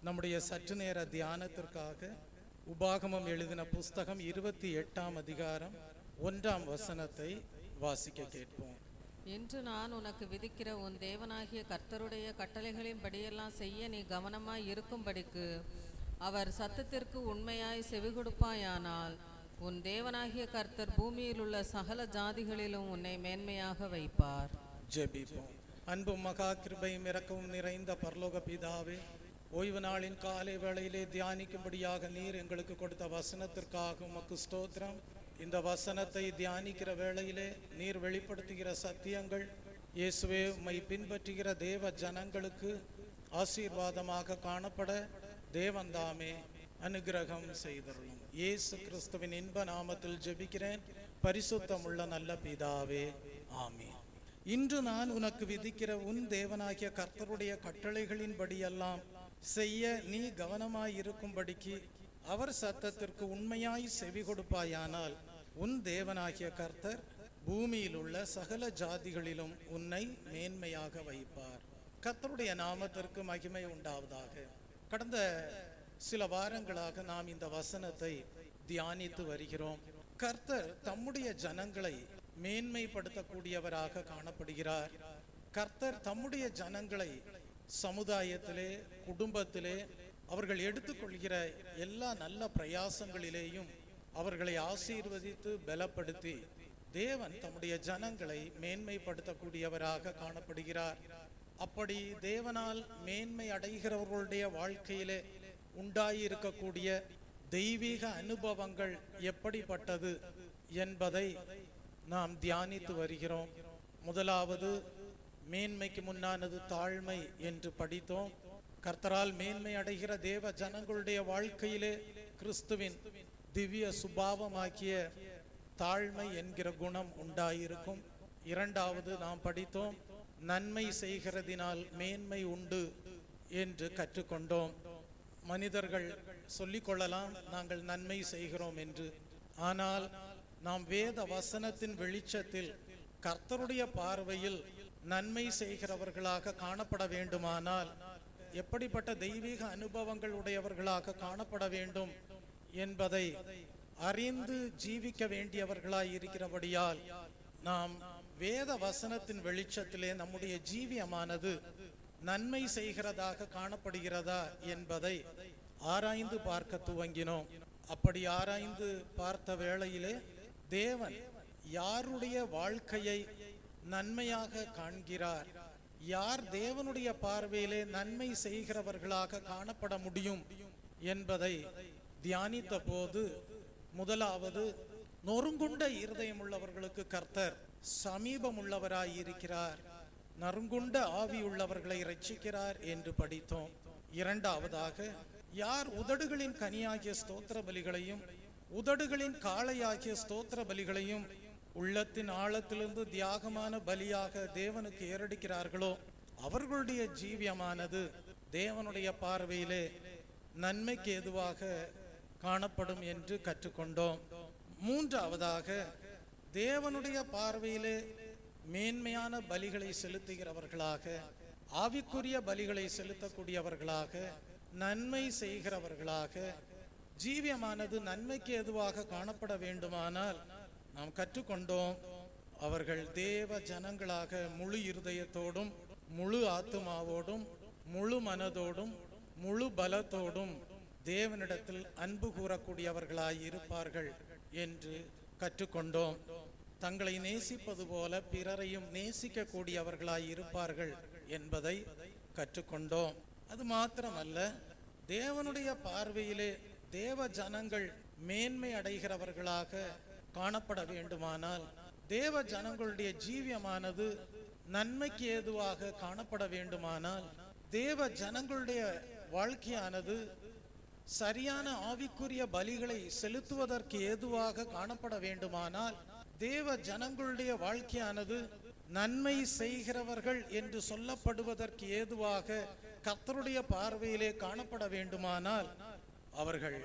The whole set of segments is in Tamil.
நம்முடைய சற்று நேர தியானத்திற்காக உபாகமம் எழுதின புஸ்தகம் 28ஆம் அதிகாரம் 1ஆம் வசனத்தை வாசிக்க கேட்போம். இன்று நான் உனக்கு விதிக்கிற உன் தேவனாகிய கர்த்தருடைய கட்டளைகளின் படியெல்லாம் செய்ய நீ கவனமாய் இருக்கும்படிக்கு அவர் சத்தத்திற்கு உண்மையாய் செவிகொடுப்பாயானால் உன் தேவனாகிய கர்த்தர் பூமியில் உள்ள சகல ஜாதிகளிலும் உன்னை மேன்மையாக வைப்பார். ஜெபிப்போம். அன்பும் மகா கிருபையும் இரக்கமும் நிறைந்த பரலோக பிதாவே, ஓய்வு நாளின் காலை வேளையிலே தியானிக்கும்படியாக நீர் எங்களுக்கு கொடுத்த வசனத்திற்காக உமக்கு ஸ்தோத்திரம். இந்த வசனத்தை தியானிக்கிற வேளையிலே நீர் வெளிப்படுத்துகிற சத்தியங்கள் இயேசுவே உம்மை பின்பற்றுகிற தேவ ஜனங்களுக்கு ஆசீர்வாதமாக காணப்பட தேவன்தாமே அனுகிரகம் செய்தருளும். இயேசு கிறிஸ்துவின் இன்ப நாமத்தில் ஜெபிக்கிறேன், பரிசுத்தமுள்ள நல்ல பிதாவே, ஆமென். இன்று நான் உனக்கு விதிக்கிற உன் தேவனாகிய கர்த்தருடைய கட்டளைகளின்படியெல்லாம் செய்ய நீ கவனமாய் இருக்கும்படிக்கு அவர் சத்தத்திற்கு உண்மையாய் செவி கொடுப்பாயானால் உன் தேவனாகிய கர்த்தர் பூமியில் உள்ள சகல ஜாதிகளிலும் உன்னை மேன்மையாக வைப்பார். கர்த்தருடைய நாமத்திற்கு மகிமை உண்டாவதாக. கடந்த சில வாரங்களாக நாம் இந்த வசனத்தை தியானித்து வருகிறோம். கர்த்தர் தம்முடைய ஜனங்களை மேன்மைப்படுத்தக்கூடியவராக காணப்படுகிறார். கர்த்தர் தம்முடைய ஜனங்களை சமுதாயத்திலே, குடும்பத்திலே அவர்கள் எடுத்துக்கொள்கிற எல்லா நல்ல பிரயாசங்களிலேயும் அவர்களை ஆசீர்வதித்து பலப்படுத்தி தேவன் தம்முடைய ஜனங்களை மேன்மைப்படுத்தக்கூடியவராக காணப்படுகிறார். அப்படி தேவனால் மேன்மை அடைகிறவர்களுடைய வாழ்க்கையிலே உண்டாயிருக்கக்கூடிய தெய்வீக அனுபவங்கள் எப்படிப்பட்டது என்பதை நாம் தியானித்து வருகிறோம். முதலாவது, மேன்மைக்கு முன்னானது தாழ்மை என்று படித்தோம். கர்த்தரால் மேன்மை அடைகிற தேவ ஜனங்களுடைய வாழ்க்கையிலே கிறிஸ்துவின் திவ்ய சுபாவமாக்கிய தாழ்மை என்கிற குணம் உண்டாயிருக்கும். இரண்டாவது நாம் படித்தோம், நன்மை செய்கிறதினால் மேன்மை உண்டு என்று கற்றுக்கொண்டோம். மனிதர்கள் சொல்லிக்கொள்ளலாம் நாங்கள் நன்மை செய்கிறோம் என்று. ஆனால் நாம் வேத வசனத்தின் வெளிச்சத்தில் கர்த்தருடைய பார்வையில் நன்மை செய்கிறவர்களாக காணப்பட வேண்டுமானால் எப்படிப்பட்ட தெய்வீக அனுபவங்கள் உடையவர்களாக காணப்பட வேண்டும் என்பதை அறிந்து ஜீவிக்க வேண்டியவர்களாய் இருக்கிறபடியால் நாம் வேத வசனத்தின் வெளிச்சத்திலே நம்முடைய ஜீவியமானது நன்மை செய்கிறதாக காணப்படுகிறதா என்பதை ஆராய்ந்து பார்க்க துவங்கினோம். அப்படி ஆராய்ந்து பார்த்த வேளையிலே தேவன் யாருடைய வாழ்க்கையை நன்மையாக காண்கிறார், யார் தேவனுடைய பார்வையிலே நன்மை செய்கிறவர்களாக காணப்பட முடியும் என்பதை தியானித்த போது, முதலாவது, நொறுங்குண்ட இருதயம் உள்ளவர்களுக்கு கர்த்தர் சமீபம் உள்ளவராய் இருக்கிறார், நறுங்குண்ட ஆவி உள்ளவர்களை இரட்சிக்கிறார் என்று படித்தோம். இரண்டாவதாக, யார் உதடுகளின் கனியாகிய ஸ்தோத்திர பலிகளையும் உதடுகளின் காளையாகிய ஸ்தோத்திர பலிகளையும் உள்ளத்தின் ஆழத்திலிருந்து தியாகமான பலியாக தேவனுக்கு ஏறெடுக்கிறார்களோ அவர்களுடைய ஜீவியமானது தேவனுடைய பார்வையிலே நன்மைக்கு ஏதுவாக காணப்படும் என்று கற்றுக்கொண்டோம். மூன்றாவதாக, தேவனுடைய பார்வையிலே மேன்மையான பலிகளை செலுத்துகிறவர்களாக, ஆவிக்குரிய பலிகளை செலுத்தக்கூடியவர்களாக, நன்மை செய்கிறவர்களாக, ஜீவியமானது நன்மைக்கு எதுவாக காணப்பட வேண்டுமானால் நாம் கற்றுக்கொண்டோம், அவர்கள் தேவ ஜனங்களாக முழு இருதயத்தோடும் முழு ஆத்துமாவோடும் முழு மனதோடும் முழு பலத்தோடும் தேவனிடத்தில் அன்பு கூறக்கூடியவர்களாய் இருப்பார்கள் என்று கற்றுக்கொண்டோம். தங்களை நேசிப்பது போல பிறரையும் நேசிக்க கூடியவர்களாய் இருப்பார்கள் என்பதை கற்றுக்கொண்டோம். அது மாத்திரமல்ல, தேவனுடைய பார்வையிலே தேவ ஜனங்கள் மேன்மை அடைகிறவர்களாக காணப்பட வேண்டுமானால் தேவ ஜனங்களுடைய ஜீவியமானது நன்மைக்கு ஏதுவாக காணப்பட வேண்டுமானால் தேவ ஜனங்களுடைய வாழ்க்கையானது சரியான ஆவிக்குரிய பலிகளை செலுத்துவதற்கு ஏதுவாக காணப்பட வேண்டுமானால் தேவ ஜனங்களுடைய வாழ்க்கையானது நன்மை செய்கிறவர்கள் என்று சொல்லப்படுவதற்கு ஏதுவாக கர்த்தருடைய பார்வையிலே காணப்பட வேண்டுமானால் அவர்கள்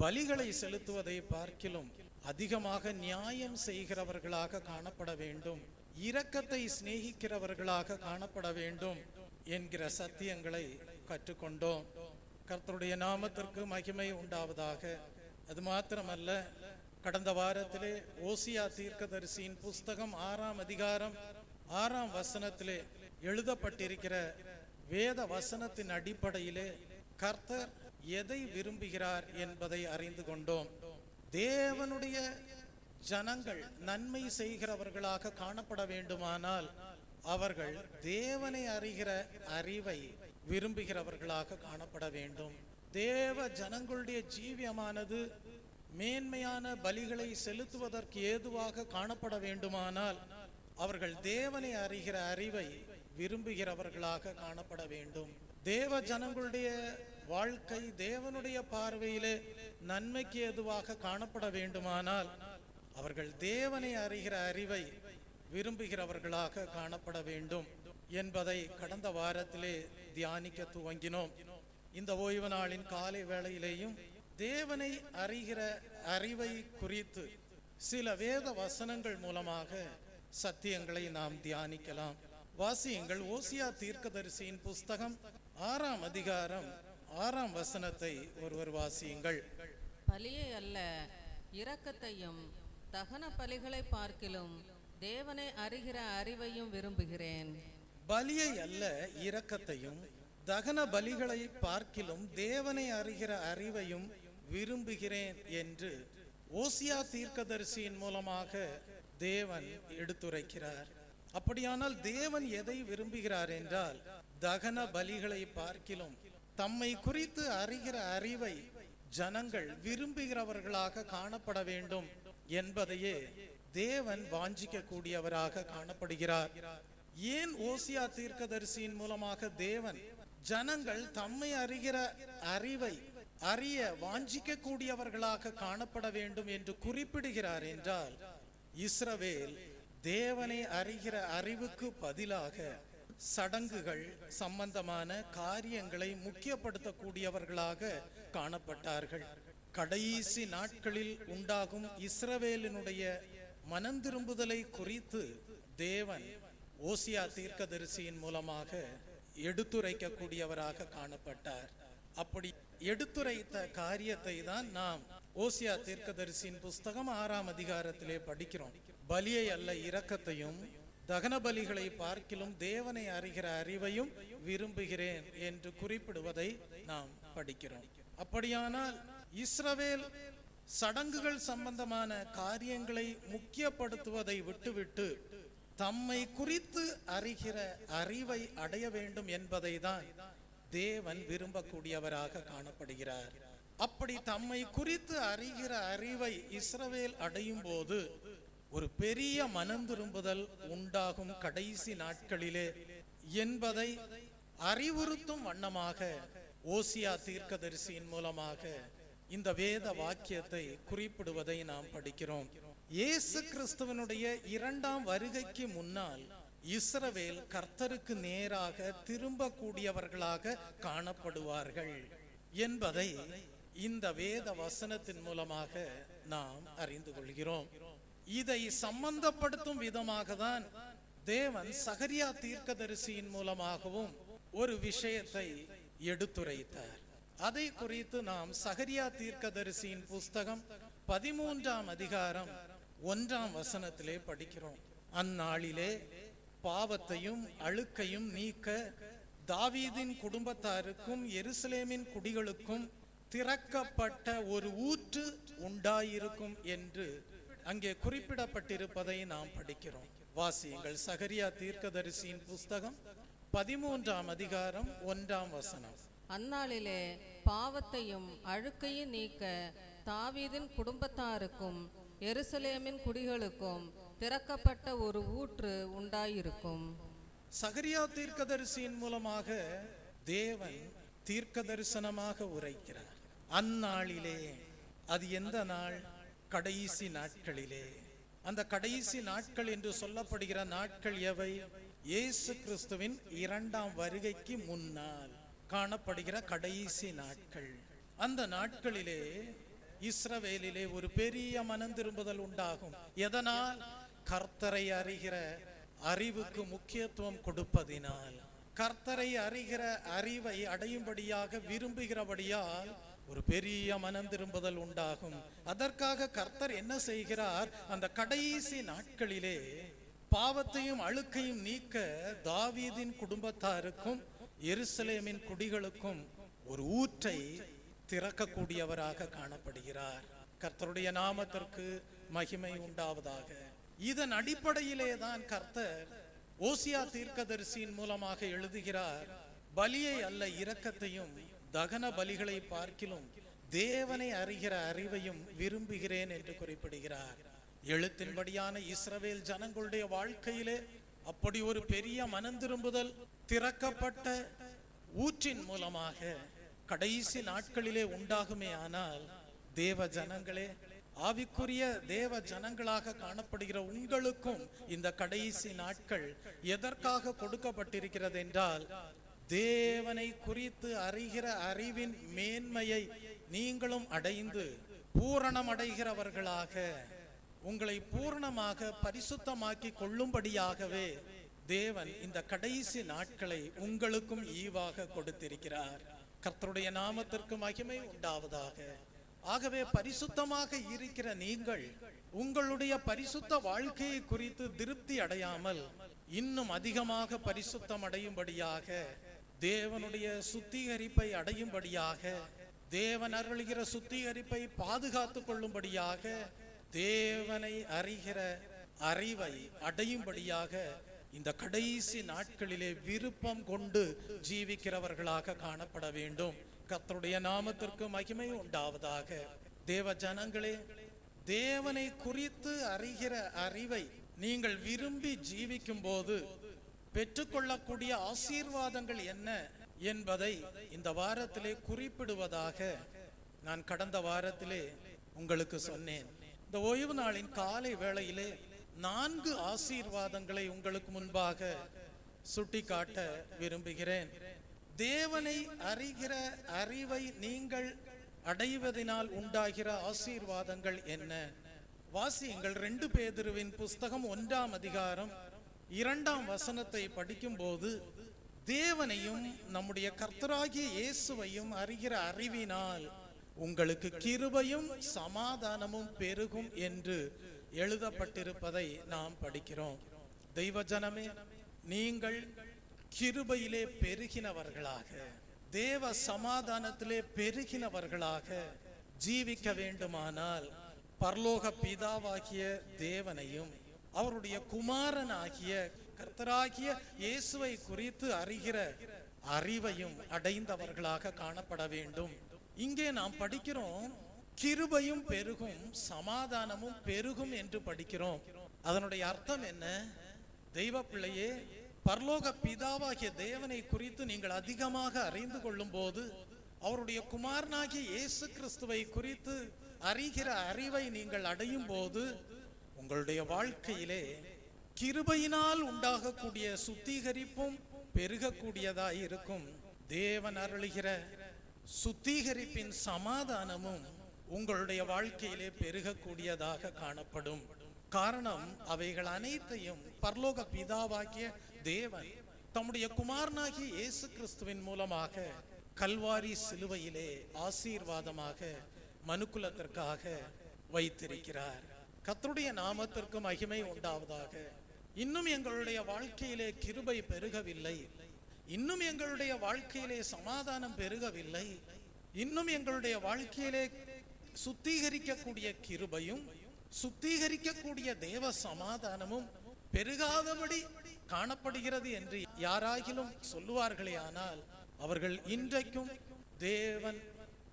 பலிகளை செலுத்துவதை பார்க்கிலும் அதிகமாக நியாயம் செய்கிறவர்களாக காணப்பட வேண்டும், இரக்கத்தை சிநேகிக்கிறவர்களாக காணப்பட வேண்டும் என்கிற சத்தியங்களை கற்றுக்கொண்டோம். கர்த்தருடைய நாமத்திற்கு மகிமை உண்டாவதாக. அது மாத்திரமல்ல, கடந்த வாரத்திலே ஓசியா தீர்க்கதரிசியின் புஸ்தகம் 6ஆம் அதிகாரம் 6ஆம் வசனத்திலே எழுதப்பட்டிருக்கிற வேத வசனத்தின் அடிப்படையிலே கர்த்தர் எதை விரும்புகிறார் என்பதை அறிந்து கொண்டோம். தேவனுடைய ஜனங்கள் நன்மை செய்கிறவர்களாக காணப்பட வேண்டுமானால் அவர்கள் தேவனை அறிகிற அறிவை விரும்புகிறவர்களாக காணப்பட வேண்டும். தேவ ஜனங்களுடைய ஜீவியமானது மேன்மையான பலிகளை செலுத்துவதற்கு ஏதுவாக காணப்பட வேண்டுமானால் அவர்கள் தேவனை அறிகிற அறிவை விரும்புகிறவர்களாக காணப்பட வேண்டும். தேவ ஜனங்களுடைய வாழ்க்கை தேவனுடைய பார்வையிலே நன்மைக்கு ஏதுவாக காணப்பட வேண்டுமானால் அவர்கள் தேவனை அறிகிற அறிவை விரும்புகிறவர்களாக காணப்பட வேண்டும் என்பதை கடந்த வாரத்திலே தியானிக்க துவங்கினோம். இந்த ஓய்வு நாளின் காலை வேளையிலேயும் தேவனை அறிகிற அறிவை குறித்து சில வேத வசனங்கள் மூலமாக சத்தியங்களை நாம் தியானிக்கலாம். வாசியுங்கள். ஓசியா தீர்க்கதரிசியின் புஸ்தகம் 6ஆம் அதிகாரம் 6ஆம் வசனத்தை ஒருவர் வாசியுங்கள். பலியை அல்ல இரக்கத்தையும் தகன பலிகளை பார்க்கிலும் தேவனை அறிகிற அறிவையும் விரும்புகிறேன். பலியை அல்ல இரக்கத்தையும் தகன பலிகளை பார்க்கிலும் தேவனை அறிகிற அறிவையும் விரும்புகிறேன் என்று ஓசியா தீர்க்கதரிசியின் மூலமாக தேவன் எடுத்துரைக்கிறார். அப்படியானால் தேவன் எதை விரும்புகிறார் என்றால், தகன பலிகளை பார்க்கிலும் தம்மை குறித்து அறிகிற அறிவை ஜனங்கள் விரும்புகிறவர்களாக காணப்பட வேண்டும் என்பதையே தேவன் வாஞ்சிக்க கூடியவராக காணப்படுகிறார். ஏன் ஓசியா தீர்க்கதரிசியின் மூலமாக தேவன் ஜனங்கள் தம்மை அறிகிற அறிவை அறிய வாஞ்சிக்க கூடியவர்களாக காணப்பட வேண்டும் என்று குறிப்பிடுகிறார் என்றால், இஸ்ரவேல் தேவனை அறிகிற அறிவுக்கு பதிலாக சடங்குகள் சம்பந்தமான காரியங்களை முக்கியப்படுத்தக்கூடியவர்களாக காணப்பட்டார்கள். கடைசி நாட்களில் உண்டாகும் இஸ்ரவேலினுடைய மனந்திரும்புதலை குறித்து தேவன் ஓசியா தீர்க்கதரிசியின் மூலமாக எடுத்துரைக்கக்கூடியவராக காணப்பட்டார். அப்படி எடுத்துரைத்த காரியத்தை தான் நாம் ஓசியா தீர்க்கதரிசியின் புஸ்தகம் 6ஆம் அதிகாரத்திலே படிக்கிறோம். பலியை அல்ல இரக்கத்தையும் தகன பலிகளை பார்க்கிலும் தேவனை அறிகிற அறிவையும் விரும்புகிறேன் என்று குறிப்பிடுவதை நாம் படிக்கிறோம். அப்படியானால் இஸ்ரவேல் சடங்குகள் சம்பந்தமான காரியங்களை முக்கியப்படுத்துவதை விட்டுவிட்டு தம்மை குறித்து அறிகிற அறிவை அடைய வேண்டும் என்பதை தான் தேவன் விரும்பக்கூடியவராக காணப்படுகிறார். அப்படி தம்மை குறித்து அறிகிற அறிவை இஸ்ரவேல் அடையும் போது ஒரு பெரிய மனம் திரும்புதல் உண்டாகும் கடைசி நாட்களிலே என்பதை அறிவுறுத்தும் வண்ணமாக ஓசியா தீர்க்கதரிசியின் மூலமாக இந்த வேத வாக்கியத்தை குறிப்பிடுவதை நாம் படிக்கிறோம். இயேசு கிறிஸ்துவனுடைய 2ஆம் வருகைக்கு முன்னால் இஸ்ரவேல் கர்த்தருக்கு நேராக திரும்பக்கூடியவர்களாக காணப்படுவார்கள் என்பதை இந்த வேத வசனத்தின் மூலமாக நாம் அறிந்து கொள்கிறோம். இதை சம்பந்தப்படுத்தும் விதமாக தான் தேவன் சகரியா தீர்க்கதரிசியின் மூலமாகவும் ஒரு விஷயத்தை எடுத்துரைத்தார். அதை குறித்து நாம் சகரியா தீர்க்கதரிசியின் புஸ்தகம் 13ஆம் அதிகாரம் 1ஆம் வசனத்திலே படிக்கிறோம். அந்நாளிலே பாவத்தையும் அழுக்கையும் நீக்க தாவீதின் குடும்பத்தாருக்கும் எருசலேமின் குடிகளுக்கும் திறக்கப்பட்ட ஒரு ஊற்று உண்டாயிருக்கும் என்று அங்கே குறிப்பிடப்பட்டிருப்பதை நாம் படிக்கிறோம். வாசியுங்கள். சகரியா தீர்க்கதரிசியின் புஸ்தகம் 13ஆம் அதிகாரம் 1ஆம் வசனம். அந்நாளிலே பாவத்தையும் அழுக்கையும் நீக்க தாவீதின் குடும்பத்தாருக்கும் எருசலேமின் குடிகளுக்கும் திறக்கப்பட்ட ஒரு ஊற்று உண்டாயிருக்கும். சகரியா தீர்க்கதரிசியின் மூலமாக தேவன் தீர்க்க தரிசனமாக உரைக்கிறார். அந்நாளிலே, அது எந்த நாள்? கடைசி நாட்களிலே. அந்த கடைசி நாட்கள் என்று சொல்லப்படுகிற நாட்கள் எவை? இயேசு கிறிஸ்துவின் 2ஆம் வருகைக்கு முன்னால் காணப்படுகிற கடைசி நாட்கள். அந்த நாட்களிலே இஸ்ரவேலிலே ஒரு பெரிய மனம் திரும்புதல் உண்டாகும். எதனால்? கர்த்தரை அறிகிற அறிவுக்கு முக்கியத்துவம் கொடுப்பதினால். கர்த்தரை அறிகிற அறிவை அடையும்படியாக விரும்புகிறபடியால் ஒரு பெரிய மனம் திரும்புதல் உண்டாகும். அதற்காக கர்த்தர் என்ன செய்கிறார்? அந்த கடைசி நாட்களிலே பாவத்தையும் அழுக்கையும் நீக்க தாவீதின் குடும்பத்தாருக்கும் எருசலேமின் குடிகளுக்கும் ஒரு ஊற்றை திறக்கக்கூடியவராக காணப்படுகிறார். கர்த்தருடைய நாமத்திற்கு மகிமை உண்டாவதாக. இதன் அடிப்படையிலே தான் கர்த்தர் ஓசியா தீர்க்கதரிசியின் மூலமாக எழுதுகிறார், பலியை அல்ல இரக்கத்தையும் தகன பலிகளை பார்க்கிலும் தேவனை அறிகிற அறிவையும் விரும்புகிறேன் என்று குறிப்பிடுகிறார். எழுத்தின்படியான இஸ்ரவேல் ஜனங்களுடைய வாழ்க்கையிலே அப்படி ஒரு பெரிய மனம் திரும்புதல் திறக்கப்பட்ட ஊற்றின் மூலமாக கடைசி நாட்களிலே உண்டாகுமே ஆனால், தேவ ஜனங்களே, ஆவிக்குரிய தேவ ஜனங்களாக காணப்படுகிற உங்களுக்கும் இந்த கடைசி நாட்கள் எதற்காக கொடுக்கப்பட்டிருக்கிறது என்றால், தேவனை குறித்து அறிகிற அறிவின் மேன்மையை நீங்களும் அடைந்து பூரணம் அடைகிறவர்களாக, உங்களை பூரணமாக பரிசுத்தமாக்கி கொள்ளும்படியாகவே தேவன் இந்த கடைசி நாட்களை உங்களுக்கும் ஈவாக கொடுத்திருக்கிறார். கர்த்தருடைய நாமத்திற்கு மகிமை உண்டாவதாக. ஆகவே பரிசுத்தமாக இருக்கிற நீங்கள் உங்களுடைய பரிசுத்த வாழ்க்கையை குறித்து திருப்தி அடையாமல் இன்னும் அதிகமாக பரிசுத்தம் அடையும்படியாக, தேவனுடைய சுத்திகரிப்பை அடையும்படியாக, தேவன் அருளுகிற சுத்திகரிப்பை பாதுகாத்து கொள்ளும்படியாக, தேவனை அறிகிற அறிவை அடையும்படியாக இந்த கடைசி நாட்களிலே விருப்பம் கொண்டு ஜீவிக்கிறவர்களாக காணப்பட வேண்டும். கர்த்தருடைய நாமத்திற்கு மகிமை உண்டாவதாக. தேவ ஜனங்களே, தேவனை குறித்து அறிகிற அறிவை நீங்கள் விரும்பி ஜீவிக்கும் போது பெற்றுக்கொள்ளக்கூடிய ஆசீர்வாதங்கள் என்ன என்பதை இந்த வாரத்திலே குறிப்பிடுவதாக நான் கடந்த வாரத்திலே உங்களுக்கு சொன்னேன். இந்த ஓய்வு நாளின் காலை வேளையிலே 4 ஆசீர்வாதங்களை உங்களுக்கு முன்பாக சுட்டிக்காட்ட விரும்புகிறேன். தேவனை அறிகிற அறிவை நீங்கள் அடைவதனால் உண்டாகிற ஆசீர்வாதங்கள் என்ன? வாசியுங்கள். 2 பேதுருவின் புஸ்தகம் 1ஆம் அதிகாரம் 2ஆம் வசனத்தை படிக்கும் போது, தேவனையும் நம்முடைய கர்த்தராகிய இயேசுவையும் அறிகிற அறிவினால் உங்களுக்கு கிருபையும் சமாதானமும் பெருகும் என்று எழுதப்பட்டிருப்பதை நாம் படிக்கிறோம். தெய்வ ஜனமே, நீங்கள் கிருபையிலே பெருகினவர்களாக, தேவ சமாதானத்திலே பெருகினவர்களாக ஜீவிக்க வேண்டுமானால், பரலோக பிதாவாகிய தேவனையும் அவருடைய குமாரனாகிய கர்த்தராகிய இயேசுவை குறித்து அறிகிற அறிவையும் அடைந்தவர்களாக காணப்பட வேண்டும். இங்கே நாம் படிக்கிறோம், கிருபையும் பெருகும் சமாதானமும் பெருகும் என்று படிக்கிறோம். அதனுடைய அர்த்தம் என்ன? தெய்வ பிள்ளையே, பரலோக பிதாவாகிய தேவனை குறித்து நீங்கள் அதிகமாக அறிந்து கொள்ளும் போது, அவருடைய குமாரனாகிய இயேசு கிறிஸ்துவை குறித்து அறிகிற அறிவை நீங்கள் அடையும் போது, உங்களுடைய வாழ்க்கையிலே கிருபையினால் உண்டாகக்கூடிய சுத்திகரிப்பும் பெருகக்கூடியதாய் இருக்கும். தேவன் அருளுகிற சுத்திகரிப்பின் சமாதானமும் உங்களுடைய வாழ்க்கையிலே பெருகக்கூடியதாக காணப்படும். காரணம், அவைகள் அனைத்தையும் பரலோக பிதாவாகிய தேவன் தம்முடைய குமாரனாகிய இயேசு கிறிஸ்துவின் மூலமாக கல்வாரி சிலுவையிலே ஆசீர்வாதமாக மனுக்குலத்திற்காக வைத்திருக்கிறார். கர்த்தருடைய நாமத்திற்கு மகிமை உண்டாவதாக. இன்னும் எங்களுடைய வாழ்க்கையிலே கிருபை பெருகவில்லை, இன்னும் எங்களுடைய வாழ்க்கையிலே சமாதானம் பெருகவில்லை, இன்னும் எங்களுடைய வாழ்க்கையிலே சுத்திகரிக்கக்கூடிய கிருபையும் சுத்திகரிக்கக்கூடிய தேவ சமாதானமும் பெருகாதபடி காணப்படுகிறது என்று யாராகிலும் சொல்லுவார்களே ஆனால், அவர்கள் இன்றைக்கும் தேவன்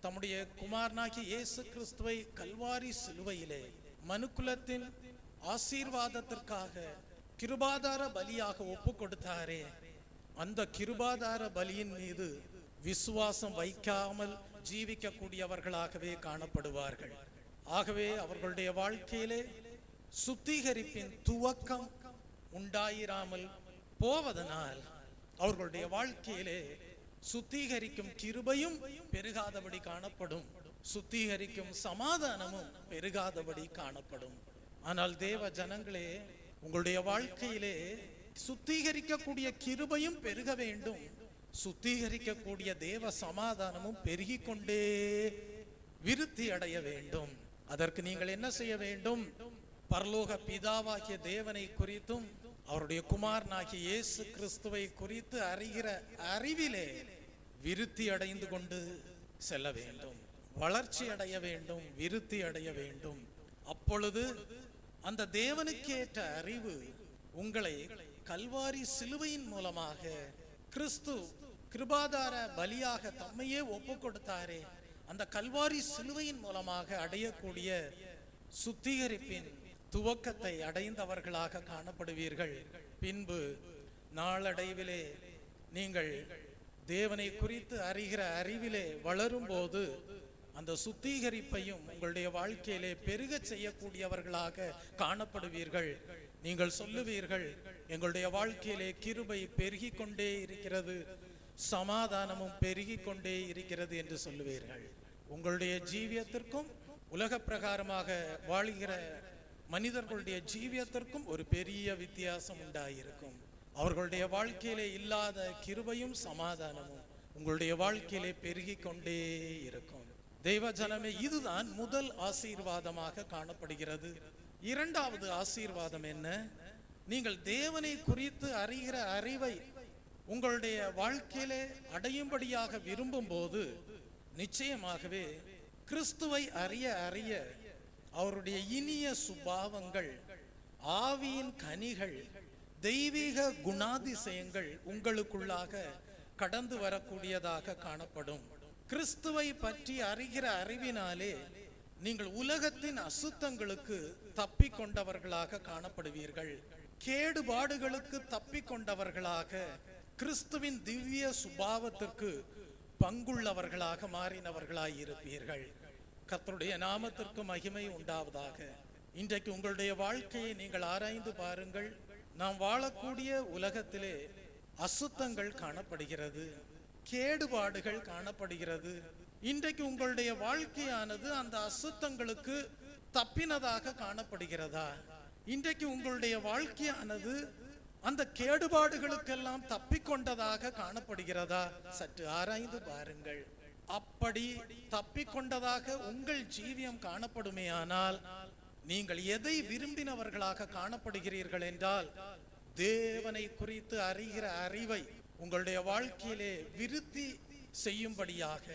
தம்முடைய குமாரனாகிய இயேசு கிறிஸ்துவை கல்வாரி சிலுவையிலே மனுக்குலத்தின் ஆசீர்வாதத்திற்காக கிருபாதார பலியாக ஒப்பு கொடுத்தாரே, அந்த கிருபாதார பலியின் மீது விசுவாசம் வைக்காமல் ஜீவிக்கக்கூடியவர்களாகவே காணப்படுவார்கள். ஆகவே அவர்களுடைய வாழ்க்கையிலே சுத்திகரிப்பின் துவக்கம் உண்டாயிராமல் போவதனால் அவர்களுடைய வாழ்க்கையிலே சுத்திகரிக்கும் கிருபையும் பெருகாதபடி காணப்படும், சுத்திகரிக்கும் சமாதானமும் பெருகாதபடி காணப்படும். ஆனால் தேவ ஜனங்களே, உங்களுடைய வாழ்க்கையிலே சுத்திகரிக்கக்கூடிய கிருபையும் பெருக வேண்டும், சுத்திகரிக்கக்கூடிய தேவ சமாதானமும் பெருகிக் கொண்டே விருத்தி அடைய வேண்டும். அதற்கு நீங்கள் என்ன செய்ய வேண்டும்? பரலோக பிதாவாகிய தேவனை குறித்தும் அவருடைய குமாரனாகிய இயேசு கிறிஸ்துவை குறித்து அறிகிற அறிவிலே விருத்தி அடைந்து கொண்டு செல்ல வேண்டும், வளர்ச்சி அடைய வேண்டும், விருத்தி அடைய வேண்டும். அப்பொழுது அந்த தேவனுக்கேற்ற அறிவு உங்களை கல்வாரி சிலுவையின் மூலமாக கிறிஸ்து கிருபாதார பலியாக தம்மையே ஒப்பு கொடுத்தாரே, அந்த கல்வாரி சிலுவையின் மூலமாக அடையக்கூடிய சுத்திகரிப்பின் துவக்கத்தை அடைந்தவர்களாக காணப்படுவீர்கள். பின்பு நாளடைவிலே நீங்கள் தேவனை குறித்து அறிகிற அறிவிலே வளரும் போது அந்த சுத்திகரிப்பையும் உங்களுடைய வாழ்க்கையிலே பெருக செய்யக்கூடியவர்களாக காணப்படுவீர்கள். நீங்கள் சொல்லுவீர்கள், எங்களுடைய வாழ்க்கையிலே கிருபை பெருகி கொண்டே இருக்கிறது, சமாதானமும் பெருகி கொண்டே இருக்கிறது என்று சொல்லுவீர்கள். உங்களுடைய ஜீவியத்திற்கும் உலக பிரகாரமாக வாழ்கிற மனிதர்களுடைய ஜீவியத்திற்கும் ஒரு பெரிய வித்தியாசம் உண்டாயிருக்கும். அவர்களுடைய வாழ்க்கையிலே இல்லாத கிருபையும் சமாதானமும் உங்களுடைய வாழ்க்கையிலே பெருகி கொண்டே இருக்கும். தெய்வ ஜனமே, இதுதான் முதல் ஆசீர்வாதமாக காணப்படுகிறது. இரண்டாவது ஆசீர்வாதம் என்ன? நீங்கள் தேவனை குறித்து அறிகிற அறிவை உங்களுடைய வாழ்க்கையிலே அடையும்படியாக விரும்பும் போது நிச்சயமாகவே கிறிஸ்துவை அறிய அறிய அவருடைய இனிய சுபாவங்கள், ஆவியின் கனிகள், தெய்வீக குணாதிசயங்கள் உங்களுக்குள்ளாக கடந்து வரக்கூடியதாக காணப்படும். கிறிஸ்துவை பற்றி அறிகிற அறிவினாலே நீங்கள் உலகத்தின் அசுத்தங்களுக்கு தப்பிக்கொண்டவர்களாக காணப்படுவீர்கள். கேடுபாடுகளுக்கு தப்பிக்கொண்டவர்களாக கிறிஸ்துவின் திவ்ய சுபாவத்திற்கு பங்குள்ளவர்களாக மாறினவர்களாய் இருப்பீர்கள். கர்த்தருடைய நாமத்திற்கு மகிமை உண்டாவதாக. இன்றைக்கு உங்களுடைய வாழ்க்கையை நீங்கள் ஆராய்ந்து பாருங்கள். நாம் வாழக்கூடிய உலகத்திலே அசுத்தங்கள் காணப்படுகிறது, கேடுபாடுகள் காணப்படுகிறது. இன்றைக்கு உங்களுடைய வாழ்க்கையானது அந்த அசுத்தங்களுக்கு தப்பினதாக காணப்படுகிறதா? இன்றைக்கு உங்களுடைய வாழ்க்கையானது அந்த கேடுபாடுகளுக்கெல்லாம் தப்பிக்கொண்டதாக காணப்படுகிறதா? சற்று ஆராய்ந்து பாருங்கள். அப்படி தப்பிக்கொண்டதாக உங்கள் ஜீவியம் காணப்படுமேயானால் நீங்கள் எதை விரும்பினவர்களாக காணப்படுகிறீர்கள் என்றால், தேவனை குறித்து அறிகிற அறிவை உங்களுடைய வாழ்க்கையிலே விருத்தி செய்யும்படியாக,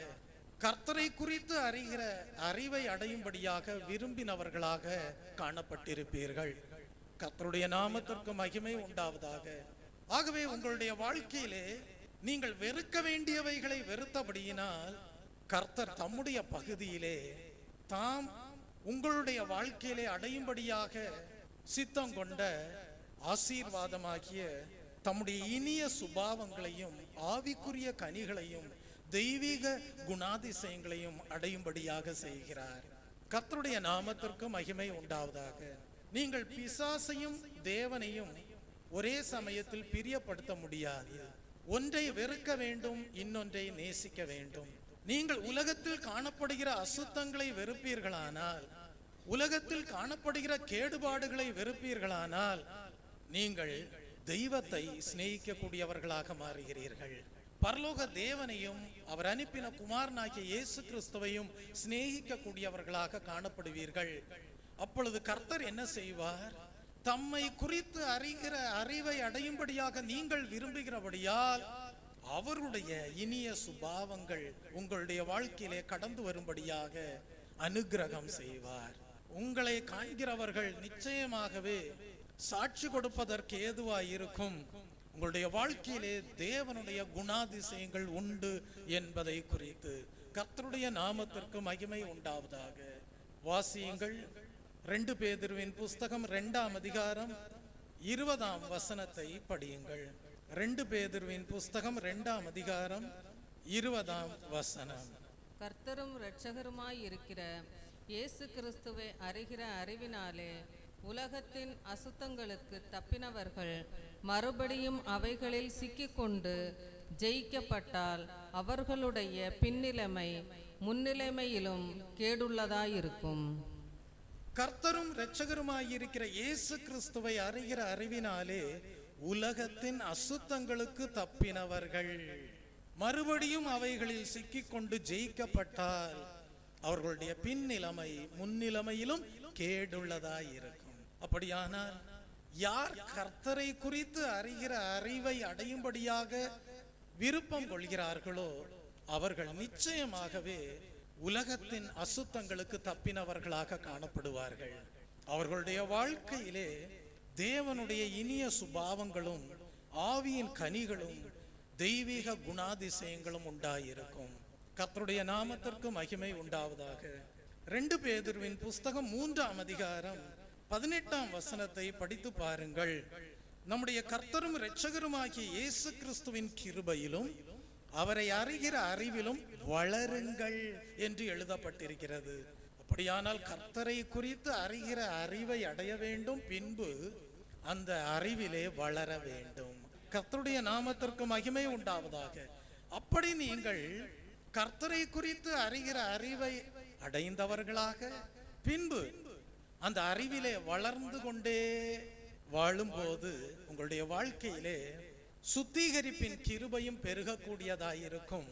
கர்த்தரை குறித்து அறிகிற அறிவை அடையும்படியாக விரும்பினவர்களாக காணப்பட்டிருப்பீர்கள். கர்த்தருடைய நாமத்திற்கு மகிமை உண்டாவதாக. ஆகவே உங்களுடைய வாழ்க்கையிலே நீங்கள் வெறுக்க வேண்டியவைகளை வெறுத்தபடியினால் கர்த்தர் தம்முடைய பகுதியிலே தாம் உங்களுடைய வாழ்க்கையிலே அடையும்படியாக சித்தம் கொண்ட ஆசீர்வாதமாகிய தம்முடைய இனிய சுபாவங்களையும் ஆவிக்குரிய கனிகளையும் தெய்வீக குணாதிசயங்களையும் அடையும்படியாக செய்கிறார். கர்த்தருடைய நாமத்திற்கு மகிமை உண்டாவதாக. நீங்கள் பிசாசையும் தேவனையும் ஒரே சமயத்தில் பிரியப்படுத்த முடியாது. ஒன்றை வெறுக்க வேண்டும், இன்னொன்றை நேசிக்க வேண்டும். நீங்கள் உலகத்தில் காணப்படுகிற அசுத்தங்களை வெறுப்பீர்களானால், உலகத்தில் காணப்படுகிற கேடுபாடுகளை வெறுப்பீர்களானால், நீங்கள் தெய்வத்தை சிநேகிக்கக்கூடியவர்களாக மாறுகிறீர்கள். பரலோக தேவனையும் அவர் அனுப்பின குமாரனாகிய இயேசு கிறிஸ்துவையும் சிநேகிக்கக்கூடியவர்களாக காணப்படுவீர்கள். அப்பொழுது கர்த்தர் என்ன செய்வார்? தம்மை குறித்து அறிகிற அறிவை அடையும்படியாக நீங்கள் விரும்புகிறபடியால் அவருடைய இனிய சுபாவங்கள் உங்களுடைய வாழ்க்கையிலே கடந்து வரும்படியாக அனுக்கிரகம் செய்வார். உங்களை காண்கிறவர்கள் நிச்சயமாகவே சாட்சி கொடுப்பதற்கு ஏதுவாய் இருக்கும். உங்களுடைய வாழ்க்கையிலே தேவனுடைய குணாதிசயங்கள் உண்டு என்பதை குறித்து. கர்த்தருடைய நாமத்திற்கு மகிமை உண்டாவதாக. வாசியுங்கள். 2 பேதுருவின் புஸ்தகம் 2ஆம் அதிகாரம் 20ஆம் வசனத்தை படியுங்கள். 2 பேதுருவின் புஸ்தகம் 2ஆம் அதிகாரம் 20ஆம் வசனம். கர்த்தரும் இரட்சகருமாய் இருக்கிற இயேசு கிறிஸ்துவை அறிகிற அறிவினாலே உலகத்தின் அசுத்தங்களுக்கு தப்பினவர்கள் மறுபடியும் அவைகளில் சிக்கிக்கொண்டு ஜெயிக்கப்பட்டால் அவர்களுடைய பின்னிலைமை முன்னிலைமையிலும் கேடுள்ளதாயிருக்கும். கர்த்தரும் இரட்சகருமாய் இருக்கிற இயேசு கிறிஸ்துவை அறிகிற அறிவினாலே உலகத்தின் அசுத்தங்களுக்கு தப்பினவர்கள். மறுபடியும் அவைகளில் சிக்கிக்கொண்டு ஜெயிக்கப்பட்டால் அவர்களுடைய பின்னிலைமை முன்னிலைமையிலும் கேடுள்ளதாயிருக்கும். அப்படியானால் யார் கர்த்தரை குறித்து அறிகிற அறிவை அடையும்படியாக விருப்பம் கொள்கிறார்களோ அவர்கள் நிச்சயமாகவே உலகத்தின் அசுத்தங்களுக்கு தப்பினவர்களாக காணப்படுவார்கள். அவர்களுடைய வாழ்க்கையிலே தேவனுடைய இனிய சுபாவங்களும் ஆவியின் கனிகளும் தெய்வீக குணாதிசயங்களும் உண்டாயிருக்கும். கர்த்தருடைய நாமத்திற்கு மகிமை உண்டாவதாக. 2 பேதுருவின் புஸ்தகம் 3ஆம் அதிகாரம் 18ஆம் வசனத்தை படித்து பாருங்கள். நம்முடைய கர்த்தரும் இரட்சகருமாகிய இயேசு கிறிஸ்துவின் கிருபையிலும் அவரை அறிகிற அறிவிலும் வளருங்கள் என்று எழுதப்பட்டிருக்கிறது. அப்படியானால் கர்த்தரை குறித்து அறிகிற அறிவை அடைய வேண்டும், பின்பு அந்த அறிவிலே வளர வேண்டும். கர்த்தருடைய நாமத்திற்கு மகிமை உண்டாவதாக. அப்படி நீங்கள் கர்த்தரை குறித்து அறிகிற அறிவை அடைந்தவர்களாக பின்பு அந்த அறிவிலே வளர்ந்து கொண்டே வாழும்போது உங்களுடைய வாழ்க்கையிலே சுத்திகரிப்பின் கிருபையும் பெருகக்கூடியதாயிருக்கும்.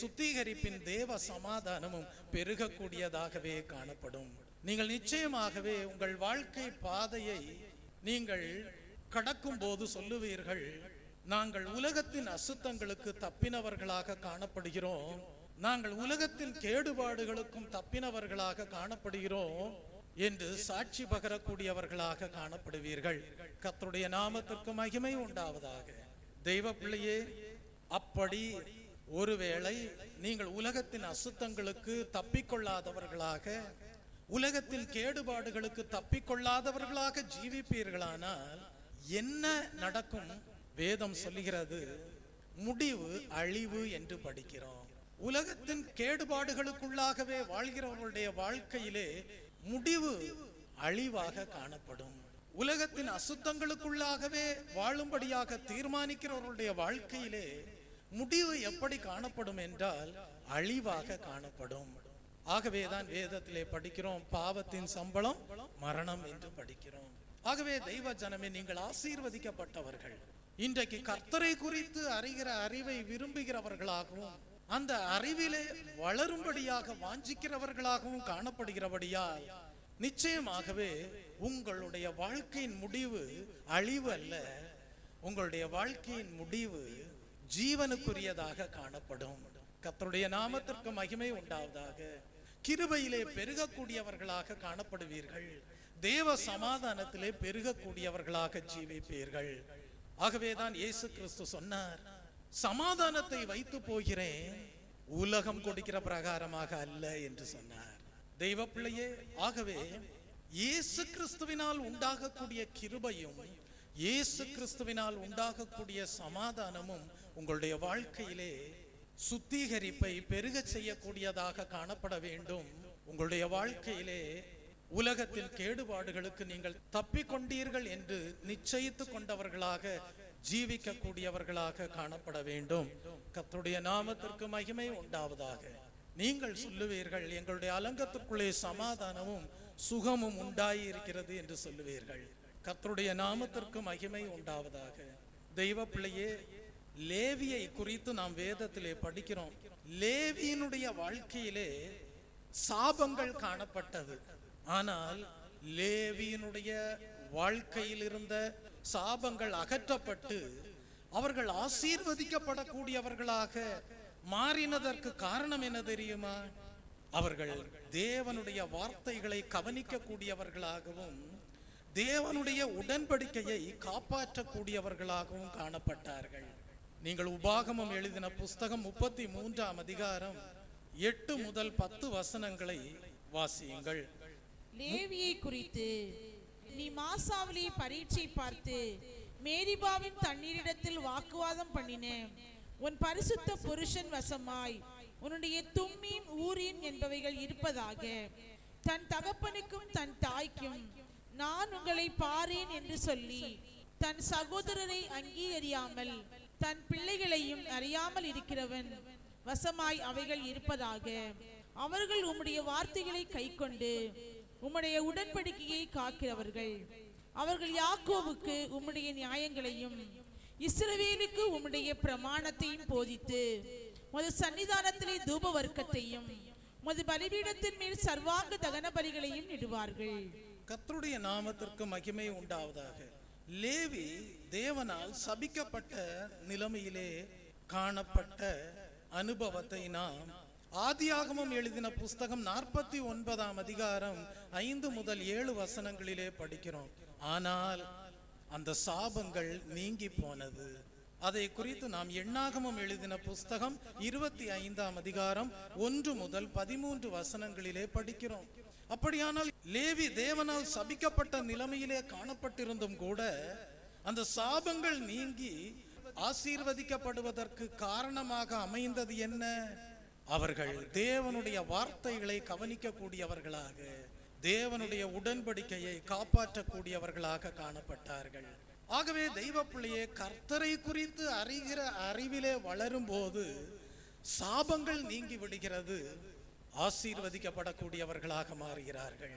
சுத்திகரிப்பின் தேவ சமாதானமும் பெருகக்கூடியதாகவே காணப்படும். நீங்கள் நிச்சயமாகவே உங்கள் வாழ்க்கை பாதையை நீங்கள் கடக்கும் போது சொல்லுவீர்கள், நாங்கள் உலகத்தின் அசுத்தங்களுக்கு தப்பினவர்களாக காணப்படுகிறோம், நாங்கள் உலகத்தின் கேடுபாடுகளுக்கும் தப்பினவர்களாக காணப்படுகிறோம் என்று சாட்சி பகரக்கூடியவர்களாக காணப்படுவீர்கள். கர்த்தருடைய நாமத்திற்கு மகிமை உண்டாவதாக. தெய்வ பிள்ளையே, அப்படி ஒருவேளை நீங்கள் உலகத்தின் அசுத்தங்களுக்கு தப்பிக்கொள்ளாதவர்களாக, உலகத்தின் கேடுபாடுகளுக்கு தப்பிக்கொள்ளாதவர்களாக ஜீவிப்பீர்களானால் என்ன நடக்கும்? வேதம் சொல்லுகிறது, முடிவு அழிவு என்று படிக்கிறோம். உலகத்தின் கேடுபாடுகளுக்குள்ளாகவே வாழ்கிறவர்களுடைய வாழ்க்கையிலே முடிவு அழிவாக காணப்படும். உலகத்தின் அசுத்தங்களுக்குள்ளாகவே வாழும்படியாக தீர்மானிக்கிறவர்களுடைய வாழ்க்கையிலே முடிவு எப்படி காணப்படும் என்றால் அழிவாக காணப்படும். ஆகவேதான் வேதத்திலே படிக்கிறோம், பாவத்தின் சம்பளம் மரணம் என்று படிக்கிறோம். ஆகவே தெய்வ ஜனமே, நீங்கள் ஆசீர்வதிக்கப்பட்டவர்கள். இன்றைக்கு கர்த்தரை குறித்து அறிகிற அறிவை விரும்புகிறவர்களாகவும் அந்த அறிவிலே வளரும்படியாக வாஞ்சிக்கிறவர்களாகவும் காணப்படுகிறபடியால் நிச்சயமாகவே உங்களுடைய வாழ்க்கையின் முடிவு அழிவு அல்ல, உங்களுடைய வாழ்க்கையின் முடிவு ஜீவனுக்குரியதாக காணப்படும். கர்த்தருடைய நாமத்திற்கு மகிமை உண்டாவதாக. கிருபையிலே பெருகக்கூடியவர்களாக காணப்படுவீர்கள். தேவ சமாதானத்திலே பெருகக்கூடியவர்களாக ஜீவிப்பீர்கள். ஆகவேதான் இயேசு கிறிஸ்து சொன்னார், சமாதானத்தை வைத்து போகிறேன், உலகம் கொடுக்கிற பிரகாரமாக அல்ல என்று சொன்னார். தெய்வ பிள்ளையே, ஆகவே இயேசு கிறிஸ்துவினால் உண்டாகக்கூடிய கிருபையும் இயேசு கிறிஸ்துவினால் உண்டாகக்கூடிய சமாதானமும் உங்களுடைய வாழ்க்கையிலே சுத்திகரிப்பை பெருக செய்யக்கூடியதாக காணப்பட வேண்டும். உங்களுடைய வாழ்க்கையிலே உலகத்தில் கேடுபாடுகளுக்கு நீங்கள் தப்பிக்கொண்டீர்கள் என்று நிச்சயித்து கொண்டவர்களாக ஜீவிக்க கூடியவர்களாக காணப்பட வேண்டும். கர்த்தருடைய நாமத்திற்கு மகிமை உண்டாவதாக. நீங்கள் சொல்லுவீர்கள், எங்களுடைய அலங்கத்திற்குள்ளே சமாதானமும் சுகமும் உண்டாகி இருக்கிறது என்று சொல்லுவீர்கள். கர்த்தருடைய நாமத்திற்கு மகிமை உண்டாவதாக. தெய்வ பிள்ளையே, லேவியை குறித்து நாம் வேதத்திலே படிக்கிறோம். லேவியினுடைய வாழ்க்கையிலே சாபங்கள் காணப்பட்டது. ஆனால் லேவியினுடைய வாழ்க்கையில் இருந்த சாபங்கள் அகற்றப்பட்டு அவர்கள் ஆசீர்வதிக்கப்படக்கூடியவர்களாக மாறினதற்கு காரணம் என்ன தெரியுமா? அவர்கள் தேவனுடைய வார்த்தைகளை கவனிக்க கூடியவர்களாகவும் தேவனுடைய உடன்படிக்கையை காப்பாற்றக்கூடியவர்களாகவும் காணப்பட்டார்கள். நீங்கள் உபாகமம் எழுதின புஸ்தகம் 33ஆம் அதிகாரம் 8 முதல் 10 வசனங்களை வாசியுங்கள். லேவியை குறித்து, நீ மாசாவளி பரீட்சை பார்த்து மேரிபாவின் தண்ணீரிடத்தில் வாக்குவாதம் பண்ணின உன் பரிசுத்த புருஷன் வசமாய் உன்னுடைய தும்மீம் ஊரீம் என்பவைகள் இருப்பதாக தன் தகப்பனுக்கும் தன் தாய்க்கும் நான் உங்களை பாரேன் என்று சொல்லி தன் சகோதரரை அங்கீகரியாமல் தன் பிள்ளைகளையும் அறியாமல் இருக்கிறவன் வசமாய் அவைகள் இருப்பதாக அவர்கள் உம்முடைய வார்த்தைகளை கைக்கொண்டு உம்முடைய உடன்படிக்கையை காக்கிறவர்கள். அவர்கள் யாக்கோபுக்கு உம்முடைய நியாயங்களையும் இஸ்ரவேலுக்கு உம்முடைய பிரமாணத்தையும் போதித்து உமது சன்னிதானத்திலே தூப வர்க்கத்தையும் உமது பலிபீடத்தின் மேல் சர்வாங்க தகன பலிகளையும் இடுவார்கள். கர்த்தருடைய நாமத்திற்கு மகிமை உண்டாவதாக. லேவி தேவனால் சபிக்கப்பட்ட நிலைமையிலே காணப்பட்ட அனுபவத்தை நாம் ஆதியாகமம் எழுதின புஸ்தகம் 49ஆம் அதிகாரம் 5 முதல் 7 வசனங்களிலே படிக்கிறோம். ஆனால் அந்த சாபங்கள் நீங்கி போனது. அதை குறித்து நாம் எண்ணாகமம் எழுதின புஸ்தகம் 25ஆம் அதிகாரம் 1 முதல் 13 வசனங்களிலே படிக்கிறோம். அப்படியானால் லேவி தேவனால் சபிக்கப்பட்ட நிலைமையிலே காணப்பட்டிருந்தும் கூட அந்த சாபங்கள் நீங்கி ஆசீர்வதிக்கப்படுவதற்கு காரணமாக அமைந்தது என்ன? அவர்கள் தேவனுடைய வார்த்தைகளை கவனிக்கக்கூடியவர்களாக, தேவனுடைய உடன்படிக்கையை காப்பாற்றக்கூடியவர்களாக காணப்பட்டார்கள். ஆகவே தெய்வ பிள்ளையே, கர்த்தரை குறித்து அறிகிற அறிவிலே வளரும் போது சாபங்கள் நீங்கி விடுகிறது, ஆசீர்வதிக்கப்படக்கூடியவர்களாக மாறுகிறார்கள்.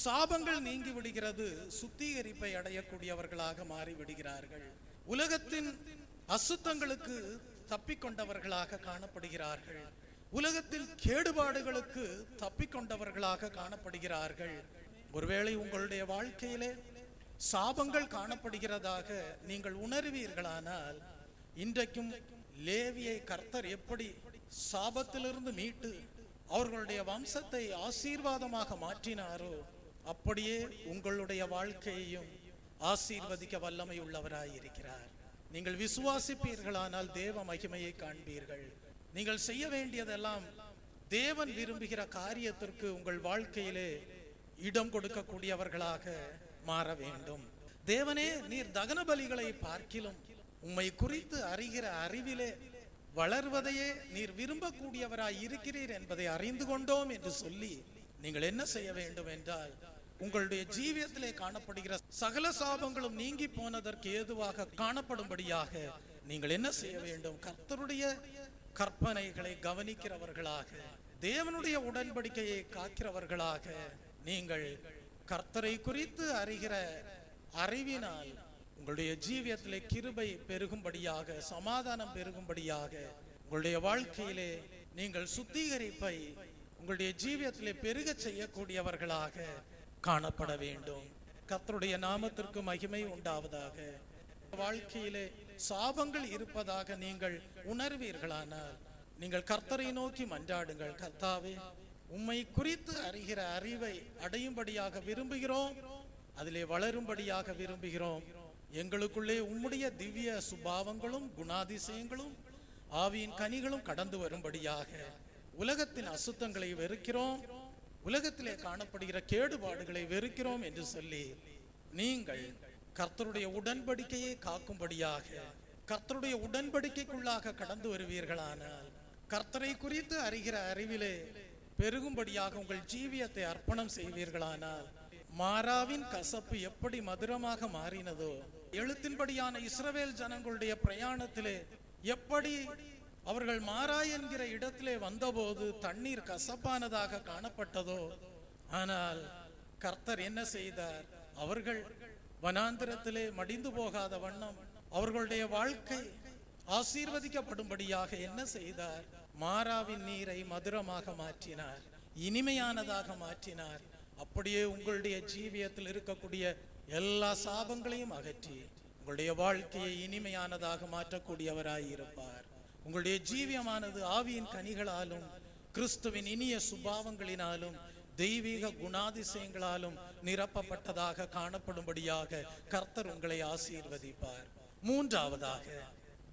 சாபங்கள் நீங்கி விடுகிறது, சுத்திகரிப்பை அடையக்கூடியவர்களாக மாறிவிடுகிறார்கள். உலகத்தின் அசுத்தங்களுக்கு தப்பிக்கொண்டவர்களாக காணப்படுகிறார்கள். உலகத்தில் கேடுபாடுகளுக்கு தப்பிக்கொண்டவர்களாக காணப்படுகிறார்கள். ஒருவேளை உங்களுடைய வாழ்க்கையிலே சாபங்கள் காணப்படுகிறதாக நீங்கள் உணர்வீர்களானால், இன்றைக்கும் லேவியை கர்த்தர் எப்படி சாபத்திலிருந்து மீட்டு அவர்களுடைய வம்சத்தை ஆசீர்வாதமாக மாற்றினாரோ, அப்படியே உங்களுடைய வாழ்க்கையையும் ஆசீர்வதிக்க வல்லமை உள்ளவராயிருக்கிறார். நீங்கள் விசுவாசிப்பீர்களானால் தேவ மகிமையை காண்பீர்கள். நீங்கள் செய்ய வேண்டியதெல்லாம் தேவன் விரும்புகிற காரியத்திற்கு உங்கள் வாழ்க்கையிலே இடம் கொடுக்கக்கூடியவர்களாக மாற வேண்டும். தேவனே, நீர் தகன பலிகளை பார்க்கிலும் உம்மை குறித்து அறிகிற அறிவிலே வளர்வதையே நீர் விரும்பக்கூடியவராய் இருக்கிறீர் என்பதை அறிந்து கொண்டோம் என்று சொல்லி நீங்கள் என்ன செய்ய வேண்டும் என்றால், உங்களுடைய ஜீவியத்திலே காணப்படுகிற சகல சாபங்களும் நீங்கி போனதற்கு ஏதுவாக காணப்படும்படியாக நீங்கள் என்ன செய்ய வேண்டும்? கர்த்தருடைய கற்பனைகளை கவனிக்கிறவர்களாக, தேவனுடைய உடன்படிக்கையை காக்கிறவர்களாக, நீங்கள் கர்த்தரை குறித்து அறிகிற அறிவினால் உங்களுடைய ஜீவியத்திலே கிருபை பெருகும்படியாக, சமாதானம் பெருகும்படியாக, உங்களுடைய வாழ்க்கையிலே நீங்கள் சுத்திகரிப்பை உங்களுடைய ஜீவியத்திலே பெருக செய்யக்கூடியவர்களாக காணப்பட வேண்டும். கர்த்தருடைய நாமத்திற்கு மகிமை உண்டாவதாக. வாழ்க்கையிலே சாபங்கள் இருப்பதாக நீங்கள் உணர்வீர்களானால், நீங்கள் கர்த்தரை நோக்கி மன்றாடுங்கள். கர்த்தாவே, உம்மை குறித்து அறிகிற அறிவை அடையும்படியாக விரும்புகிறோம், அதிலே வளரும்படியாக விரும்புகிறோம். எங்களுக்குள்ளே உம்முடைய திவ்ய சுபாவங்களும் குணாதிசயங்களும் ஆவியின் கனிகளும் கடந்து வரும்படியாக உலகத்தின் அசுத்தங்களை வெறுக்கிறோம், உலகத்திலே காணப்படுகிற கேடுபாடுகளை வெறுக்கிறோம் என்று சொல்லி நீங்கள் கர்த்தருடைய உடன்படிக்கையை காக்கும்படியாக, கர்த்தருடைய உடன்படிக்கைக்குள்ளாக கடந்து வருவீர்களானால், கர்த்தரை குறித்து அறிகிற அறிவிலே பெருகும்படியாக உங்கள் ஜீவியத்தை அர்ப்பணம் செய்வீர்களானால், மாராவின் கசப்பு எப்படி மதுரமாக மாறினதோ, எழுத்தின்படியான இஸ்ரவேல் ஜனங்களுடைய பிரயாணத்திலே எப்படி அவர்கள் மாரா என்கிற இடத்திலே வந்தபோது தண்ணீர் கசப்பானதாக காணப்பட்டதோ, ஆனால் கர்த்தர் என்ன செய்தார்? அவர்கள் வனாந்திரத்திலே மடிந்து போகாத வண்ணம் அவர்களுடைய வாழ்க்கை ஆசீர்வதிக்கப்படும்படியாக என்ன செய்தார்? மாராவின் நீரை மதுரமாக மாற்றினார், இனிமையானதாக மாற்றினார். அப்படியே உங்களுடைய ஜீவியத்தில் இருக்கக்கூடிய எல்லா சாபங்களையும் அகற்றி உங்களுடைய வாழ்க்கையை இனிமையானதாக மாற்றக்கூடியவராய் இருப்பார். உங்களுடைய ஜீவியமானது ஆவியின் கனிகளாலும் கிறிஸ்துவின் இனிய சுபாவங்களினாலும் தெய்வீக குணாதிசயங்களாலும் நிரப்பப்பட்டதாக காணப்படும்படியாக கர்த்தர் உங்களை ஆசீர்வதிப்பார். மூன்றாவதாக,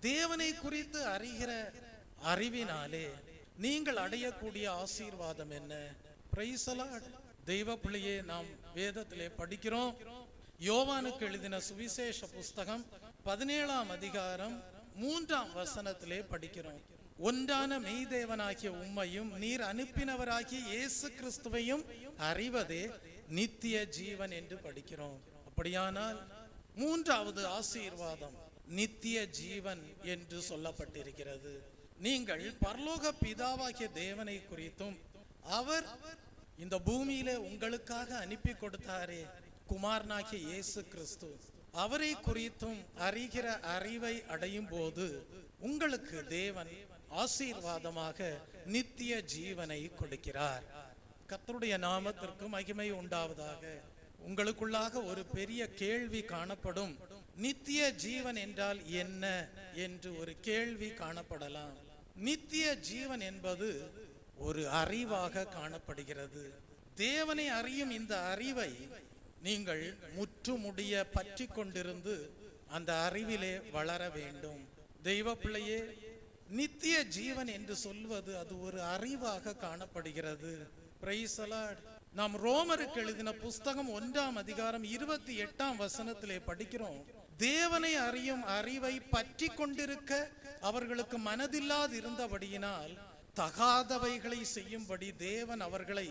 தேவனை குறித்து அறிகிற அறிவினாலே நீங்கள் அடையக்கூடிய ஆசீர்வாதம் என்ன? Praise the Lord. தெய்வ பிள்ளையே, நாம் வேதத்திலே படிக்கிறோம். யோவானுக்கு எழுதின சுவிசேஷ புஸ்தகம் 17ஆம் அதிகாரம் 3ஆம் வசனத்திலே படிக்கிறோம். ஒன்றான மெய்தேவனாகிய உம்மையும் நீர் அனுப்பினவராகிய இயேசு கிறிஸ்துவையும் அறிவதே நித்திய ஜீவன் என்று படிக்கிறோம். அப்படியானால் மூன்றாவது ஆசீர்வாதம் நித்திய ஜீவன் என்று சொல்லப்பட்டிருக்கிறது. நீங்கள் பரலோக பிதாவாகிய தேவனை குறித்தும் அவர் இந்த பூமியிலே உங்களுக்காக அனுப்பி கொடுத்தாரே, குமாரனாகிய இயேசு கிறிஸ்து, அவரை குறித்தும் அறிகிற அறிவை அடையும் போது உங்களுக்கு தேவன் ஆசீர்வாதமாக நித்திய ஜீவனை கொடுக்கிறார். கர்த்தருடைய நாமத்திற்கு மகிமை உண்டாவதாக. உங்களுக்குள்ளாக ஒரு பெரிய கேள்வி காணப்படும். நித்திய ஜீவன் என்றால் என்ன என்று ஒரு கேள்வி காணப்படலாம். நித்திய ஜீவன் என்பது ஒரு அறிவாக காணப்படுகிறது. தேவனை அறியும் இந்த அறிவை நீங்கள் முற்றுமுடிய பற்றி கொண்டிருந்து அந்த அறிவிலே வளர வேண்டும். தெய்வ பிள்ளையே, நித்திய ஜீவன் என்று சொல்வது அது ஒரு அறிவாக காணப்படுகிறது. Praise the Lord. நாம் ரோமருக்கு எழுதின புஸ்தகம் 1ஆம் அதிகாரம் 28ஆம் வசனத்திலே படிக்கிறோம், தேவனை அறியும் அறிவை பற்றி கொண்டிருக்க அவர்களுக்கு மனதில்லாது இருந்தபடியினால் தகாதவைகளை செய்யும்படி தேவன் அவர்களை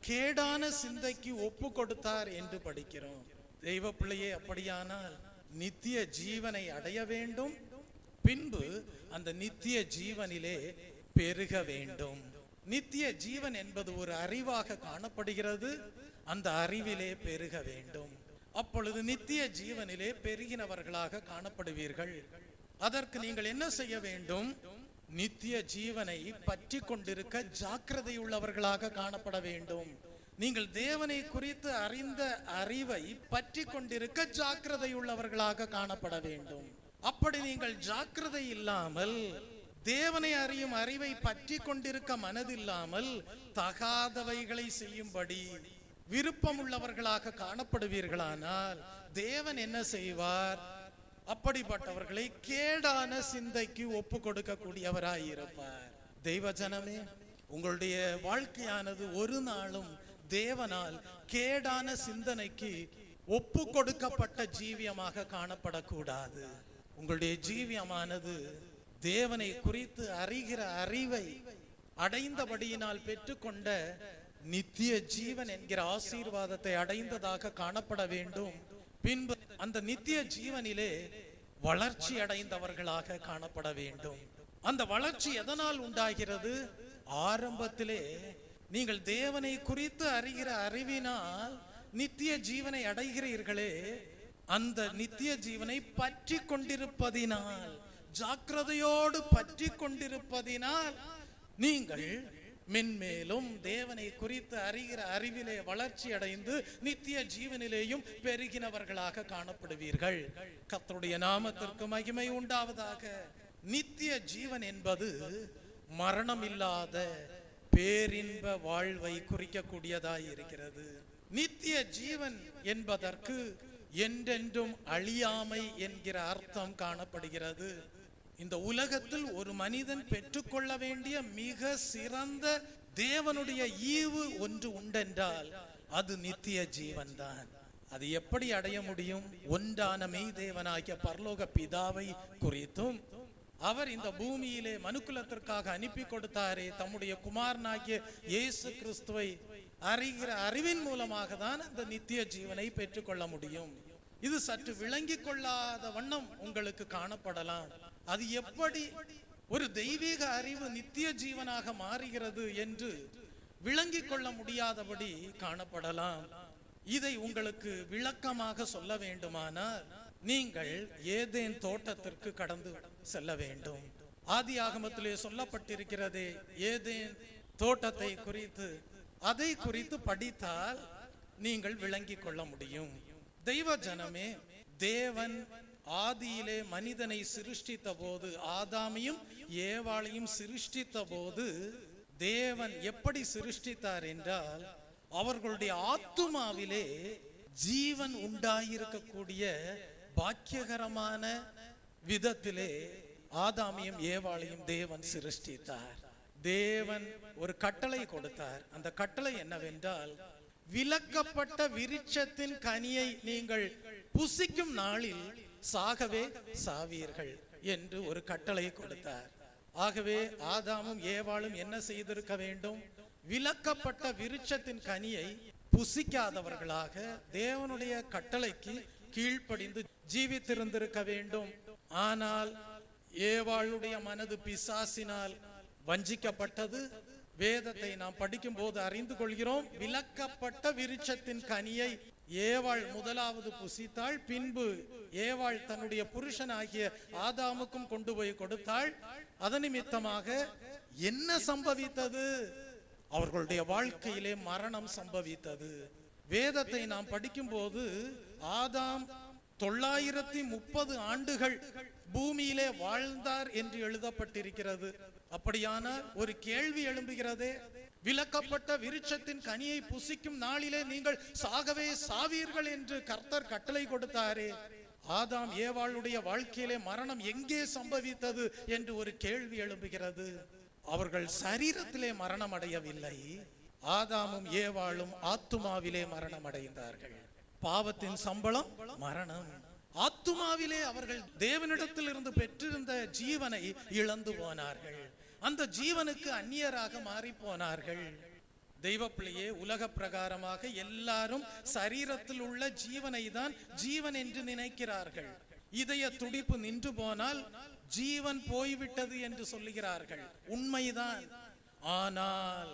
கேடான சிந்தைக்கு ஒப்பு கொடுத்தார் என்று படிக்கிறோம். தெய்வ பிள்ளையே, அப்படியானால் நித்திய ஜீவனை அடைய வேண்டும், பின்பு அந்த நித்திய ஜீவனிலே பெருக வேண்டும். நித்திய ஜீவன் என்பது ஒரு அறிவாக காணப்படுகிறது. அந்த அறிவிலே பெருக வேண்டும். அப்பொழுது நித்திய ஜீவனிலே பெருகினவர்களாக காணப்படுவீர்கள். அதற்கு நீங்கள் என்ன செய்ய வேண்டும்? நித்திய ஜீவனை பற்றி கொண்டிருக்க ஜாக்கிரதை உள்ளவர்களாக காணப்பட வேண்டும். நீங்கள் தேவனை குறித்து அறிந்த அறிவை பற்றி கொண்டிருக்க ஜாக்கிரதை உள்ளவர்களாக காணப்பட வேண்டும். அப்படி நீங்கள் ஜாக்கிரதை இல்லாமல், தேவனை அறியும் அறிவை பற்றி கொண்டிருக்க மனதில்லாமல் தகாதவைகளை செய்யும்படி விருப்பம் உள்ளவர்களாக காணப்படுவீர்களானால் தேவன் என்ன செய்வார்? அப்படிப்பட்டவர்களை கேடான சிந்தைக்கு ஒப்பு கொடுக்க கூடியவராயிருப்பார். தெய்வ ஜனமே, உங்களுடைய வாழ்க்கையானது ஒரு நாளும் தேவனால் கேடான சிந்தனைக்கு ஒப்பு கொடுக்கப்பட்ட ஜீவியமாக காணப்படக்கூடாது. உங்களுடைய ஜீவியமானது தேவனை குறித்து அறிகிற அறிவை அடைந்தபடியினால் பெற்றுக்கொண்ட நித்திய ஜீவன் என்கிற ஆசீர்வாதத்தை அடைந்ததாக காணப்பட வேண்டும். பின்பு அந்த நித்திய ஜீவனிலே வளர்ச்சி அடைந்தவர்களாக காணப்பட வேண்டும். அந்த வளர்ச்சி எதனால் உண்டாகிறது? ஆரம்பத்திலே நீங்கள் தேவனை குறித்து அறிகிற அறிவினால் நித்திய ஜீவனை அடைகிறீர்களே, அந்த நித்திய ஜீவனை பற்றி கொண்டிருப்பதினால், ஜாக்கிரதையோடு பற்றி கொண்டிருப்பதினால் நீங்கள் மென்மேலும் தேவனை குறித்து அறிகிற அறிவிலே வளர்ச்சி அடைந்து நித்திய ஜீவனிலேயும் பெருகினவர்களாக காணப்படுவீர்கள். கர்த்தருடைய நாமத்திற்கு மகிமை உண்டாவதாக. நித்திய ஜீவன் என்பது மரணம் இல்லாத பேரின்ப வாழ்வை குறிக்கக்கூடியதாய் இருக்கிறது. நித்திய ஜீவன் என்பதற்கு என்றென்றும் அழியாமை என்கிற அர்த்தம் காணப்படுகிறது. இந்த உலகத்தில் ஒரு மனிதன் பெற்றுக்கொள்ள வேண்டிய மிக சிறந்த தேவனுடைய ஈவு ஒன்று உண்டென்றால் அது நித்திய ஜீவன் தான். அது எப்படி அடைய முடியும்? ஒன்றான மெய் தேவனாகிய பரலோக பிதாவை குறித்தும், அவர் இந்த பூமியிலே மனுக்குலத்திற்காக அனுப்பி கொடுத்தாரே தம்முடைய குமாரனாகிய இயேசு கிறிஸ்துவை அறிகிற அறிவின் மூலமாக தான் அந்த நித்திய ஜீவனை பெற்றுக்கொள்ள முடியும். இது சற்று விளங்கி கொள்ளாத வண்ணம் உங்களுக்கு காணப்படலாம். அது எப்படி ஒரு தெய்வீக அறிவு நித்திய ஜீவனாக மாறுகிறது என்று விளங்கிக் கொள்ள முடியாதபடி காணப்படலாம். இதை உங்களுக்கு விளக்கமாக சொல்ல வேண்டுமானால் நீங்கள் ஏதேன் தோட்டத்திற்கு கடந்து செல்ல வேண்டும். ஆதியாகமத்திலே சொல்லப்பட்டிருக்கிறதே ஏதேன் தோட்டத்தை குறித்து, அதை குறித்து படித்தால் நீங்கள் விளங்கிக் கொள்ள முடியும். தெய்வ ஜனமே, தேவன் ஆதியிலே மனிதனை சிருஷ்டித்த போது, ஆதாமையும் ஏவாளையும் சிருஷ்டித்த போது தேவன் எப்படி சிருஷ்டித்தார் என்றால், அவர்களுடைய ஆத்துமாவிலே ஜீவன் உண்டாயிருக்கக்கூடிய பாக்கியகரமான விதத்திலே ஆதாமையும் ஏவாளையும் தேவன் சிருஷ்டித்தார். தேவன் ஒரு கட்டளை கொடுத்தார். அந்த கட்டளை என்னவென்றால், விலக்கப்பட்ட விருட்சத்தின் கனியை நீங்கள் புசிக்கும் நாளில் சாகவே சாவீர்கள் என்று ஒரு கட்டளை கொடுத்தார். ஆகவே ஆதாமும் ஏவாளும் என்ன செய்திருக்க வேண்டும்? விலக்கப்பட்ட விருட்சத்தின் கனியை புசிக்காதவர்களாக தேவனுடைய கட்டளைக்கு கீழ்ப்படிந்து ஜீவித்திருந்திருக்க வேண்டும். ஆனால் ஏவாளுடைய மனது பிசாசினால் வஞ்சிக்கப்பட்டது. வேதத்தை நாம் படிக்கும் போது அறிந்து கொள்கிறோம், விலக்கப்பட்ட விருட்சத்தின் கனியை ஏவாள் முதலாவது புசித்தாள், பின்பு ஏவாள் தன்னுடைய புருஷனாகிய ஆதாமுக்கும் கொண்டு போய் கொடுத்தாள். அதன் நிமித்தமாக என்ன சம்பவித்தது? அவர்களுடைய வாழ்க்கையிலே மரணம் சம்பவித்தது. வேதத்தை நாம் படிக்கும் போது ஆதாம் 930 ஆண்டுகள் பூமியிலே வாழ்ந்தார் என்று எழுதப்பட்டிருக்கிறது. அப்படியான ஒரு கேள்வி எழும்புகிறதே, விலக்கப்பட்ட விருட்சத்தின் கனியை புசிக்கும் நாளிலே நீங்கள் சாகவே சாவீர்கள் என்று கர்த்தர் கட்டளை கொடுத்தாரே, ஆதாம் ஏவாளுடைய வாழ்க்கையிலே மரணம் எங்கே சம்பவித்தது என்று ஒரு கேள்வி எழும்புகிறது. அவர்கள் சரீரத்திலே மரணம் அடையவில்லை, ஆதாமும் ஏவாளும் ஆத்துமாவிலே மரணம் அடைந்தார்கள். பாவத்தின் சம்பளம் மரணம். ஆத்துமாவிலே அவர்கள் தேவனிடத்தில் இருந்து பெற்றிருந்த ஜீவனை இழந்து போனார்கள். அந்த ஜீவனுக்கு அந்நியராக மாறி போனார்கள். தெய்வ பிள்ளையே, உலக பிரகாரமாக எல்லாரும் சரீரத்தில் உள்ள ஜீவனை தான் ஜீவன் என்று நினைக்கிறார்கள். இதய துடிப்பு நின்று போனால் ஜீவன் போய்விட்டது என்று சொல்லுகிறார்கள். உண்மைதான். ஆனால்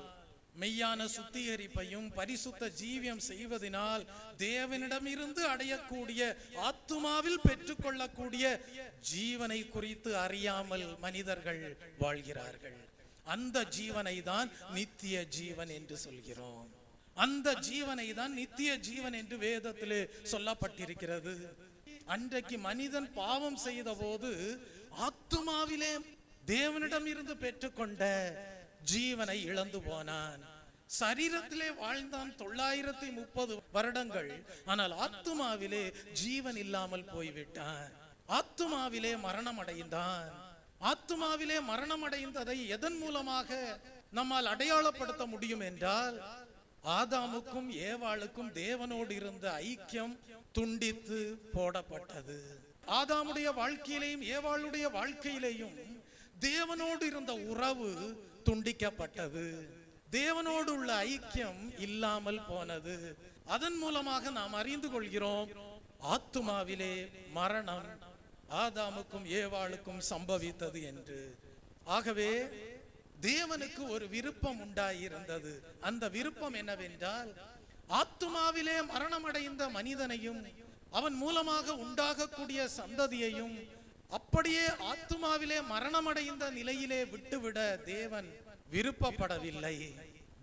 மெய்யான சுத்திகரிப்பையும் பரிசுத்த ஜீவியம் செய்வதனால் தேவனிடமிருந்து அடையக்கூடிய ஆத்துமாவில் பெற்றுக்கொள்ளக்கூடிய ஜீவனை குறித்து அறியாமல் மனிதர்கள் வாழ்கிறார்கள். அந்த ஜீவனை தான் நித்திய ஜீவன் என்று சொல்கிறோம். அந்த ஜீவனை தான் நித்திய ஜீவன் என்று வேதத்திலே சொல்லப்பட்டிருக்கிறது. அன்றைக்கு மனிதன் பாவம் செய்த போது ஆத்துமாவிலே தேவனிடம் இருந்து பெற்றுக்கொண்ட ஜீவனை இழந்து போனான். சரீரத்திலே வாழ்ந்தான் 930 வருடங்கள். ஆனால் ஆத்துமாவிலே ஜீவன் இல்லாமல் போய்விட்டான். ஆத்துமாவிலே மரணம் அடைந்தான். ஆத்துமாவிலே மரணம் அடைந்ததை எதன் மூலமாக நம்மால் அடையாளப்படுத்த முடியும் என்றால், ஆதாமுக்கும் ஏவாளுக்கும் தேவனோடு இருந்த ஐக்கியம் துண்டித்து போடப்பட்டது. ஆதாமுடைய வாழ்க்கையிலேயும் ஏவாளுடைய வாழ்க்கையிலேயும் தேவனோடு இருந்த உறவு துண்டிக்கப்பட்டது. தேவனோடு உள்ள ஐக்கியம் இல்லாமல் போனது. அதன் மூலமாக நாம் அறிந்து கொள்கிறோம், ஆத்துமாவிலே மரணம் ஆதாமுக்கும் ஏவாளுக்கும் சம்பவித்தது என்று. ஆகவே தேவனுக்கு ஒரு விருப்பம் உண்டாயிருந்தது. அந்த விருப்பம் என்னவென்றால், ஆத்துமாவிலே மரணமடைந்த மனிதனையும் அவன் மூலமாக உண்டாகக்கூடிய சந்ததியையும் அப்படியே ஆத்துமாவிலே மரணமடைந்த நிலையிலே விட்டுவிட தேவன் விருப்பப்படவில்லை.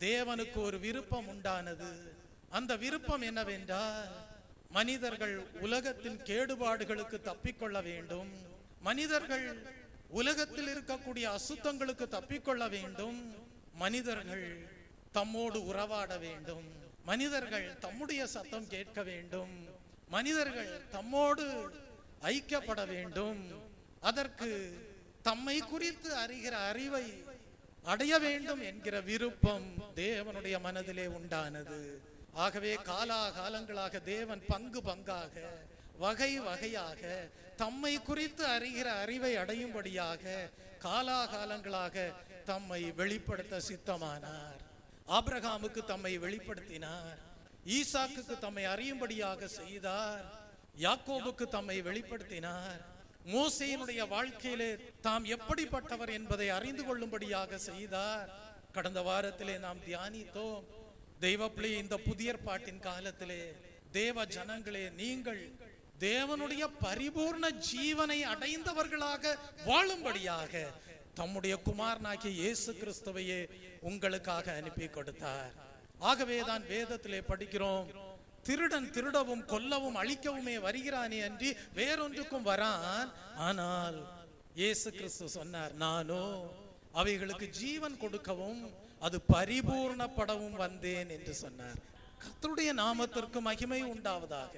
தேவனுக்கு ஒரு விருப்பம் உண்டானது. அந்த விருப்பம் என்னவென்றால், மனிதர்கள் உலகத்தின் கேடுபாடுகளுக்கு தப்பிக்கொள்ள வேண்டும், மனிதர்கள் உலகத்தில் இருக்கக்கூடிய அசுத்தங்களுக்கு தப்பிக்கொள்ள வேண்டும், மனிதர்கள் தம்மோடு உறவாட வேண்டும், மனிதர்கள் தம்முடைய சத்தம் கேட்க வேண்டும், மனிதர்கள் தம்மோடு ஐக்கியப்பட வேண்டும். அதற்கு தம்மை குறித்து அறிகிற அறிவை அடைய வேண்டும் என்கிற விருப்பம் தேவனுடைய மனதிலே உண்டானது. ஆகவே காலாகாலங்களாக தேவன் பங்கு பங்காக வகை வகையாக தம்மை குறித்து அறிகிற அறிவை அடையும்படியாக காலாகாலங்களாக தம்மை வெளிப்படுத்த சித்தமானார். ஆபிரகாமுக்கு தம்மை வெளிப்படுத்தினார், ஈசாக்குக்கு தம்மை அறியும்படியாக செய்தார், யாக்கோபுக்கு தம்மை வெளிப்படுத்தினார். மோசேயினுடைய வாழ்க்கையிலே தாம் எப்படிப்பட்டவர் என்பதை அறிந்து கொள்ளும்படியாக செய்தார். கடந்த வாரத்திலே நாம் தியானித்தோம். தெய்வப்பிள்ளை, இந்த புதிய ஏற்பாட்டின் காலத்திலே தேவ ஜனங்களே, நீங்கள் தேவனுடைய பரிபூர்ண ஜீவனை அடைந்தவர்களாக வாழும்படியாக தம்முடைய குமாரனாகிய இயேசு கிறிஸ்துவையே உங்களுக்காக அனுப்பி கொடுத்தார். ஆகவேதான் வேதத்திலே படிக்கிறோம், திருடன் திருடவும் கொல்லவும் அழிக்கவுமே வருகிறானே அன்றி வேறொன்றுக்கும் வரான். ஆனால் இயேசு கிறிஸ்து சொன்னார், நானோ அவைகளுக்கு ஜீவன் கொடுக்கவும் அது பரிபூர்ணப்படவும் வந்தேன் என்று சொன்னார். கர்த்தருடைய நாமத்திற்கு மகிமை உண்டாவதாக.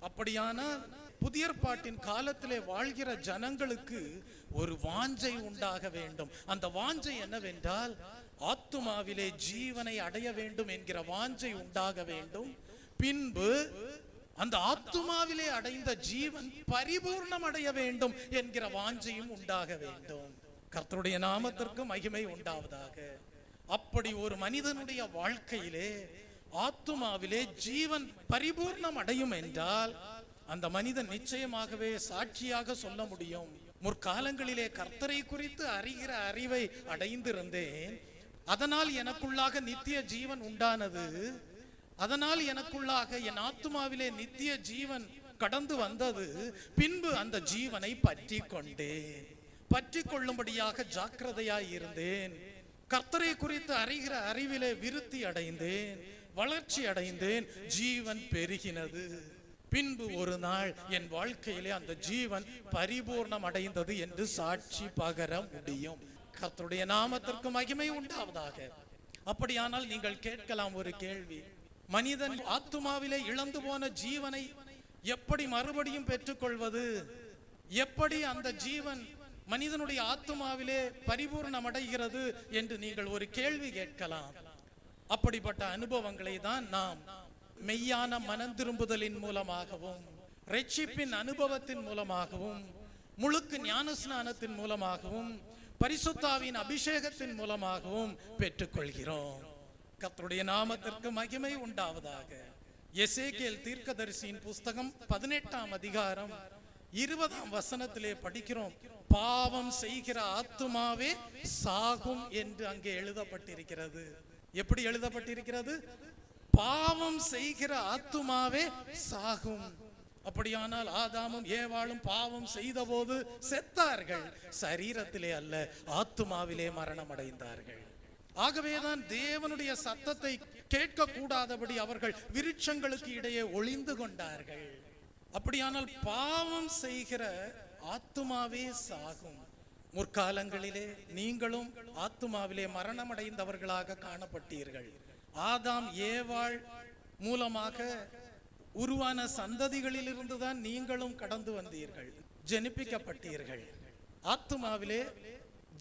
அப்படியான புதிய ஏற்பாட்டின் காலத்திலே வாழ்கிற ஜனங்களுக்கு ஒரு வாஞ்சை உண்டாக வேண்டும். அந்த வாஞ்சை என்னவென்றால், ஆத்துமாவிலே ஜீவனை அடைய வேண்டும் என்கிற வாஞ்சை உண்டாக வேண்டும். பின்பு அந்த ஆத்துமாவிலே அடைந்த ஜீவன் பரிபூர்ணம் அடைய வேண்டும் என்கிற வாஞ்சையும் உண்டாக வேண்டும். கர்த்தருடைய நாமத்திற்கு மகிமை உண்டாவதாக. அப்படி ஒரு மனிதனுடைய வாழ்க்கையிலே ஆத்துமாவிலே ஜீவன் பரிபூர்ணம் அடையும் என்றால் அந்த மனிதன் நிச்சயமாகவே சாட்சியாக சொல்ல முடியும், முற்காலங்களிலே கர்த்தரை குறித்து அறிகிற அறிவை அடைந்திருந்தேன், அதனால் எனக்குள்ளாக நித்திய ஜீவன் உண்டானது, அதனால் எனக்குள்ளாக என் ஆத்துமாவிலே நித்திய ஜீவன் கடந்து வந்தது. பின்பு அந்த ஜீவனை பற்றி கொண்டேன். பற்றி கொள்ளும்படியாக ஜாக்கிரதையாய் இருந்தேன். கர்த்தரை குறித்து அறிகிற அறிவிலே விருத்தி அடைந்தேன், வளர்ச்சி அடைந்தேன், ஜீவன் பெருகினது. பின்பு ஒரு நாள் என் வாழ்க்கையிலே அந்த ஜீவன் பரிபூர்ணம் அடைந்தது என்று சாட்சி பகர முடியும். கர்த்தருடைய நாமத்திற்கு மகிமை உண்டாவதாக. அப்படியானால் நீங்கள் கேட்கலாம் ஒரு கேள்வி, மனிதன் ஆத்துமாவிலே இழந்து போன ஜீவனை எப்படி மறுபடியும் பெற்றுக்கொள்வது? எப்படி அந்த ஜீவன் மனிதனுடைய ஆத்துமாவிலே பரிபூர்ணம் அடைகிறது என்று நீங்கள் ஒரு கேள்வி கேட்கலாம். அப்படிப்பட்ட அனுபவங்களை தான் நாம் மெய்யான மனம் திரும்புதலின் மூலமாகவும், ரட்சிப்பின் அனுபவத்தின் மூலமாகவும், முழுக்கு ஞானஸ்நானத்தின் மூலமாகவும், பரிசுத்தாவின் அபிஷேகத்தின் மூலமாகவும் பெற்றுக்கொள்கிறோம். கர்த்தருடைய நாமத்திற்கு மகிமை உண்டாவதாக. எசேக்கியேல் தீர்க்கதரிசியின் புஸ்தகம் 18ஆம் அதிகாரம் 20ஆம் வசனத்திலே படிக்கிறோம், பாவம் செய்கிற ஆத்துமாவே சாகும் என்று அங்கே எழுதப்பட்டிருக்கிறது. எப்படி எழுதப்பட்டிருக்கிறது? பாவம் செய்கிற ஆத்துமாவே சாகும். அப்படியானால் ஆதாமும் ஏவாளும் பாவம் செய்த போது செத்தார்கள், சரீரத்திலே அல்ல, ஆத்துமாவிலே மரணம் அடைந்தார்கள். ஆகவேதான் தேவனுடைய சத்தத்தை கேட்க கூடாதபடி அவர்கள் விருட்சங்களுக்கு இடையே ஒளிந்து கொண்டார்கள். அப்படியானால் பாவம் செய்கிற ஆத்துமாவே சாகும். முற்காலங்களிலே நீங்களும் ஆத்துமாவிலே மரணம் அடைந்தவர்களாக காணப்பட்டீர்கள். ஆதாம் ஏவாள் மூலமாக உருவான சந்ததிகளில் இருந்துதான் நீங்களும் கடந்து வந்தீர்கள், ஜெனிப்பிக்கப்பட்டீர்கள். ஆத்துமாவிலே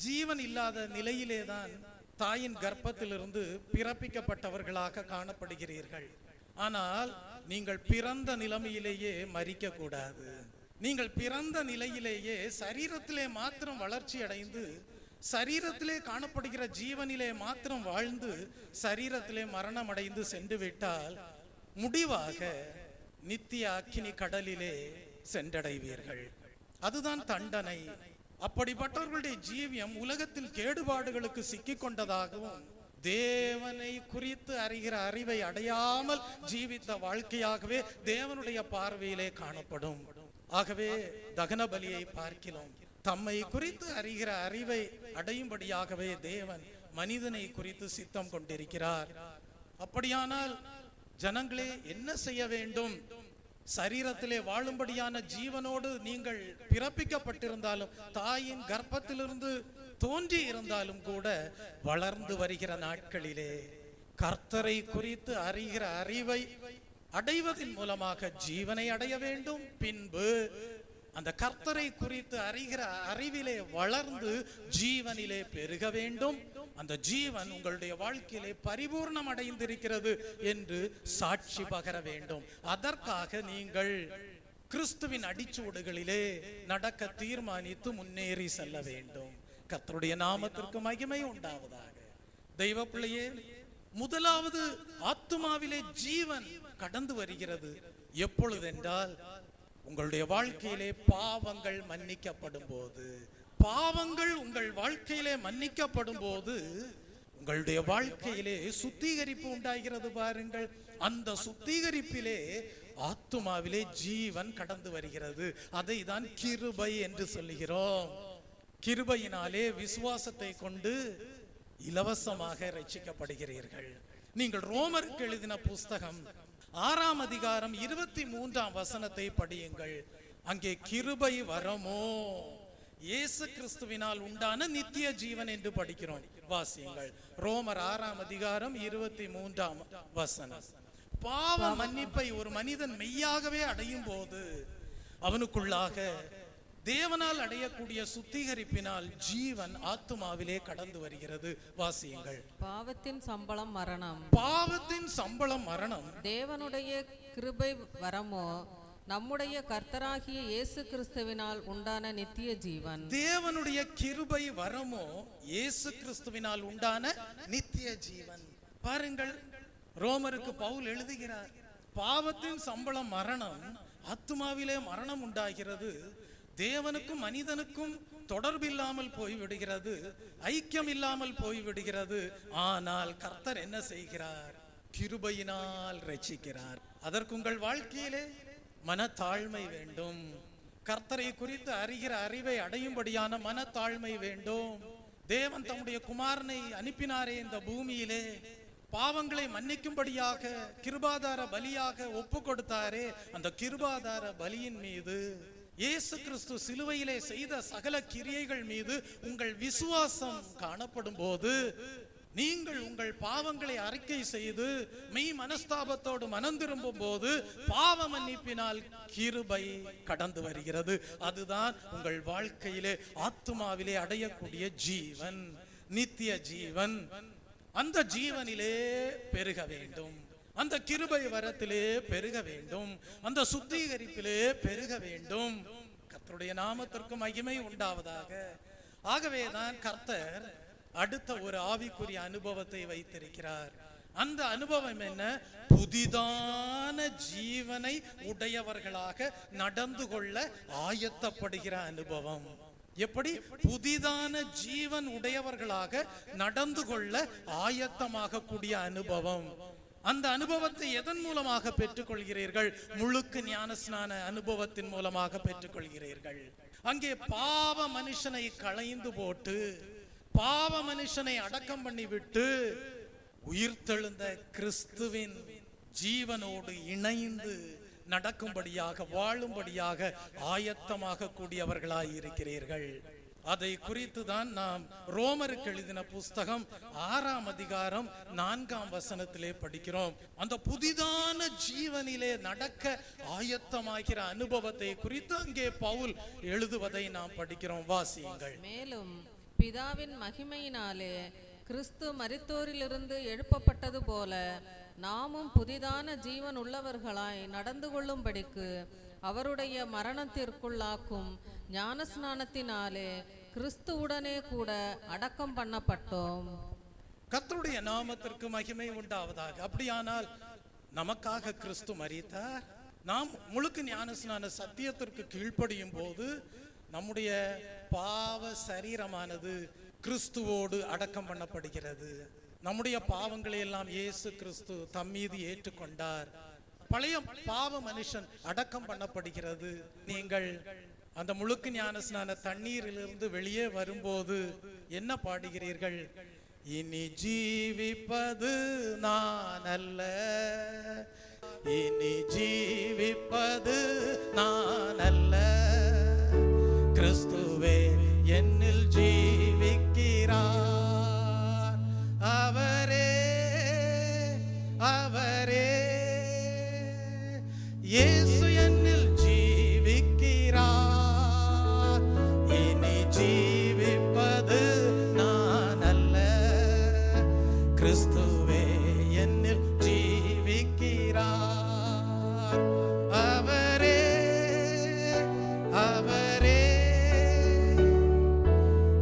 ஜீவன் இல்லாத நிலையிலேதான் தாயின் கர்ப்பத்திலிருந்து பிறப்பிக்கப்பட்டவர்களாக காணப்படுகிறீர்கள். ஆனால் நீங்கள் பிறந்த நிலைமையிலேயே மரிக்க கூடாது. நீங்கள் பிறந்த நிலையிலேயே சரீரத்திலே மாத்திரம் வளர்ச்சி அடைந்து, சரீரத்திலே காணப்படுகிற ஜீவனிலே மாத்திரம் வாழ்ந்து, சரீரத்திலே மரணம் அடைந்து சென்று விட்டால் முடிவாக நித்திய அக்கினி கடலிலே சென்றடைவீர்கள். அதுதான் தண்டனை. அப்படிப்பட்டவர்களுடைய ஜீவியம் உலகத்தில் கேடுபாடுகளுக்கு சிக்கிக் கொண்டதாகவும், தேவனை குறித்து அறிகிற அறிவை அடையாமல் ஜீவித்த வாழ்க்கையாகவே தேவனுடைய பார்வையிலே காணப்படும். ஆகவே தகன பலியை பார்க்கிறோம், தம்மை குறித்து அறிகிற அறிவை அடையும்படியாகவே தேவன் மனிதனை குறித்து சித்தம் கொண்டிருக்கிறார். அப்படியானால் ஜனங்களே என்ன செய்ய வேண்டும்? சரீரத்திலே வாழும்படியான ஜீவனோடு நீங்கள் பிறப்பிக்கப்பட்டிருந்தாலும், தாயின் கர்ப்பத்திலிருந்து தோன்றி இருந்தாலும் கூட, வளர்ந்து வருகிற நாட்களிலே கர்த்தரை குறித்து அறிகிற அறிவை அடைவதன் மூலமாக ஜீவனை அடைய வேண்டும். பின்பு அந்த கர்த்தரை குறித்து அறிகிற அறிவிலே வளர்ந்து ஜீவனிலே பெருக வேண்டும். அந்த ஜீவன் உங்களுடைய வாழ்க்கையிலே பரிபூர்ணம் அடைந்திருக்கிறது என்று சாட்சி பகர வேண்டும். அதற்காக நீங்கள் கிறிஸ்துவின் அடிச்சுவடுகளிலே நடக்க தீர்மானித்து முன்னேறி செல்ல வேண்டும். கர்த்தருடைய நாமத்திற்கு மகிமை உண்டாவதாக. தெய்வ பிள்ளையே, முதலாவது ஆத்துமாவிலே ஜீவன் கடந்து வருகிறது எப்பொழுதென்றால், உங்களுடைய வாழ்க்கையிலே பாவங்கள் மன்னிக்கப்படும் போது. பாவங்கள் உங்கள் வாழ்க்கையிலே மன்னிக்கப்படும் போது உங்களுடைய வாழ்க்கையிலே சுத்திகரிப்பு உண்டாகிறது. பாருங்கள், அந்த சுத்திகரிப்பிலே ஆத்துமாவிலே ஜீவன் கடந்து வருகிறது. அதை தான் கிருபை என்று சொல்லுகிறோம். கிருபையினாலே விசுவாசத்தை கொண்டு இலவசமாக ரட்சிக்கப்படுகிறீர்கள். நீங்கள் ரோமருக்கு எழுதின புஸ்தகம் 6ஆம் அதிகாரம் 23ஆம் வசனத்தை படியுங்கள். அங்கே கிருபை வரமோ இயேசு கிறிஸ்துவினால் உண்டான நித்திய ஜீவன் என்று படிக்கிறோம். வாசியுங்கள். ரோமர் 6ஆம் அதிகாரம் 23ஆம் வசனம். பாவ மன்னிப்பை ஒரு மனிதன் மெய்யாகவே அடையும் போது அவனுக்குள்ளாக தேவனால் அடையக்கூடிய சுத்திகரிப்பினால் ஜீவன் ஆத்துமாவிலே கடந்து வருகிறது. வாசியுங்கள். பாவத்தின் சம்பளம் மரணம். பாவத்தின் சம்பளம் மரணம். தேவனுடைய கிருபை வரமோ நம்முடைய கர்த்தராகிய இயேசு கிறிஸ்துவினால் உண்டான நித்திய ஜீவன். தேவனுடைய கிருபை வரமோ இயேசு கிறிஸ்துவினால் உண்டான நித்திய ஜீவன். பாருங்கள், ரோமருக்கு பவுல் எழுதுகிறார், பாவத்தின் சம்பளம் மரணம், ஆத்துமாவிலே மரணம் உண்டாகிறது. தேவனுக்கும் மனிதனுக்கும் தொடர்பில்லாமல் போய்விடுகிறது, ஐக்கியம் இல்லாமல் போய்விடுகிறது. ஆனால் கர்த்தர் என்ன செய்கிறார்? கிருபையினால் ரட்சிக்கிறார். அதற்கு உங்கள் வாழ்க்கையிலே மனத்தாழ்மை வேண்டும். கர்த்தரை குறித்து அறிகிற அறிவை அடையும்படியான மனத்தாழ்மை வேண்டும். தேவன் தம்முடைய குமாரனை அனுப்பினாரே இந்த பூமியிலே, பாவங்களை மன்னிக்கும்படியாக கிருபாதார பலியாக ஒப்பு கொடுத்தாரே, அந்த கிருபாதார பலியின் மீது இயேசு கிறிஸ்து சிலுவையிலே செய்த சகல கிரியைகள் மீது உங்கள் விசுவாசம் காணப்படும் போது, நீங்கள் உங்கள் பாவங்களை அறிக்கை செய்து மெய் மனஸ்தாபத்தோடு மனம் திரும்பும் போது பாவ மன்னிப்பினால் கிருபை கடந்து வருகிறது. அதுதான் உங்கள் வாழ்க்கையிலே ஆத்துமாவிலே அடையக்கூடிய ஜீவன், நித்திய ஜீவன். அந்த ஜீவனிலே பெருக வேண்டும், அந்த கிருபை வரத்திலே பெருக வேண்டும், அந்த சுத்திகரிப்பிலே பெருக வேண்டும். கர்த்தருடைய நாமத்திற்கு மகிமை உண்டாவதாக. ஆகவேதான் கர்த்தர் அடுத்த ஒரு ஆவிக்குரிய அனுபவத்தை வைத்திருக்கிறார். அந்த அனுபவம் என்ன? புதிதான ஜீவனை உடையவர்களாக நடந்து கொள்ள ஆயத்தப்படுகிற அனுபவம். எப்படி? புதிதான ஜீவன் உடையவர்களாக நடந்து கொள்ள ஆயத்தமாக கூடிய அனுபவம். அந்த அனுபவத்தை எதன் மூலமாக பெற்றுக்கொள்கிறீர்கள்? முழுக்கு ஞானஸ்நான அனுபவத்தின் மூலமாக பெற்றுக்கொள்கிறீர்கள். அங்கே பாவ மனுஷனை களைந்து போட்டு, பாவ மனுஷனை அடக்கம் பண்ணி விட்டு, உயிர்த்தெழுந்த கிறிஸ்துவின் ஜீவனோடு இணைந்து நடக்கும்படியாக வாழும்படியாக ஆயத்தமாக கூடியவர்களாய் இருக்கிறீர்கள். அதை குறித்து தான் நாம் ரோமருக்கு எழுதின புஸ்தகம் 6ஆம் அதிகாரம் 4ஆம் வசனத்திலே படிக்கிறோம். அந்த புதிதான ஜீவனிலே நடக்க ஆயத்தமாகிற அனுபவத்தை குறித்து அங்கே பவுல் எழுதுவதை நாம் படிக்கிறோம். வாசியுங்கள். மேலும் பிதாவின் மகிமையினாலே கிறிஸ்து மரித்தோரிலிருந்து எழுப்பப்பட்டது போல நாமும் புதிதான ஜீவன் உள்ளவர்களாய் நடந்து கொள்ளும்படிக்கு அவருடைய மரணத்திற்குள்ளாக்கும் ஞானஸ்நானத்தினாலே கிறிஸ்துவுடனே கூட அடக்கம் பண்ணப்பட்டோம். கர்த்தருடைய நாமத்திற்கு மகிமை உண்டாவதாக. அப்படியானால் நமக்காக கிறிஸ்து மரித்தார். நாம் முழுக்கு ஞானஸ்நான சத்தியத்திற்கு கீழ்ப்படியும் போது நம்முடைய பாவ சரீரமானது கிறிஸ்துவோடு அடக்கம் பண்ணப்படுகிறது. நம்முடைய பாவங்களை எல்லாம் இயேசு கிறிஸ்து தம்மீது ஏற்றுக்கொண்டார். பழைய பாவ மனுஷன் அடக்கம் பண்ணப்படுகிறது. நீங்கள் அந்த முழுக்கு ஞானஸ்நான தண்ணீரிலிருந்து வெளியே வரும்போது என்ன பாடுகிறீர்கள்? இனி ஜீவிப்பது நான் அல்ல, இனி ஜீவிப்பது நான் அல்ல, கிறிஸ்துவே என்னில் ஜீவிக்கிறார். அவரே அவரே இயேசு என்னில் ஜீவிக்கிறார். இனி ஜீவிப்பது நான் அல்ல, கிறிஸ்துவே என்னில் ஜீவிக்கிறார். அவரே அவரே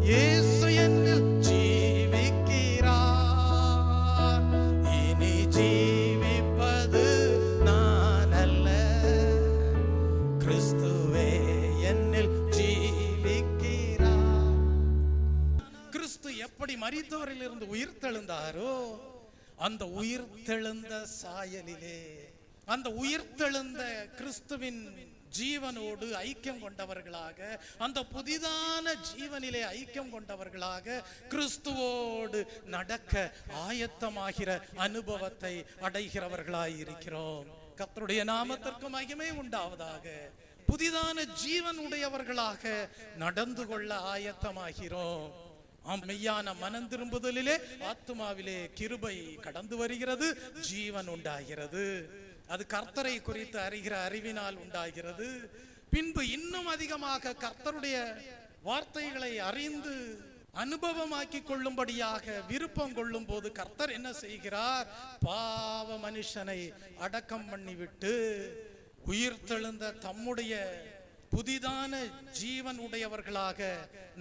இயேசு என்னில் ஜீவிக்கிறார். இனி ஜீவிப்பது நான் அல்ல, கிறிஸ்துவே என்னில் ஜீவிக்கிறார். கிறிஸ்து எப்படி மரித்தவரிலிருந்து உயிர்த்தெழுந்தாரோ, அந்த உயிர்த்தெழுந்த சாயலிலே, அந்த உயிர்த்தெழுந்த கிறிஸ்துவின் ஜீவனோடு ஐக்கியம் கொண்டவர்களாக, அந்த புதிதான ஜீவனிலே ஐக்கியம் கொண்டவர்களாக கிறிஸ்துவோடு நடக்க ஆயத்தமாகிற அனுபவத்தை அடைகிறவர்களாய் இருக்கிறோம். கர்த்தருடைய நாமத்திற்கு மகிமை உண்டாவதாக. புதிதான ஜீவன் உடையவர்களாக நடந்து கொள்ள ஆயத்தமாகிறோம். மெய்யான மனம் திரும்புதலிலே ஆத்துமாவிலே கிருபை கடந்து வருகிறது, ஜீவன் உண்டாகிறது. அது கர்த்தரை குறித்து அறிகிற அறிவினால் உண்டாகிறது. பின்பு இன்னும் அதிகமாக கர்த்தருடைய வார்த்தைகளை அறிந்து அனுபவமாக்கி கொள்ளும்படியாக விருப்பம் கொள்ளும் போது கர்த்தர் என்ன செய்கிறார்? பாவ மனுஷனை அடக்கம் பண்ணிவிட்டு உயிர்த்தெழுந்த தம்முடைய புதிதான ஜீவன் உடையவர்களாக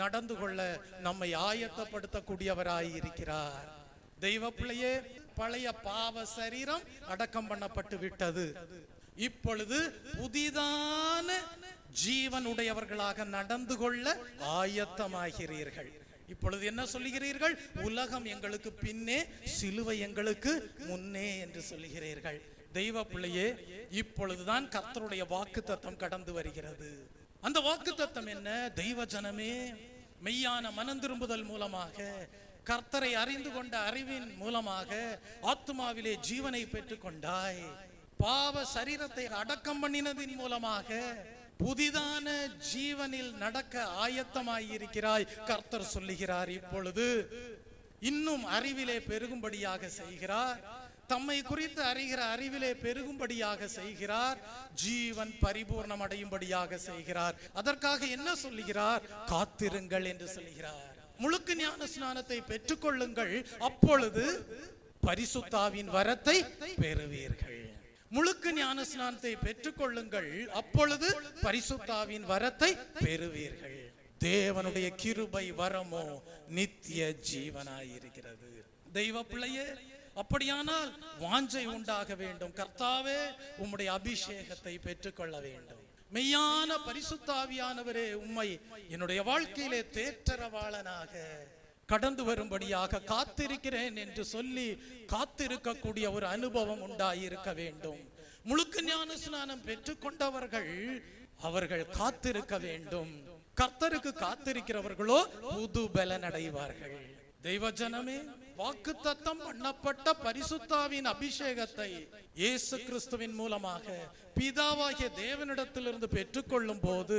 நடந்து கொள்ள நம்மை ஆயத்தப்படுத்தக்கூடியவராய் இருக்கிறார். தெய்வ பிள்ளையே, பழைய பாவ சரீரம் அடக்கம் பண்ணப்பட்டு விட்டது. இப்பொழுது புதிதான ஜீவன் உடையவர்களாக நடந்து கொள்ள ஆயத்தமாகிறீர்கள். இப்பொழுது என்ன சொல்லுகிறீர்கள்? உலகம் எங்களுக்கு பின்னே, சிலுவை எங்களுக்கு முன்னே என்று சொல்லுகிறீர்கள். தெய்வ பிள்ளையே, இப்பொழுதுதான் கர்த்தருடைய வாக்குத்தத்தம் கடந்து வருகிறது. அந்த வாக்குத்தத்தம் என்ன? தெய்வ ஜனமே, மெய்யான மனம் திரும்புதல் மூலமாக, கர்த்தரை அறிந்து கொண்ட அறிவின் மூலமாக ஆத்துமாவிலே ஜீவனை பெற்றுக் கொண்டாய். பாவ சரீரத்தை அடக்கம் பண்ணினதின் மூலமாக புதிதான ஜீவனில் நடக்க ஆயத்தமாயிருக்கிறாய். கர்த்தர் சொல்லுகிறார், இப்பொழுது இன்னும் அறிவிலே பெருகும்படியாக செய்கிறார். தம்மை குறித்து அறிகிற அறிவிலே பெருகும்படியாக செய்கிறார். ஜீவன் பரிபூர்ணம் அடையும்படியாக செய்கிறார். அதற்காக என்ன சொல்லுகிறார்? காத்திருங்கள் என்று சொல்லுகிறார். முழுக்கு ஞான ஸ்நானத்தை பெற்றுக்கொள்ளுங்கள், அப்பொழுது பரிசுத்தாவின் வரத்தை பெறுவீர்கள். முழுக்கு ஞான ஸ்நானத்தை பெற்றுக்கொள்ளுங்கள், அப்பொழுது பரிசுத்தாவின் வரத்தை பெறுவீர்கள். தேவனுடைய கிருபை வரமோ நித்திய ஜீவனாயிருக்கிறது. தெய்வ பிள்ளையே, அப்படியானால் வாஞ்சை உண்டாக வேண்டும். கர்த்தாவே, உம்முடைய அபிஷேகத்தை பெற்றுக்கொள்ள வேண்டும். மெய்யான பரிசுத்தாவியானவரே, உம்மை என்னுடைய வாழ்க்கையிலே தேற்றரவாளனாக கடந்து வரும்படியாக காத்திருக்கிறேன் என்று சொல்லி காத்திருக்கக்கூடிய ஒரு அனுபவம் உண்டாயிருக்க வேண்டும். முழுக்க ஞான ஸ்நானம் பெற்றுக்கொண்டவர்கள் அவர்கள் காத்திருக்க வேண்டும். கர்த்தருக்கு காத்திருக்கிறவர்களோ புது பலன் அடைவார்கள். தெய்வ ஜனமே, வாக்குத்தத்தம் பண்ணப்பட்ட பரிசுத்தாவின் அபிஷேகத்தை இயேசு கிறிஸ்துவின் மூலமாக பிதாவாகிய தேவனிடத்திலிருந்து பெற்றுக்கொள்ளும் போது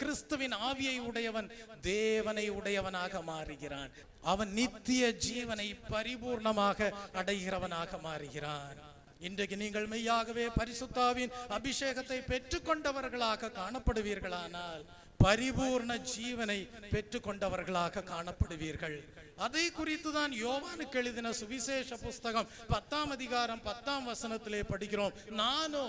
கிறிஸ்துவின் ஆவியை உடையவன் தேவனை உடையவனாக மாறுகிறான். அவன் நித்திய ஜீவனை பரிபூர்ணமாக அடைகிறவனாக மாறுகிறான். இன்றைக்கு நீங்கள் மெய்யாகவே பரிசுத்தாவின் அபிஷேகத்தை பெற்றுக்கொண்டவர்களாக காணப்படுவீர்களானால் பரிபூர்ண ஜீவனை பெற்றுக்கொண்டவர்களாக காணப்படுவீர்கள். அதை குறித்து தான் யோவானுக்கு எழுதின சுவிசேஷ புஸ்தகம் 10ஆம் அதிகாரம் 10ஆம் வசனத்திலே படிக்கிறோம். நானோ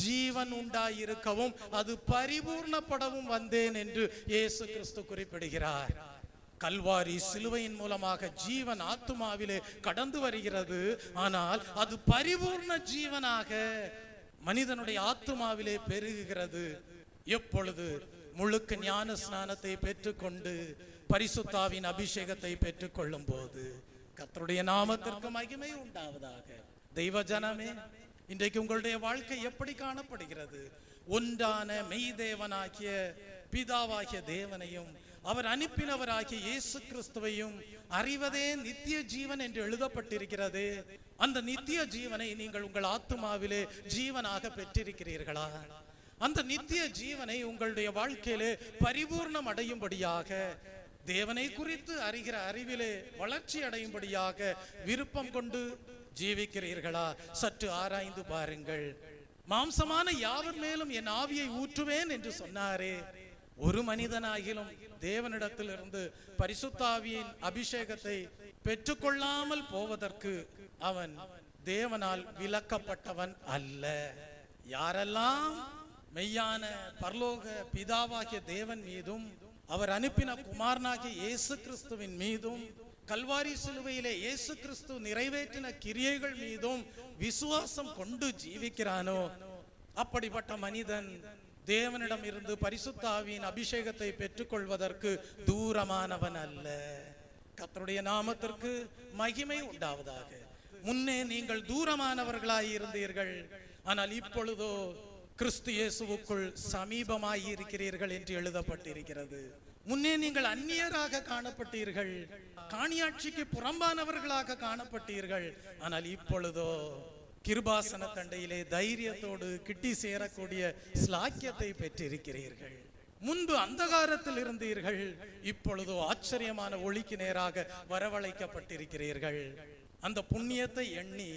ஜீவன் உண்டாயிருக்கவும் அது பரிபூர்ணப்படவும் வந்தேன் என்று இயேசு கிறிஸ்து குறிப்பிடுகிறார். கல்வாரி சிலுவையின் மூலமாக ஜீவன் ஆத்துமாவிலே கடந்து வருகிறது. ஆனால் அது பரிபூர்ண ஜீவனாக மனிதனுடைய ஆத்துமாவிலே பெருகுகிறது. எப்பொழுது? முழுக்க ஞான ஸ்நானத்தை பெற்றுக்கொண்டு பரிசுத்தாவின் அபிஷேகத்தை பெற்றுக்கொள்ளும் போது. கர்த்தருடைய நாமத்திற்கு மகிமை உண்டாவதாக. தெய்வ ஜனமே, இன்றைக்கு உங்களுடைய வாழ்க்கை எப்படி காணப்படுகிறது? ஒன்றான மெய்தேவனாகிய பிதாவாகிய தேவனையும் அவர் அனுப்பினவராகிய இயேசு கிறிஸ்துவையும் அறிவதே நித்திய ஜீவன் என்று எழுதப்பட்டிருக்கிறது. அந்த நித்திய ஜீவனை நீங்கள் உங்கள் ஆத்துமாவிலே ஜீவனாக பெற்றிருக்கிறீர்களா? அந்த நித்திய ஜீவனை உங்களுடைய வாழ்க்கையிலே பரிபூர்ணம் அடையும்படியாக, தேவனை குறித்து அறிகிற அறிவிலே வளர்ச்சி அடையும்படியாக விருப்பம் கொண்டு ஜீவிக்கிறீர்களா? சற்று ஆராய்ந்து பாருங்கள். மாம்சமான யாவர் மேலும் என் ஆவியை ஊற்றுவேன் என்று சொன்னாரே, ஒரு மனிதனாகிலும் தேவனிடத்திலிருந்து பரிசுத்தாவியின் அபிஷேகத்தை பெற்றுக்கொள்ளாமல் போவதற்கு அவன் தேவனால் விலக்கப்பட்டவன் அல்ல. யாரெல்லாம் மெய்யான பரலோக பிதாவாகிய தேவன் மீதும் அவர் அனுப்பின குமாரனாகிய இயேசு கிறிஸ்துவின் மீதும் கல்வாரி சிலுவையிலே இயேசு கிறிஸ்து நிறைவேற்றின கிரியைகள் மீதும் விசுவாசம் கொண்டு ஜீவிக்கிறானோ, அப்படிப்பட்ட மனிதன் தேவனிடம் இருந்து பரிசுத்தாவின் அபிஷேகத்தை பெற்றுக்கொள்வதற்கு தூரமானவன் அல்ல. கர்த்தருடைய நாமத்திற்கு மகிமை உண்டாவதாக. முன்னே நீங்கள் தூரமானவர்களாய் இருந்தீர்கள், ஆனால் இப்பொழுதோ கிறிஸ்து இயேசுவுக்குள் சமீபமாய் இருக்கிறீர்கள் என்று எழுதப்பட்டிருக்கிறது. முன்னே நீங்கள் அந்நியராக காணப்பட்டீர்கள், காணியாட்சிக்கு புறம்பானவர்களாக காணப்பட்டீர்கள். ஆனால் இப்பொழுதோ கிருபாசன தண்டையிலே தைரியத்தோடு கிட்டி சேரக்கூடிய ஸ்லாக்கியத்தை பெற்றிருக்கிறீர்கள். முன்பு அந்தகாரத்தில் இருந்தீர்கள், இப்பொழுதோ ஆச்சரியமான ஒளிக்கு நேராக வரவழைக்கப்பட்டிருக்கிறீர்கள். அந்த புண்ணியத்தை எண்ணி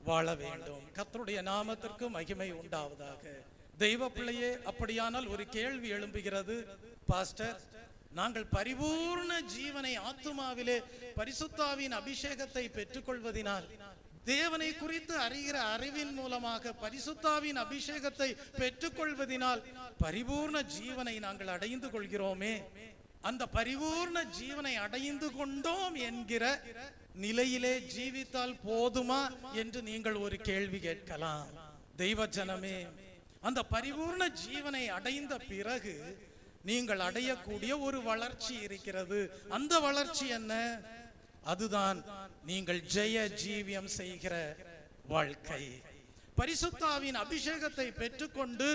வாழ வேண்டும். கர்த்தருடைய நாமத்திற்கு மகிமை உண்டாவதாக. தெய்வ பிள்ளையே, அப்படியானால் ஒரு கேள்வி எழும்புகிறது. பாஸ்டர், நாங்கள் பரிபூர்ண ஜீவனை ஆத்துமாவிலே பரிசுத்தாவின் அபிஷேகத்தை பெற்றுக்கொள்வதினால், தேவனை குறித்து அறிகிற அறிவின் மூலமாக பரிசுத்தாவின் அபிஷேகத்தை பெற்றுக்கொள்வதினால் பரிபூர்ண ஜீவனை நாங்கள் அடைந்து கொள்கிறோமே, அந்த பரிபூர்ண ஜீவனை அடைந்து கொண்டோம் என்கிற நிலையிலே ஜீவித்தால் போதுமா என்று நீங்கள் ஒரு கேள்வி கேட்கலாம். தெய்வ ஜனமே, அந்த பரிபூர்ண ஜீவனை அடைந்த பிறகு நீங்கள் அடையக்கூடிய ஒரு வளர்ச்சி இருக்கிறது. அந்த வளர்ச்சி என்ன? அதுதான் நீங்கள் ஜெய ஜீவியம் செய்கிற வாழ்க்கை. பரிசுத்தாவின் அபிஷேகத்தை பெற்றுக்கொண்டு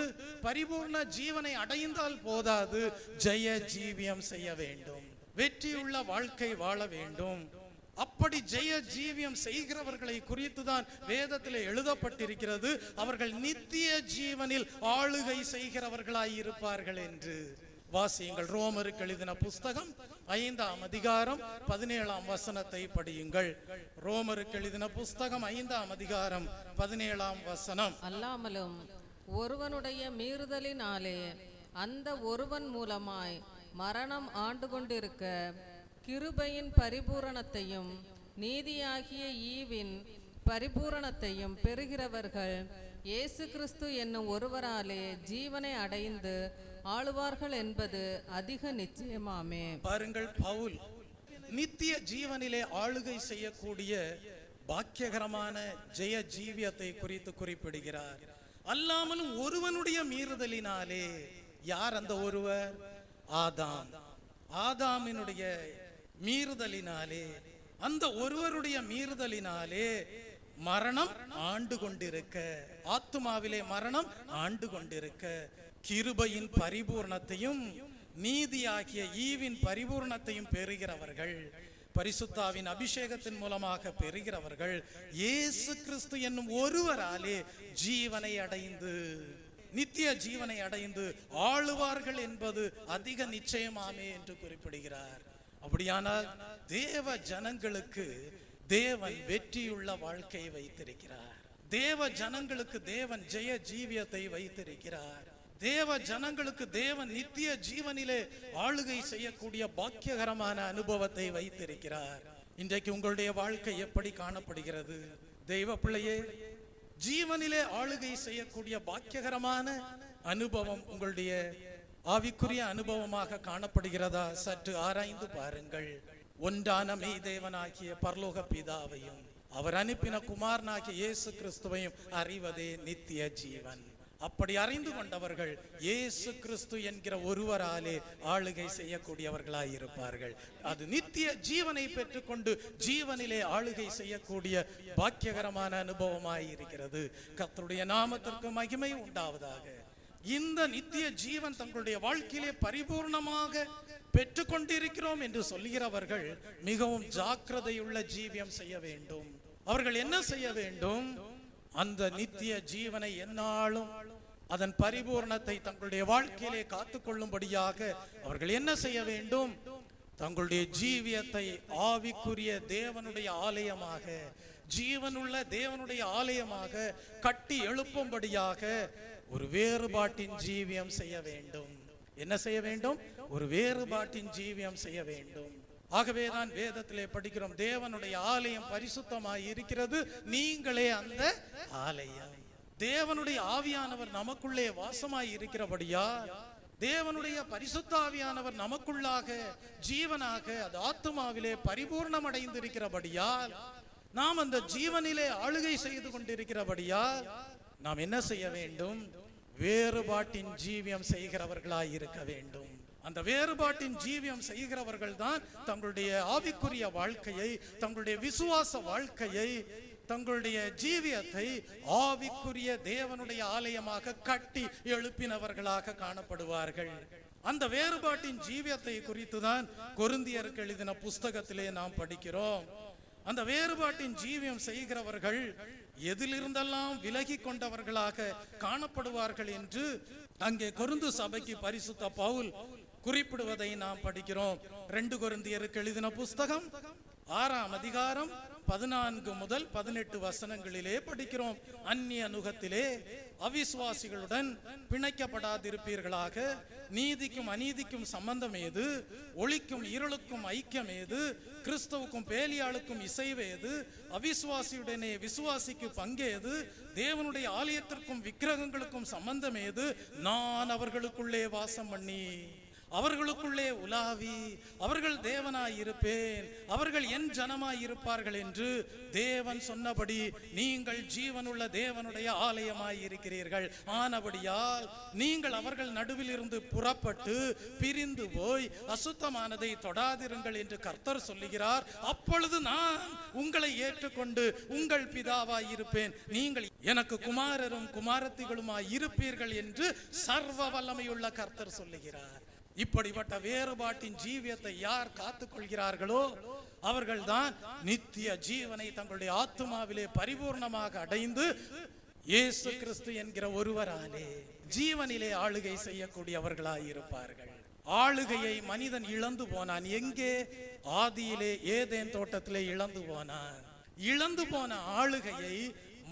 பரிபூர்ண ஜீவனை அடைந்தால் போதாது, ஜெய ஜீவியம் செய்ய வேண்டும், வெற்றியுள்ள வாழ்க்கை வாழ வேண்டும். அப்படி ஜெய ஜீவியம் செய்கிறவர்களை குறித்துதான் வேதத்தில் எழுதப்பட்டிருக்கிறது, அவர்கள் நித்திய ஜீவனில் ஆளுகை செய்கிறவர்களாய் இருப்பார்கள் என்று. வாசியுங்கள், ரோமருக்கு எழுதின புஸ்தகம் 5ஆம் அதிகாரம் 17ஆம் வசனத்தை படியுங்கள். ரோமருக்கு எழுதின புஸ்தகம் 5ஆம் அதிகாரம் 17ஆம் வசனம். அல்லாமலும் ஒருவனுடைய மீறுதலினாலே அந்த ஒருவன் மூலமாய் மரணம் ஆண்டு கொண்டிருக்க, கிருபையின் பரிபூரணத்தையும் நீதியாகிய ஈவின் பரிபூரணத்தையும் பெறுகிறவர்கள் இயேசு கிறிஸ்து என்னும் ஒருவராலே ஜீவனை அடைந்து ஆளுவார்கள் என்பது அதிக நிச்சயமாமே. பாருங்கள், பவுல் நித்திய ஜீவனிலே ஆளுகை செய்யக்கூடிய பாக்கியகரமான ஜெய ஜீவியத்தை குறித்து குறிப்பிடுகிறார். அல்லாமலும் ஒருவனுடைய மீறுதலினாலே, யார் அந்த ஒருவர்? ஆதாம். ஆதாமினுடைய மீறுதலினாலே, அந்த ஒருவருடைய மீறுதலினாலே மரணம் ஆண்டு கொண்டிருக்க, ஆத்துமாவிலே மரணம் ஆண்டு கொண்டிருக்க, கிருபையின் பரிபூர்ணத்தையும் நீதியாகிய ஈவின் பரிபூர்ணத்தையும் பெறுகிறவர்கள், பரிசுத்தாவின் அபிஷேகத்தின் மூலமாக பெறுகிறவர்கள் இயேசு கிறிஸ்து என்னும் ஒருவராலே ஜீவனை அடைந்து, நித்திய ஜீவனை அடைந்து ஆளுவார்கள் என்பது அதிக நிச்சயமாமே என்று குறிப்பிடுகிறார். அப்படியானால் தேவ ஜனங்களுக்கு தேவன் வெற்றியுள்ள வாழ்க்கையை வைத்திருக்கிறார். தேவ ஜனங்களுக்கு தேவன் ஜெய ஜீவியத்தை வைத்திருக்கிறார். தேவ ஜனங்களுக்கு தேவன் நித்திய ஜீவனிலே ஆளுகை செய்யக்கூடிய பாக்கியகரமான அனுபவத்தை வைத்திருக்கிறார். இன்றைக்கு உங்களுடைய வாழ்க்கை எப்படி காணப்படுகிறது? தெய்வ பிள்ளையே, ஜீவனிலே ஆளுகை செய்யக்கூடிய பாக்கியகரமான அனுபவம் உங்களுடைய ஆவிக்குரிய அனுபவமாக காணப்படுகிறதா? சற்று ஆராய்ந்து பாருங்கள். ஒன்றான மெய் தேவனாகிய பரலோக பிதாவையும் அவர் அனுப்பின குமாரனாகிய இயேசு கிறிஸ்துவையும் அறிவதே நித்திய ஜீவன். அப்படி அறிந்து கொண்டவர்கள் இயேசு கிறிஸ்து என்கிற ஒருவராலே ஆளுகை செய்யக்கூடியவர்களாய் இருப்பார்கள். அது நித்திய ஜீவனை பெற்றுக்கொண்டு ஜீவனிலே ஆளுகை செய்யக்கூடிய பாக்கியகரமான அனுபவமாய் இருக்கிறது. கர்த்தருடைய நாமத்திற்கு மகிமை உண்டாவதாக. இந்த நித்திய ஜீவன் தங்களுடைய வாழ்க்கையிலே பரிபூர்ணமாக பெற்றுக்கொண்டிருக்கிறோம் என்று சொல்கிறவர்கள் மிகவும் ஜாக்கிரதையுள்ள ஜீவியம் செய்ய வேண்டும். அவர்கள் என்ன செய்ய வேண்டும்? அந்த நித்திய ஜீவனை எந்நாளும் அதன் பரிபூர்ணத்தை தங்களுடைய வாழ்க்கையிலே காத்துக்கொள்ளும்படியாக அவர்கள் என்ன செய்ய வேண்டும்? தங்களுடைய ஜீவியத்தை ஆவிக்குரிய தேவனுடைய ஆலயமாக, ஜீவனுள்ள தேவனுடைய ஆலயமாக கட்டி எழுப்பும்படியாக ஒரு வேறுபாட்டின் ஜீவியம் செய்ய வேண்டும். என்ன செய்ய வேண்டும்? ஒரு வேறுபாட்டின் ஜீவியம் செய்ய வேண்டும். ஆகவேதான் வேதத்திலே படிக்கிறோம், தேவனுடைய ஆலயம் பரிசுத்தமாய் இருக்கிறது, நீங்களே அந்த ஆலயம். தேவனுடைய ஆவியானவர் நமக்குள்ளே வாசமாய் இருக்கிறபடியா, தேவனுடைய பரிசுத்த ஆவியானவர் நமக்குள்ளாக ஜீவனாக அது ஆத்துமாவிலே பரிபூர்ணம் அடைந்திருக்கிறபடியால், நாம் அந்த ஜீவனிலே ஆளுகை செய்து கொண்டிருக்கிறபடியால் நாம் என்ன செய்ய வேண்டும்? வேறுபாட்டின் ஜீவியம் செய்கிறவர்களாய் இருக்க வேண்டும். அந்த வேறுபாட்டின் ஜீவியம் செய்கிறவர்கள் தான் தங்களுடைய ஆவிக்குரிய வாழ்க்கையை, தங்களுடைய விசுவாச வாழ்க்கையை, தங்களுடைய ஜீவியத்தை ஆவிக்குரிய தேவனுடைய ஆலயமாக கட்டி எழுப்பினவர்களாக காணப்படுவார்கள். அந்த வேறுபாட்டின் ஜீவியத்தை குறித்துதான் கொரிந்தியருக்கு எழுதின புஸ்தகத்திலே நாம் படிக்கிறோம். அந்த வேறுபாட்டின் ஜீவியம் செய்கிறவர்கள் எதிலிருந்தெல்லாம் விலகி கொண்டவர்களாக காணப்படுவார்கள் என்று அங்கே கொரிந்து சபைக்கு பரிசுத்த பவுல் குறிப்பிடுவதை நாம் படிக்கிறோம். 2 கொரிந்தியருக்கு எழுதின புஸ்தகம் 6ஆம் அதிகாரம் 14 முதல் 18 வசனங்களிலே படிக்கிறோம். அந்நிய நுகத்திலே அவிசுவாசிகளுடன் பிணைக்கப்படாதிருப்பீர்களாக. நீதிக்கும் அநீதிக்கும் சம்பந்தம் ஏது? ஒளிக்கும் இருளுக்கும் ஐக்கியம் ஏது? கிறிஸ்துவுக்கும் பேலியாளுக்கும் இசைவேது? அவிசுவாசியுடனே விசுவாசிக்கு பங்கேது? தேவனுடைய ஆலயத்திற்கும் விக்கிரகங்களுக்கும் சம்பந்தம் ஏது? நான் அவர்களுக்குள்ளே வாசம் பண்ணி அவர்களுக்குள்ளே உலாவி அவர்கள் தேவனாய் இருப்பேன், அவர்கள் என் ஜனமாய் இருப்பார்கள் என்று தேவன் சொன்னபடி நீங்கள் ஜீவனுள்ள தேவனுடைய ஆலயமாய் இருக்கிறீர்கள். ஆனபடியால் நீங்கள் அவர்கள் நடுவில் இருந்து புறப்பட்டு பிரிந்து போய் அசுத்தமானதை தொடாதிருங்கள் என்று கர்த்தர் சொல்லுகிறார். அப்பொழுது நான் உங்களை ஏற்றுக்கொண்டு உங்கள் பிதாவாய் இருப்பேன், நீங்கள் எனக்கு குமாரரும் குமாரத்திகளுமாய் இருப்பீர்கள் என்று சர்வ வல்லமையுள்ள கர்த்தர் சொல்லுகிறார். இப்படிப்பட்ட வேறுபாட்டின் ஜீவியத்தை யார் காத்துக் கொள்கிறார்களோ அவர்கள்தான் நித்திய ஜீவனை தங்களுடைய ஆத்துமாவிலே பரிபூர்ணமாக அடைந்து இயேசு கிறிஸ்து என்கிற ஒருவராலே ஜீவனிலே ஆளுகை செய்யக்கூடியவர்களாய் இருப்பார்கள். ஆளுகையை மனிதன் இழந்து போனான். எங்கே? ஆதியிலே ஏதேன் தோட்டத்திலே இழந்து போனான். இழந்து போன ஆளுகையை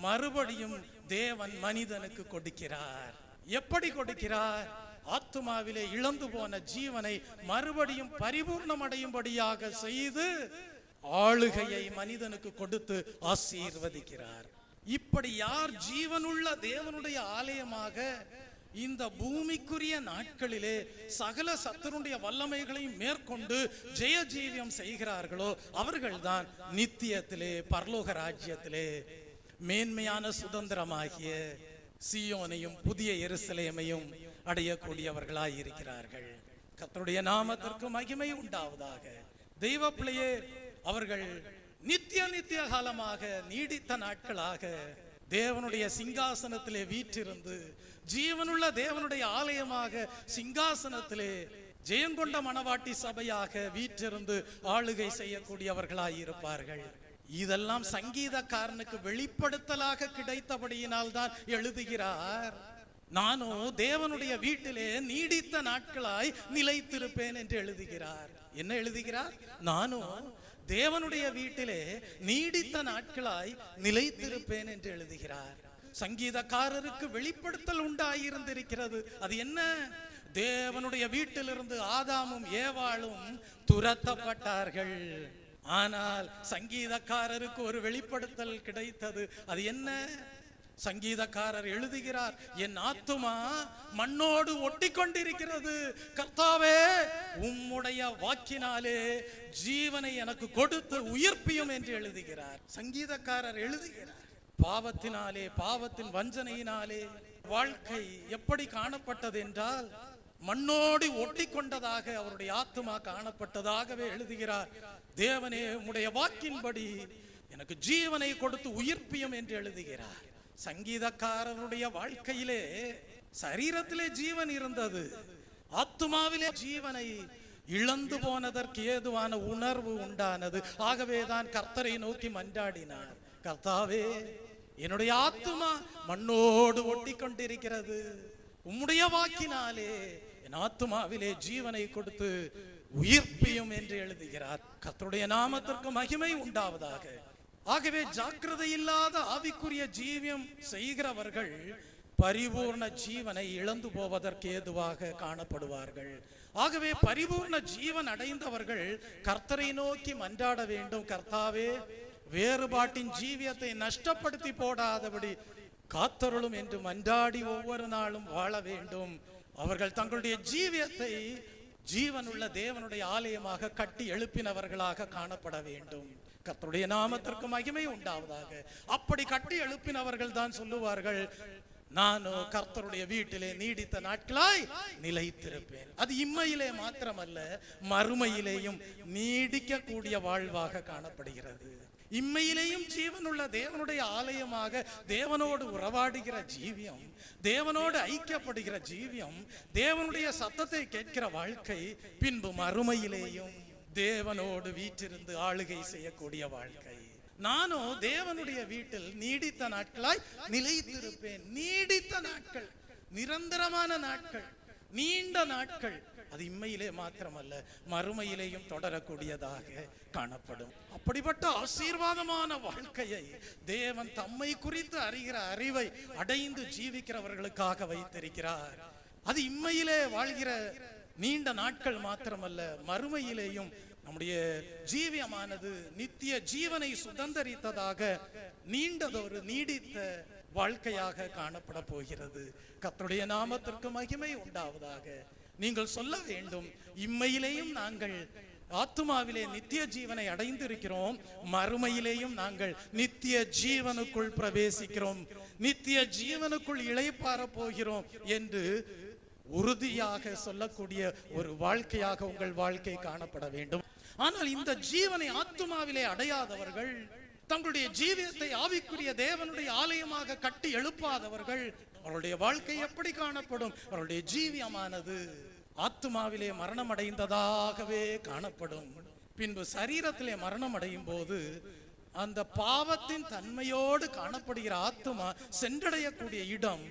மறுபடியும் தேவன் மனிதனுக்கு கொடுக்கிறார். எப்படி கொடுக்கிறார்? ஆத்துமாவிலே இழந்து போன ஜீவனை மறுபடியும் பரிபூர்ணம் அடையும்படியாக செய்து ஆளுகையை மனிதனுக்கு கொடுத்து ஆசீர்வதிக்கிறார். இப்படி யார் ஜீவனுள்ள தேவனுடைய ஆலயமாக இந்த பூமிக்குரிய நாட்களிலே சகல சத்துருடைய வல்லமைகளையும் மேற்கொண்டு ஜெய ஜீவியம் செய்கிறார்களோ அவர்கள்தான் நித்தியத்திலே பரலோக ராஜ்யத்திலே மேன்மையான சுதந்திரமாகிய சீயோனையும் புதிய எருசலேமையும் அடையக்கூடியவர்களாய் இருக்கிறார்கள். கர்த்தருடைய நாமத்திற்கு மகிமை உண்டாவதாக. தெய்வ பிள்ளையே, அவர்கள் நித்திய காலமாக நீடித்த நாட்களாக தேவனுடைய சிங்காசனத்திலே வீற்றிருந்து ஜீவனுள்ள தேவனுடைய ஆலயமாக சிங்காசனத்திலே ஜெயங்கொண்ட மணவாட்டி சபையாக வீற்றிருந்து ஆளுகை செய்யக்கூடியவர்களாய் இருப்பார்கள். இதெல்லாம் சங்கீதக்காரனுக்கு வெளிப்படுத்தலாக கிடைத்தபடியினால் தான் எழுதுகிறார். நானும் தேவனுடைய வீட்டிலே நீடித்த நாட்களாய் நிலைத்திருப்பேன் என்று எழுதுகிறார். என்ன எழுதுகிறார்? நானும் தேவனுடைய வீட்டிலே நீடித்த நாட்களாய் நிலைத்திருப்பேன் என்று எழுதுகிறார். சங்கீதக்காரருக்கு வெளிப்படுத்தல் உண்டாயிருந்திருக்கிறது. அது என்ன? தேவனுடைய வீட்டிலிருந்து ஆதாமும் ஏவாளும் துரத்தப்பட்டார்கள். ஆனால் சங்கீதக்காரருக்கு ஒரு வெளிப்படுத்தல் கிடைத்தது. அது என்ன? சங்கீதக்காரர் எழுதுகிறார், என் ஆத்துமா மண்ணோடு ஒட்டி கொண்டிருக்கிறது, கர்த்தாவே உம்முடைய வாக்கினாலே ஜீவனை எனக்கு கொடுத்து உயிர்ப்பியும் என்று எழுதுகிறார். சங்கீதக்காரர் எழுதுகிறார், பாவத்தினாலே பாவத்தின் வஞ்சனையினாலே வாழ்க்கை எப்படி காணப்பட்டது என்றால் மண்ணோடு ஒட்டி கொண்டதாக அவருடைய ஆத்துமா காணப்பட்டதாகவே எழுதுகிறார். தேவனே உம்முடைய வாக்கின்படி எனக்கு ஜீவனை கொடுத்து உயிர்ப்பியும் என்று எழுதுகிறார். சங்கீதக்காரருடைய வாழ்க்கையிலே சரீரத்திலே ஜீவன் இருந்தது, ஆத்துமாவிலே ஜீவனை இழந்து போனதற்கு ஏதுவான உணர்வு உண்டானது. ஆகவேதான் கர்த்தரை நோக்கி மன்றாடினார், கர்த்தாவே என்னுடைய ஆத்துமா மண்ணோடு ஒட்டி கொண்டிருக்கிறது, உம்முடைய வாக்கினாலே என் ஆத்துமாவிலே ஜீவனை கொடுத்து உயிர்ப்பியும் என்று எழுதுகிறார். கர்த்தருடைய நாமத்திற்கு மகிமை உண்டாவதாக. ஆகவே ஜாக்கிரதை இல்லாத ஆவிக்குரிய ஜீவியம் செய்கிறவர்கள் பரிபூர்ண ஜீவனை இழந்து போவதற்கு ஏதுவாக காணப்படுவார்கள். ஆகவே பரிபூர்ண ஜீவன் அடைந்தவர்கள் கர்த்தரை நோக்கி மன்றாட வேண்டும், கர்த்தாவே வேறுபாட்டின் ஜீவியத்தை நஷ்டப்படுத்தி போடாதபடி காத்தருளும் என்று மன்றாடி ஒவ்வொரு நாளும் வாழ வேண்டும். அவர்கள் தங்களுடைய ஜீவியத்தை ஜீவனுள்ள தேவனுடைய ஆலயமாக கட்டி எழுப்பினவர்களாக காணப்பட வேண்டும். கர்த்தருடைய நாமத்திற்கு மகிமை உண்டாவதாக. அப்படி கட்டி எழுப்பினவர்கள் தான் சொல்லுவார்கள், நானும் கர்த்தருடைய வீட்டிலே நீடித்த நாட்களாய் நிலைத்திருப்பேன். அது இம்மையிலே மாத்திரமல்ல, மறுமையிலேயும் நீடிக்க கூடிய வாழ்வாக காணப்படுகிறது. இம்மையிலேயும் ஜீவனுள்ள தேவனுடைய ஆலயமாக தேவனோடு உறவாடுகிற ஜீவியம், தேவனோடு ஐக்கியப்படுகிற ஜீவியம், தேவனுடைய சத்தத்தை கேட்கிற வாழ்க்கை, பின்பு மறுமையிலேயும் தேவனோடு வீற்றிருந்து ஆளுகை செய்யக்கூடிய வாழ்க்கை. நானும் தேவனுடைய வீட்டில் நீடித்த நாட்களாய் நிலைத்திருப்பேன். நீடித்த நாட்கள், நிரந்தரமான நாட்கள், நீண்ட நாட்கள். அது இம்மையிலே மாத்திரமல்ல, மறுமையிலேயும் தொடரக்கூடியதாக காணப்படும். அப்படிப்பட்ட ஆசீர்வாதமான வாழ்க்கையை தேவன் தம்மை குறித்து அறிகிற அறிவை அடைந்து ஜீவிக்கிறவர்களுக்காக வைத்திருக்கிறார். அது இம்மையிலே வாழ்கிற நீண்ட நாட்கள் மாத்திரமல்ல, மறுமையிலேயும் நம்முடைய ஜீவியமானது நித்திய ஜீவனை சுதந்தரித்ததாக நீண்டதொரு நீடித்த வாழ்க்கையாக காணப்பட போகிறது. கர்த்தருடைய நாமத்திற்கு மகிமை உண்டாவதாக. நீங்கள் சொல்ல வேண்டும், இம்மையிலேயும் நாங்கள் ஆத்துமாவிலே நித்திய ஜீவனை அடைந்திருக்கிறோம், மறுமையிலேயும் நாங்கள் நித்திய ஜீவனுக்குள் பிரவேசிக்கிறோம், நித்திய ஜீவனுக்குள் இளைப்பாற போகிறோம் என்று உறுதியாக சொல்லக்கூடிய ஒரு வாழ்க்கையாக உங்கள் வாழ்க்கை காணப்பட வேண்டும். ஆனால் இந்த ஜீவனை ஆத்துமாவிலே அடையாதவர்கள், தங்களுடைய ஜீவியத்தை ஆவிக்குரிய தேவனுடைய ஆலயமாக கட்டி எழுப்பாதவர்கள், அவருடைய வாழ்க்கை எப்படி காணப்படும்? அவருடைய ஜீவியமானது ஆத்துமாவிலே மரணம் அடைந்ததாகவே காணப்படும். பின்பு சரீரத்திலே மரணம் அடையும் போது அந்த பாவத்தின் தன்மையோடு காணப்படுகிற ஆத்துமா சென்றடையக்கூடிய இடம்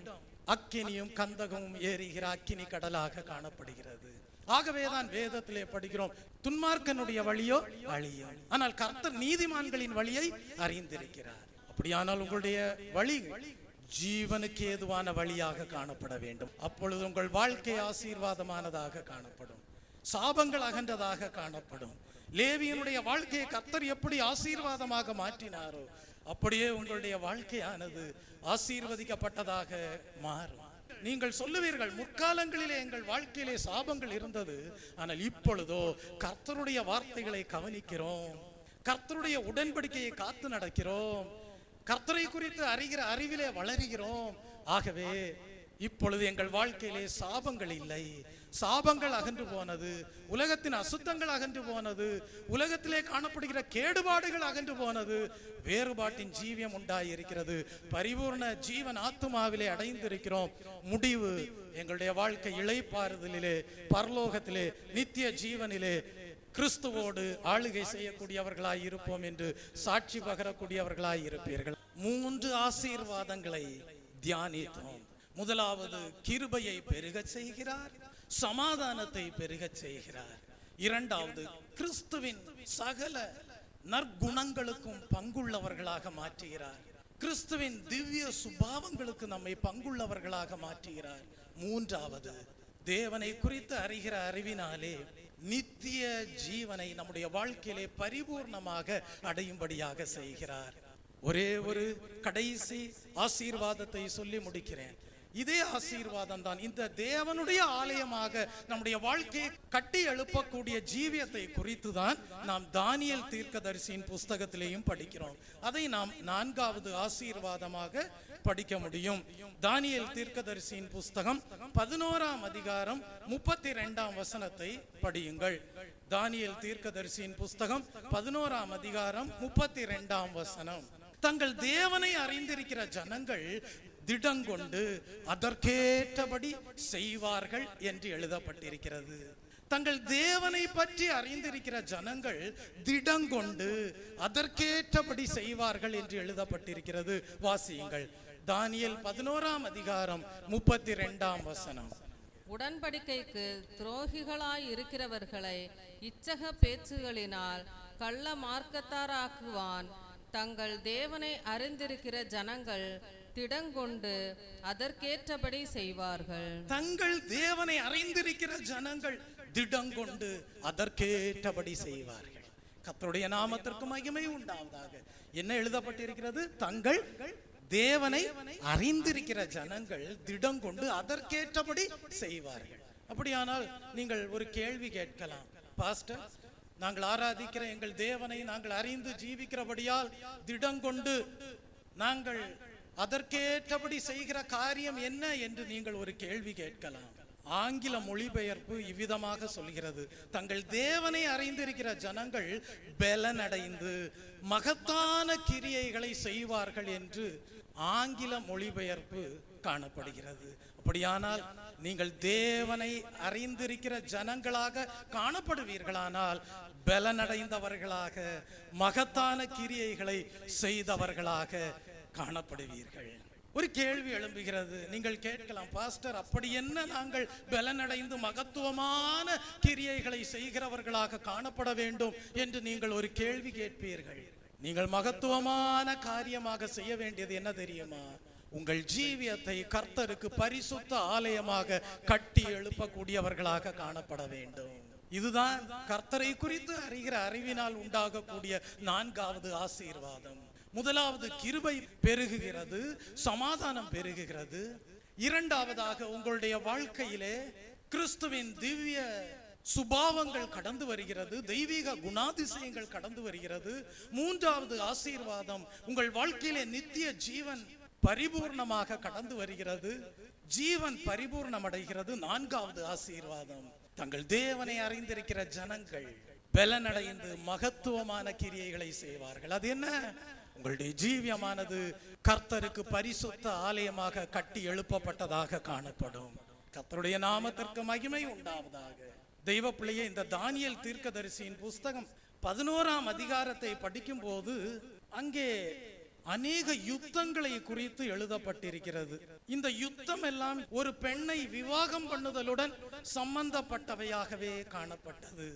அக்கினியும் கந்தகமும் ஏறுகிற அக்கினி கடலாக காணப்படுகிறது. ஆகவேதான் வேதத்திலே படிக்கிறோம், துன்மார்க்கனுடைய வழியோ அழியும், ஆனால் கர்த்தர் நீதிமான்களின் வழியை அறிந்திருக்கிறார். அப்படியானால் உங்களுடைய வழி ஜீவனுக்கு ஏதுவான வழியாக காணப்பட வேண்டும். அப்பொழுது உங்கள் வாழ்க்கை ஆசீர்வாதமானதாக காணப்படும், சாபங்கள் அகன்றதாக காணப்படும். லேவியனுடைய வாழ்க்கையை கர்த்தர் எப்படி ஆசீர்வாதமாக மாற்றினாரோ அப்படியே உங்களுடைய வாழ்க்கையானது ஆசீர்வதிக்கப்பட்டதாக மாறும். நீங்கள் சொல்லுவீர்கள், முற்காலங்களிலே எங்கள் வாழ்க்கையிலே சாபங்கள் இருந்தது, ஆனால் இப்பொழுதோ கர்த்தருடைய வார்த்தைகளை கவனிக்கிறோம், கர்த்தருடைய உடன்படிக்கையை காத்து நடக்கிறோம், கர்த்தரை குறித்து அறிகிற அறிவிலே வளருகிறோம். ஆகவே இப்பொழுது எங்கள் வாழ்க்கையிலே சாபங்கள் இல்லை, சாபங்கள் அகன்று போனது, உலகத்தின் அசுத்தங்கள் அகன்று போனது, உலகத்திலே காணப்படுகிற கேடுபாடுகள் அகன்று போனது, வேறுபாட்டின் ஜீவியம் உண்டாயிருக்கிறது, பரிபூர்ண ஜீவன் ஆத்துமாவிலே அடைந்திருக்கிறோம். முடிவு எங்களுடைய வாழ்க்கை இளைப்பாறுதலிலே, பரலோகத்திலே, நித்திய ஜீவனிலே கிறிஸ்துவோடு ஆளுகை செய்யக்கூடியவர்களாய் இருப்போம் என்று சாட்சி பகரக்கூடியவர்களாய் இருப்பீர்கள். 3 ஆசீர்வாதங்களை தியானித்தோம். முதலாவது, கிருபையை பெருகச் செய்கிறார், சமாதானத்தை பெருகச் செய்கிறார். இரண்டாவது, கிறிஸ்துவின் சகல நற்குணங்களுக்கும் பங்குள்ளவர்களாக மாற்றுகிறார், கிறிஸ்துவின் திவ்ய சுபாவங்களுக்கு நம்மை பங்குள்ளவர்களாக மாற்றுகிறார். மூன்றாவது, தேவனை குறித்து அறிகிற அறிவினாலே நித்திய ஜீவனை நம்முடைய வாழ்க்கையிலே பரிபூர்ணமாக அடையும்படியாக செய்கிறார். ஒரே ஒரு கடைசி ஆசீர்வாதத்தை சொல்லி முடிக்கிறேன். இதே ஆசீர்வாதம் தான் இந்த தேவனுடைய ஆலயமாக நம்முடைய வாழ்க்கையை கட்டி எழுப்பக்கூடிய ஜீவியத்தை குறித்து தான் நாம் தானியேல் தீர்க்கதரிசியின் புஸ்தகத்திலேயும் படிக்கிறோம். அதை நாம் 4வது ஆசீர்வாதமாக படிக்க முடியும். தானியேல் தீர்க்கதரிசியின் புஸ்தகம் 11ஆம் அதிகாரம் 32ஆம் வசனத்தை படியுங்கள். தானியேல் தீர்க்கதரிசியின் புஸ்தகம் 11ஆம் அதிகாரம் 32ஆம் வசனம். தங்கள் தேவனை அறிந்திருக்கிற ஜனங்கள் திடங்கொண்டு அதற்கேற்றபடி செய்வார்கள் என்று எழுதப்பட்டிருக்கிறது. தங்கள் தேவனை பற்றி அறிந்திருக்கிற ஜனங்கள் திடங்கொண்டு அதற்கேற்றபடி செய்வார்கள் என்று எழுதப்பட்டிருக்கிறது. வாசியுங்கள், தானியேல் 11ஆம் அதிகாரம் 32ஆம் வசனம். உடன்படிக்கைக்கு துரோகிகளாய் இருக்கிறவர்களை இச்சக பேச்சுகளினால் கள்ள மார்க்கத்தாராக்குவான். தங்கள் தேவனை அறிந்திருக்கிற ஜனங்கள் திடங்கொண்டு அதற்கேற்றபடி செய்வார்கள். தங்கள் தேவனை அறிந்திருக்கிற ஜனங்கள் திடங்கொண்டு அதற்கேற்றபடி செய்வார்கள். கர்த்தருடைய நாமத்திற்கு மகிமை உண்டாவதாக. என்ன எழுதப்பட்டிருக்கிறது? தங்கள் தேவனை அறிந்திருக்கிற ஜனங்கள் திடங்கொண்டு அதற்கேற்றபடி செய்வார்கள். அப்படியானால் நீங்கள் ஒரு கேள்வி கேட்கலாம், பாஸ்டர், நாங்கள் ஆராதிக்கிற எங்கள் தேவனை நாங்கள் அறிந்து ஜீவிக்கிறபடியால் திடங்கொண்டு நாங்கள் அதற்கேற்றபடி செய்கிற காரியம் என்ன என்று நீங்கள் ஒரு கேள்வி கேட்கலாம். ஆங்கில மொழிபெயர்ப்பு இவ்விதமாக சொல்கிறது, தங்கள் தேவனை அறிந்திருக்கிற ஜனங்கள் பலனடைந்து மகத்தான கிரியைகளை செய்வார்கள் என்று ஆங்கில மொழிபெயர்ப்பு காணப்படுகிறது. அப்படியானால் நீங்கள் தேவனை அறிந்திருக்கிற ஜனங்களாக காணப்படுவீர்களானால் பலனடைந்தவர்களாக மகத்தான கிரியைகளை செய்தவர்களாக காணப்படுவீர்கள். ஒரு கேள்வி எழும்புகிறது, நீங்கள் கேட்கலாம், பாஸ்டர், அப்படி என்ன நாங்கள் பலனடைந்து மகத்துவமான கிரியைகளை செய்கிறவர்களாக காணப்பட வேண்டும் என்று நீங்கள் ஒரு கேள்வி கேட்பீர்கள். நீங்கள் மகத்துவமான காரியமாக செய்ய வேண்டியது என்ன தெரியுமா? உங்கள் ஜீவியத்தை கர்த்தருக்கு பரிசுத்த ஆலயமாக கட்டி எழுப்பக்கூடியவர்களாக காணப்பட வேண்டும். இதுதான் கர்த்தரை குறித்து அறிகிற அறிவினால் உண்டாகக்கூடிய 4வது ஆசீர்வாதம். முதலாவது, கிருபை பெருகுகிறது, சமாதானம் பெருகுகிறது. இரண்டாவதாக, உங்களுடைய வாழ்க்கையிலே கிறிஸ்துவின் திவ்ய சுபாவங்கள் கடந்து வருகிறது, தெய்வீக குணாதிசயங்கள் கடந்து வருகிறது. மூன்றாவது ஆசீர்வாதம், உங்கள் வாழ்க்கையிலே நித்திய ஜீவன் பரிபூர்ணமாக கடந்து வருகிறது, ஜீவன் பரிபூர்ணம் அடைகிறது. நான்காவது ஆசீர்வாதம், தங்கள் தேவனை அறிந்திருக்கிற ஜனங்கள் பலனடைந்து மகத்துவமான கிரியைகளை செய்வார்கள். அது என்ன? உங்களுடைய ஜீவியமானது கர்த்தருக்கு பரிசுத்த ஆலயமாக கட்டி எழுப்பப்பட்டதாக காணப்படும். கர்த்தருடைய நாமத்திற்கு மகிமை உண்டாவதாக. தெய்வ பிள்ளையே, இந்த தானியேல் தீர்க்கதரிசியின் புஸ்தகம் 11ஆம் அதிகாரத்தை படிக்கும் போது அங்கே அநேக யுத்தங்களை குறித்து எழுதப்பட்டிருக்கிறது. இந்த யுத்தம் எல்லாம் ஒரு பெண்ணை விவாகம் பண்ணுதலுடன் சம்பந்தப்பட்டவையாகவே காணப்பட்டது.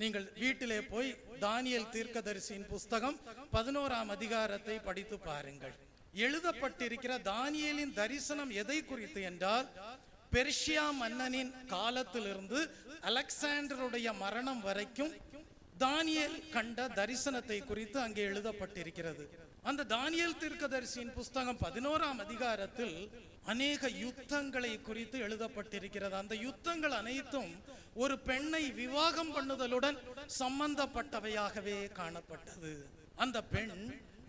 நீங்கள் வீட்டிலே போய் தானியேல் தீர்க்கதரிசியின் புஸ்தகம் 11ஆம் அதிகாரத்தை படித்து பாருங்கள். எழுதப்பட்டிருக்கிற தானியேலின் தரிசனம் எதை குறித்து என்றால், பெர்ஷியா மன்னனின் காலத்திலிருந்து அலெக்சாண்டருடைய மரணம் வரைக்கும் தானியேல் கண்ட தரிசனத்தை குறித்து அங்கே எழுதப்பட்டிருக்கிறது. அந்த தானியேல் தீர்க்கதரிசியின் புஸ்தகம் 11ஆம் அதிகாரத்தில் அநேக யுத்தங்களை குறித்து எழுதப்பட்டிருக்கிறது. அந்த யுத்தங்கள் அனைத்தும் ஒரு பெண்ணை விவாகம் பண்ணுதலுடன் சம்பந்தப்பட்டவையாகவே காணப்பட்டது. அந்த பெண்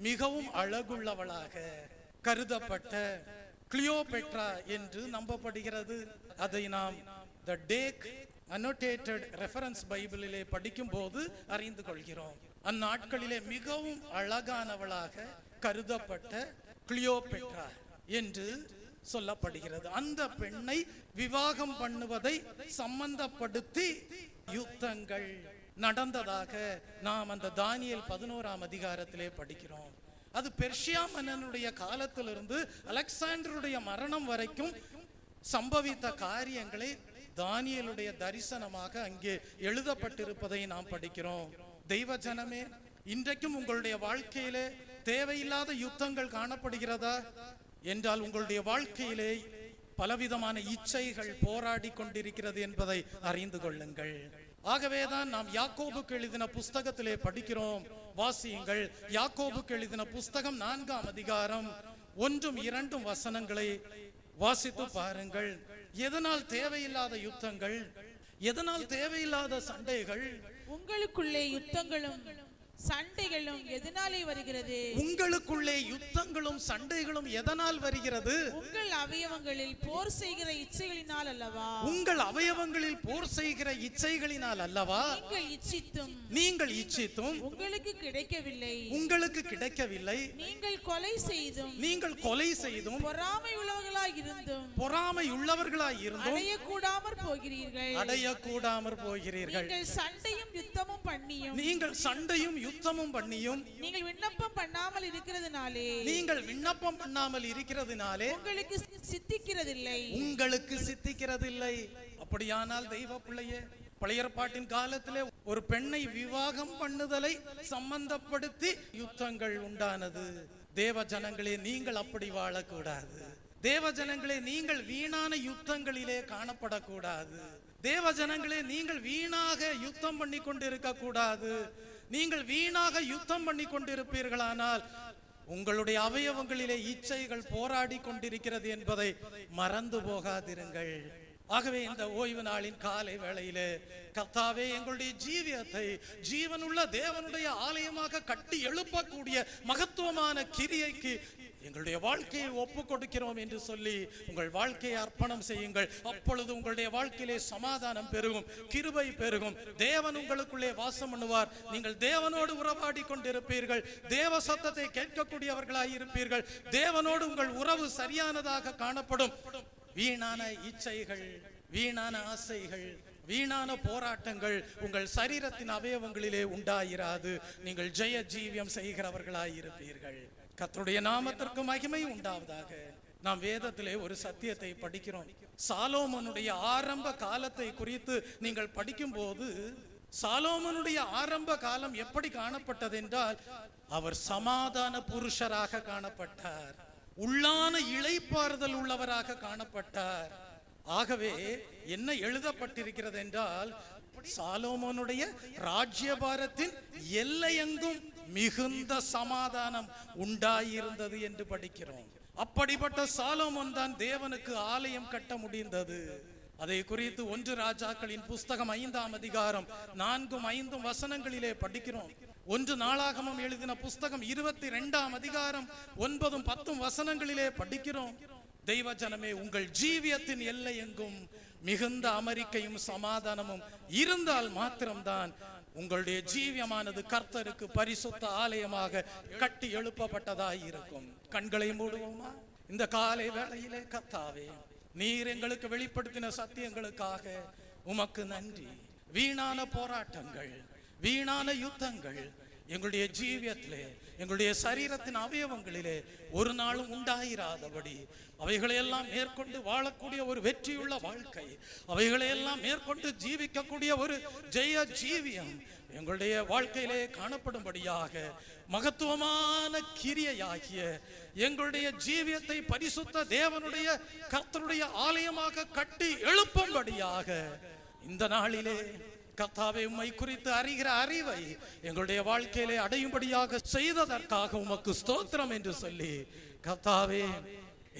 மிகவும் அழகுள்ளவளாக கருதப்பட்ட கிளியோபெட்ரா என்று நம்பப்படுகிறது. அதை நாம் தி டேக் அனோட்டேட்டட் ரெஃபரன்ஸ் பைபிளிலே படிக்கும் போது அறிந்து கொள்கிறோம். அந்நாட்களிலே மிகவும் அழகானவளாக கருதப்பட்ட கிளியோபெட்ரா என்று சொல்லப்படுகிறது. அந்த பெண்ணை விவாகம் பண்ணுவதை சம்பந்தப்படுத்தி யுத்தங்கள் நடந்ததாக நாம் அந்த தானியேல் 11ஆம் அதிகாரத்திலே படிக்கிறோம். அது பெர்ஷியா மன்னனுடைய காலத்திலிருந்து அலெக்சாண்டருடைய மரணம் வரைக்கும் சம்பவித்த காரியங்களை தானியேலுடைய தரிசனமாக அங்கே எழுதப்பட்டிருப்பதை நாம் படிக்கிறோம். தெய்வ ஜனமே, இன்றைக்கும் உங்களுடைய வாழ்க்கையிலே தேவையில்லாத யுத்தங்கள் காணப்படுகிறதா என்றால், உங்களுடைய வாழ்க்கையிலே பலவிதமான இச்சைகள் போராடி கொண்டிருக்கிறது என்பதை அறிந்து கொள்ளுங்கள். ஆகவேதான் நாம் யாக்கோபுக்கு எழுதின புஸ்தகத்திலே படிக்கிறோம், வாசியுங்கள். யாக்கோபுக்கு எழுதின புஸ்தகம் 4ஆம் அதிகாரம் 1, 2 வசனங்களை வாசித்து பாருங்கள். எதனால் தேவையில்லாத யுத்தங்கள், எதனால் தேவையில்லாத சண்டைகள்? உங்களுக்குள்ளே யுத்தங்களும் சண்டைகளும் எதனாலே வருகிறது? உங்களுக்குள்ளே யுத்தங்களும் சண்டைகளும் எதனால் வருகிறது? உங்கள் அவயவங்களில் போர் செய்கிற இச்சைகளினால் அல்லவா? உங்கள் அவயவங்களில் போர் செய்கிற இச்சைகளினால் அல்லவா? நீங்கள் இச்சித்தும் உங்களுக்கு கிடைக்கவில்லை. உங்களுக்கு கிடைக்கவில்லை. நீங்கள் கொலை செய்தும் பொறாமை உள்ளவர்களாய் இருந்தும் அடையக்கூடாமர் போகிறீர்கள். நீங்கள் சண்டையும் யுத்தமும் பண்ணியும் நீங்கள் விண்ணப்பம் பண்ணாமல் இருக்கிறதுனாலே உங்களுக்கு சித்திக்கிறதில்லை. அப்படியானால் தெய்வ பிள்ளையே, பழைய ஏற்பாட்டின் காலத்திலே ஒரு பெண்ணை விவாகம் பண்ணுதலை சம்பந்தப்படுத்தி யுத்தங்கள் உண்டானது. தேவ ஜனங்களே, நீங்கள் அப்படி வாழக்கூடாது. தேவ ஜனங்களே, நீங்கள் வீணான யுத்தங்களிலே காணப்படக்கூடாது. தேவ ஜனங்களே, நீங்கள் வீணாக யுத்தம் பண்ணி கொண்டு இருக்க கூடாது. நீங்கள் வீணாக யுத்தம் பண்ணி கொண்டிருப்பீர்களானால் உங்களுடைய அவயவங்களிலே இச்சைகள் போராடி கொண்டிருக்கிறது என்பதை மறந்து போகாதிருங்கள். ஆகவே இந்த ஓய்வு நாளின் காலை வேளையிலே, கர்த்தாவே, எங்களுடைய ஜீவியத்தை ஜீவனுள்ள தேவனுடைய ஆலயமாக கட்டி எழுப்பக்கூடிய மகத்துவமான கிரியைக்கு எங்களுடைய வாழ்க்கையை ஒப்பு கொடுக்கிறோம் என்று சொல்லி உங்கள் வாழ்க்கையை அர்ப்பணம் செய்யுங்கள். அப்பொழுது உங்களுடைய வாழ்க்கையிலே சமாதானம் பெருகும், கிருபை பெருகும், தேவன் உங்களுக்குள்ளே வாசம் பண்ணுவார். நீங்கள் தேவனோடு உறவாடி கொண்டிருப்பீர்கள், தேவ சத்தத்தை கேட்கக்கூடியவர்களாய் இருப்பீர்கள். தேவனோடு உங்கள் உறவு சரியானதாக காணப்படும். வீணான இச்சைகள், வீணான ஆசைகள், வீணான போராட்டங்கள் உங்கள் சரீரத்தின் அவயவங்களிலே உண்டாயிராது. நீங்கள் ஜெய ஜீவியம் செய்கிறவர்களாய் இருப்பீர்கள். கர்த்தருடைய நாமத்திற்கு மகிமை உண்டாவதாக. நாம் வேதத்திலே ஒரு சத்தியத்தை படிக்கிறோம். சாலோமோனுடைய ஆரம்ப காலத்தை குறித்து நீங்கள் படிக்கும் போது, சாலோமோனுடைய ஆரம்ப காலம் எப்படி காணப்பட்டது என்றால், அவர் சமாதான புருஷராக காணப்பட்டார், உள்ளான இளைப்பாறுதல் உள்ளவராக காணப்பட்டார். ஆகவே என்ன எழுதப்பட்டிருக்கிறது என்றால், சாலோமோனுடைய ராஜ்யபாரத்தின் எல்லையெங்கும் மிகுந்த சமாதானம் உண்டாயிருந்தது என்று படிக்கிறோம். அப்படிப்பட்ட சாலோமோன் தான் தேவனுக்கு ஆலயம் கட்ட முடிந்தது. அதை குறித்து 1 ராஜாக்களின் புஸ்தகம் 5ஆம் அதிகாரம் 4-5 வசனங்களிலே படிக்கிறோம். 1 நாளாகமம் எழுதின புஸ்தகம் 22ஆம் அதிகாரம் 9-10 வசனங்களிலே படிக்கிறோம். தெய்வ ஜனமே, உங்கள் ஜீவியத்தின் எல்லை எங்கும் மிகுந்த அமெரிக்கையும் சமாதானமும் இருந்தால் மாத்திரம்தான் உங்களுடைய ஜீவியமானது கர்த்தருக்கு பரிசுத்த ஆலயமாக கட்டி எழுப்பப்பட்டதாய் இருக்கும். கண்களை மூடுவோமா? இந்த காலை வேளையிலே கர்த்தாவே, நீர் எங்களுக்கு வெளிப்படுத்தின சத்தியங்களுக்காக உமக்கு நன்றி. வீணான போராட்டங்கள், வீணான யுத்தங்கள் எங்களுடைய ஜீவியத்திலே, எங்களுடைய சரீரத்தின் அவயவங்களிலே ஒரு நாளும் உண்டாயிராதபடி அவைகளையெல்லாம் மேற்கொண்டு வாழக்கூடிய ஒரு வெற்றியுள்ள வாழ்க்கை, அவைகளையெல்லாம் மேற்கொண்டு ஜீவிக்கக்கூடிய ஒரு ஜெய ஜீவியம் எங்களுடைய வாழ்க்கையிலே காணப்படும்படியாக மகத்துவமான கிரியையாகிய எங்களுடைய ஜீவியத்தை பரிசுத்த தேவனுடைய கர்த்தருடைய ஆலயமாக கட்டி எழுப்பும்படியாக இந்த நாளிலே கர்த்தாவே, உம்மை குறித்து அறிகிற அறிவை எங்களுடைய வாழ்க்கையிலே அடையும்படியாக செய்ததற்காக உமக்கு ஸ்தோத்திரம் என்று சொல்லி, கர்த்தாவே,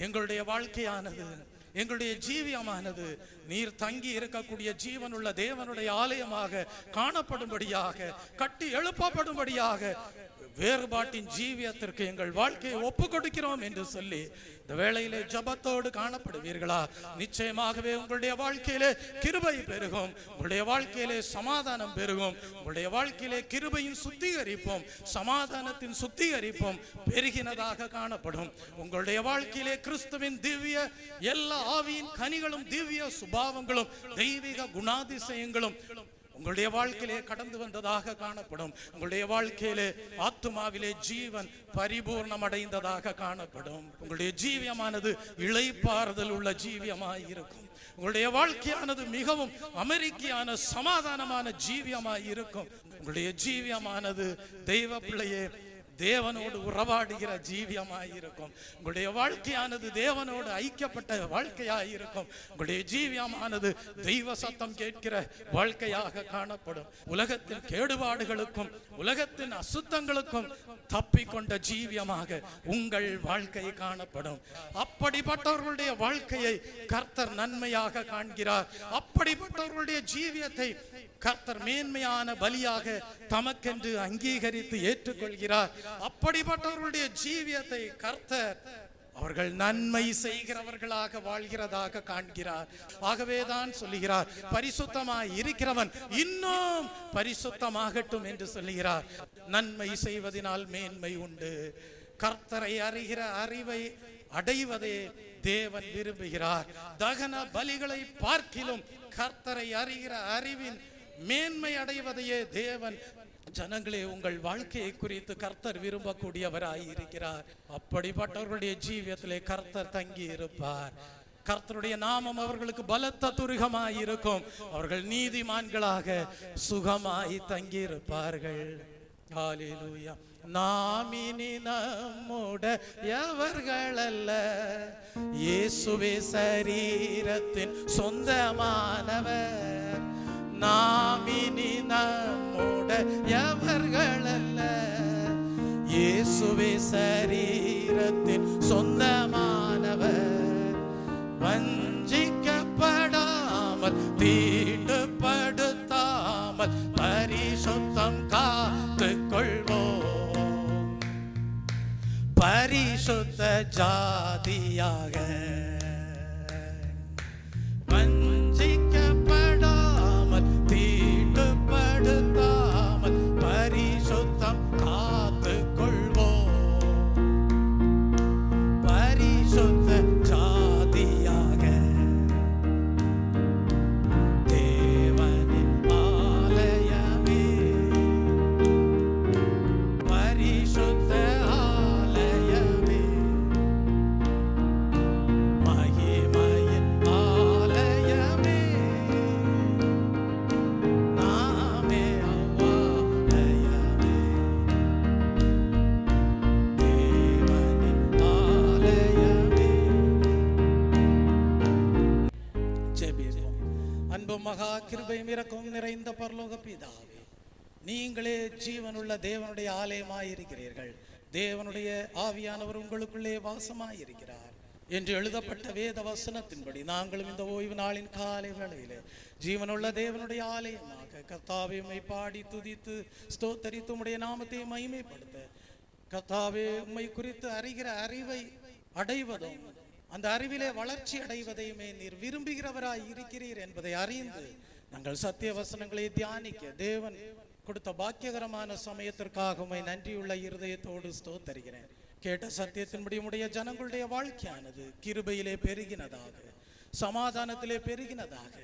எங்களுடைய வாழ்க்கையானது, எங்களுடைய ஜீவியமானது நீர் தங்கி இருக்கக்கூடிய ஜீவனுள்ள தேவனுடைய ஆலயமாக காணப்படும்படியாக, கட்டி எழுப்பப்படும்படியாக வேறுபாட்டின் ஜீவியத்திற்கு எங்கள் வாழ்க்கையை ஒப்பு கொடுக்கிறோம் என்று சொல்லி இந்த வேளையிலே ஜபத்தோடு காணப்படுவீர்களா? நிச்சயமாகவே உங்களுடைய வாழ்க்கையிலே கிருபை பெருகும், உங்களுடைய வாழ்க்கையிலே சமாதானம் பெருகும், உங்களுடைய வாழ்க்கையிலே கிருபையின் சுத்திகரிப்போம், சமாதானத்தின் சுத்திகரிப்போம் பெருகினதாக காணப்படும். உங்களுடைய வாழ்க்கையிலே கிறிஸ்துவின் திவ்ய எல்லா ஆவியின் கனிகளும், திவ்ய சுபாவங்களும், தெய்வீக குணாதிசயங்களும் உங்களுடைய வாழ்க்கையிலே கடந்து வந்ததாக காணப்படும். உங்களுடைய வாழ்க்கையிலே ஆத்துமாவிலே ஜீவன் பரிபூர்ணம் அடைந்ததாக காணப்படும். உங்களுடைய ஜீவியமானது இளைப்பாறுதல் உள்ள ஜீவியமாய் இருக்கும். உங்களுடைய வாழ்க்கையானது மிகவும் அமெரிக்கையான சமாதானமான ஜீவியமாய் இருக்கும். உங்களுடைய ஜீவியமானது தெய்வ பிள்ளையே தேவனோடு உறவாடுகிற ஜீவியமாயிருக்கும். உங்களுடைய வாழ்க்கையானது தேவனோடு ஐக்கியப்பட்ட வாழ்க்கையாயிருக்கும். உங்களுடைய ஜீவியமானது தெய்வ சத்தம் கேட்கிற வாழ்க்கையாக காணப்படும். உலகத்தின் கேடுபாடுகளுக்கும் உலகத்தின் அசுத்தங்களுக்கும் தப்பிக்கொண்ட ஜீவியமாக உங்கள் வாழ்க்கை காணப்படும். அப்படிப்பட்டவர்களுடைய வாழ்க்கையை கர்த்தர் நன்மையாக காண்கிறார். அப்படிப்பட்டவர்களுடைய ஜீவியத்தை கர்த்தர் மேன்மையான பலியாக தமக்கென்று அங்கீகரித்து ஏற்றுக்கொள்கிறார். அப்படிப்பட்டவர்களுடைய ஜீவியத்தை கர்த்தர் அவர்கள் நன்மை செய்கிறவர்களாக வாழ்கிறதாக காண்கிறார். ஆகவேதான் சொல்லுகிறார், பரிசுத்தமாய் இருக்கிறவன் இன்னும் பரிசுத்தமாகட்டும் என்று சொல்லுகிறார். நன்மை செய்வதனால் மேன்மை உண்டு. கர்த்தரை அறிகிற அறிவை அடைவதே தேவன் விரும்புகிறார். தகன பலிகளை பார்க்கிலும் கர்த்தரை அறிகிற அறிவின் மேன்மை அடைவதையே தேவன். ஜனங்களே, உங்கள் வாழ்க்கையை குறித்து கர்த்தர் விரும்பக்கூடியவராய் இருக்கிறார். அப்படிப்பட்டவர்களுடைய ஜீவியத்திலே கர்த்தர் தங்கி இருப்பார். கர்த்தருடைய நாமம் அவர்களுக்கு பலத்த துருகமாய் இருக்கும். அவர்கள் நீதிமான்களாக சுகமாய் தங்கி இருப்பார்கள். ஹல்லேலூயா. நாம் இனி நம்முடையவர்கள் அல்ல, இயேசுவே சரீரத்தின் சொந்தமானவர். நாம் இனி நம்முடையவர்கள் அல்ல, இயேசுவே சரீரத்தின் சொந்தமானவர். வஞ்சிக்கப்படாமல் தீட்டுப்படுத்தாமல் பரிசுத்தம் காத்துக் கொள்வோம். பரிசுத்த ஜாதியாக வஞ்சிக்கப்படாமல் தீட்டுப்படுத்தாமல் பரிசுத்தம் காத்துக் கொள்வோம். பரிசுத்த ஜாதியாக தேவனின் ஆலயமே, பரிசுத்த ஆலயமே, மகிமையின் ஆலயமே, நாமே அவ்வாலயமே, தேவனின் ஆலயமே. ஜெபிப்போம். அன்பும் மகா கிருபையும் இரக்கமும் நிறைந்த பரலோக பிதாவே, நீங்களே ஜீவனுள்ள தேவனுடைய ஆலயமாயிருக்கிறீர்கள். தேவனுடைய ஆவியானவர் உங்களுக்குள்ளே வாசமாயிருக்கிறார். என்று எழுதப்பட்ட வேத வசனத்தின்படி நாங்களும் இந்த ஓய்வு நாளின் காலை வேளையிலே ஜீவனுள்ள தேவனுடைய ஆலயமாக கர்த்தாவே உம்மை பாடி துதித்து ஸ்தோத்தரித்து உம்முடைய நாமத்தை மகிமைப்படுத்த, கர்த்தாவே உம்மை குறித்து அறிகிற அறிவை அடைவதும் அந்த அறிவிலே வளர்ச்சி அடைவதையுமே நீர் விரும்புகிறவராய் இருக்கிறீர் என்பதை அறிந்து நாங்கள் சத்திய வசனங்களை தியானிக்க தேவன் கொடுத்த பாக்கியகரமான சமயத்திற்காக உம்மை நன்றியுள்ள இருதயத்தோடு ஸ்தோத்தரிக்கிறேன். கேட்ட சத்தியத்தின்படி உம்முடைய ஜனங்களுடைய வாழ்க்கையானது கிருபையிலே பெருகினதாக, சமாதானத்திலே பெருகினதாக,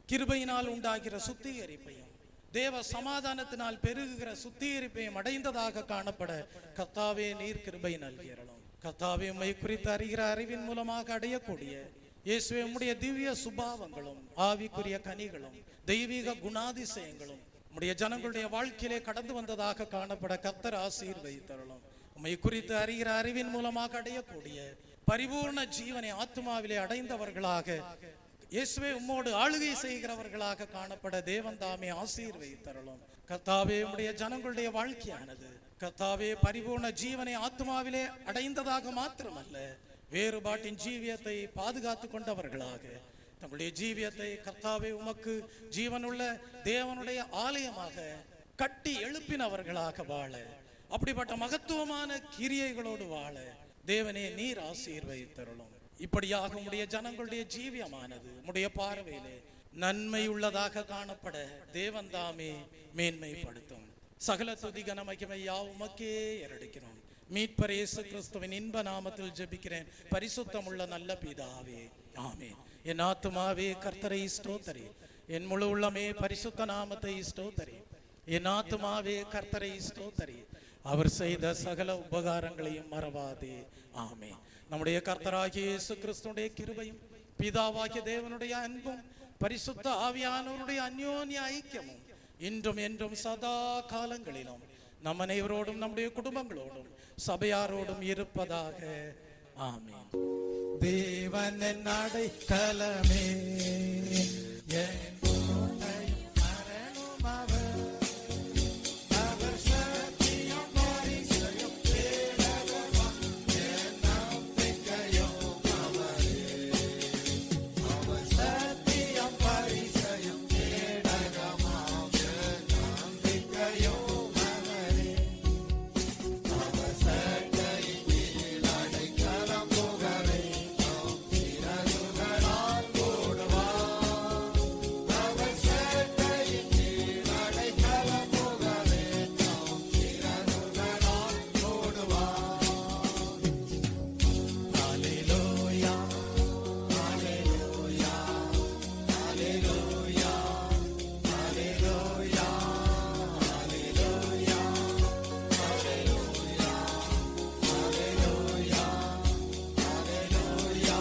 கிருபையினால் உண்டாகிற சுத்திகரிப்பையும் தேவ சமாதானத்தினால் பெருகுகிற சுத்திகரிப்பையும் அடைந்ததாக காணப்பட கர்த்தாவே நீர் கிருபை நல்கிறோம். கர்த்தாவே உம்மை குறித்து அறிகிற அறிவின் மூலமாக அடையக்கூடிய இயேசுவே உம்முடைய திவ்ய சுபாவங்களும் ஆவிக்குரிய கனிகளும் தெய்வீக குணாதிசயங்களும் உம்முடைய ஜனங்களுடைய வாழ்க்கையிலே கடந்து வந்ததாக காணப்பட கர்த்தர் ஆசீர்வதித்தருளும். உம்மை குறித்து அறிகிற அறிவின் மூலமாக அடையக்கூடிய பரிபூர்ண ஜீவனை ஆத்மாவிலே அடைந்தவர்களாக இயேசுவே உம்மோடு ஆளுகை செய்கிறவர்களாக காணப்பட தேவன் தாமே ஆசீர்வதித்தருளும். கர்த்தாவே உம்முடைய ஜனங்களுடைய வாழ்க்கையானது கர்த்தாவே பரிபூர்ண ஜீவனை ஆத்மாவிலே அடைந்ததாக மாத்திரமல்ல, வேறுபாட்டின் ஜீவியத்தை பாதுகாத்து கொண்டவர்களாக தங்களுடைய ஜீவியத்தை கர்த்தாவே உமக்கு ஜீவனுள்ள தேவனுடைய ஆலயமாக கட்டி எழுப்பினவர்களாக வாழ, அப்படிப்பட்ட மகத்துவமான கிரியைகளோடு வாழ தேவனே நீர் ஆசீர்வதித்தருளும். இப்படியாக உம்முடைய ஜனங்களுடைய ஜீவியமானது உம்முடைய பார்வையிலே நன்மை உள்ளதாக காணப்பட தேவன் தாமே மேன்மைப்படுத்தும். சகல துதி கன மகிமை யாவும் உமக்கே ஏறெடுக்கிறோம். மீட்பர் இயேசு கிறிஸ்துவின் இன்ப நாமத்தில் ஜெபிக்கிறேன் பரிசுத்தமுள்ள நல்ல பிதாவே, ஆமென். என் ஆத்துமாவே கர்த்தரை ஸ்தோத்தரி, என் முழு உள்ளமே பரிசுத்த நாமத்தை ஸ்தோத்தரி. என் ஆத்துமாவே கர்த்தரை ஸ்தோத்தரி, அவர் செய்த சகல உபகாரங்களையும் மறவாதே, ஆமென். நம்முடைய கர்த்தராகிய இயேசு கிறிஸ்துடைய கிருபையும் பிதாவாகிய தேவனுடைய அன்பும் பரிசுத்த ஆவியானவருடைய அந்யோன்ய ஐக்கியமும் இன்றும் என்றும் சதா காலங்களிலும் நம் அனைவரோடும் நம்முடைய குடும்பங்களோடும் சபையாரோடும் இருப்பதாக, ஆமென். தேவன் என் அடைக்கலமே, என் கோட்டையும் மரணம் அவர். அவர் சத்தியம் பரிசயம் தேடவும் என் நம்பிக்கையும் அவரே. அவர் சத்தியம் பரிசயம் தேடவும் என் நம்பிக்கையும் அவரே. அவர் சட்டையின் கீழ் அடைக்கலம் புகழை சிறகுகளால் மூடுவார். அவர் சட்டையின் கீழ் அடைக்கலம் புகழை சிறகுகளால் மூடுவார். ஹல்லேலூயா, ஹல்லேலூயா, ஹல்லேலூயா, ஹல்லேலூயா, ஹல்லேலூயா, ஹல்லேலூயா, ஹல்லேலூயா, ஹல்லேலூயா,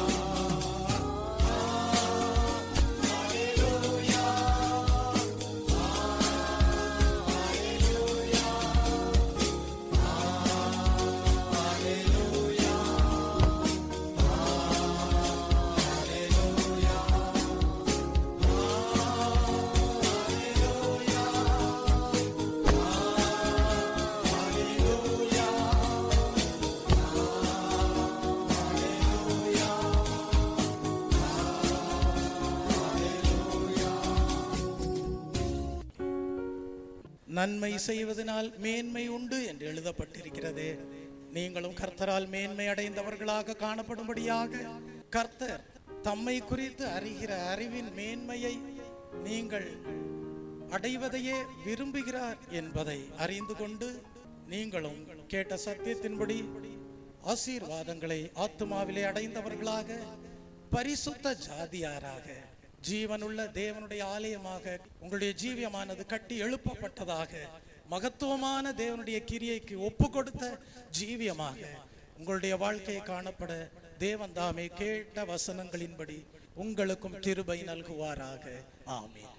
நன்மை செய்வதனால் மேன்மை உண்டு என்று எழுதப்பட்டிருக்கிறதே. நீங்களும் கர்த்தரால் மேன்மை அடைந்தவர்களாக காணப்படும்படியாக கர்த்தர் தம்மை குறித்து அறிகிற அறிவின் மேன்மையை நீங்கள் அடைவதையே விரும்புகிறார் என்பதை அறிந்து கொண்டு நீங்களும் கேட்ட சத்தியத்தின்படி ஆசீர்வாதங்களை ஆத்துமாவிலே அடைந்தவர்களாக பரிசுத்த ஜாதியாராக ஜீவனுள்ள தேவனுடைய ஆலயமாக உங்களுடைய ஜீவியமானது கட்டி எழுப்பப்பட்டதாக மகத்துவமான தேவனுடைய கிரியைக்கு ஒப்பு கொடுத்த ஜீவியமாக உங்களுடைய வாழ்க்கையை காணப்பட தேவன் தாமே கேட்ட வசனங்களின்படி உங்களுக்கும் கிருபை நல்குவாராக, ஆமென்.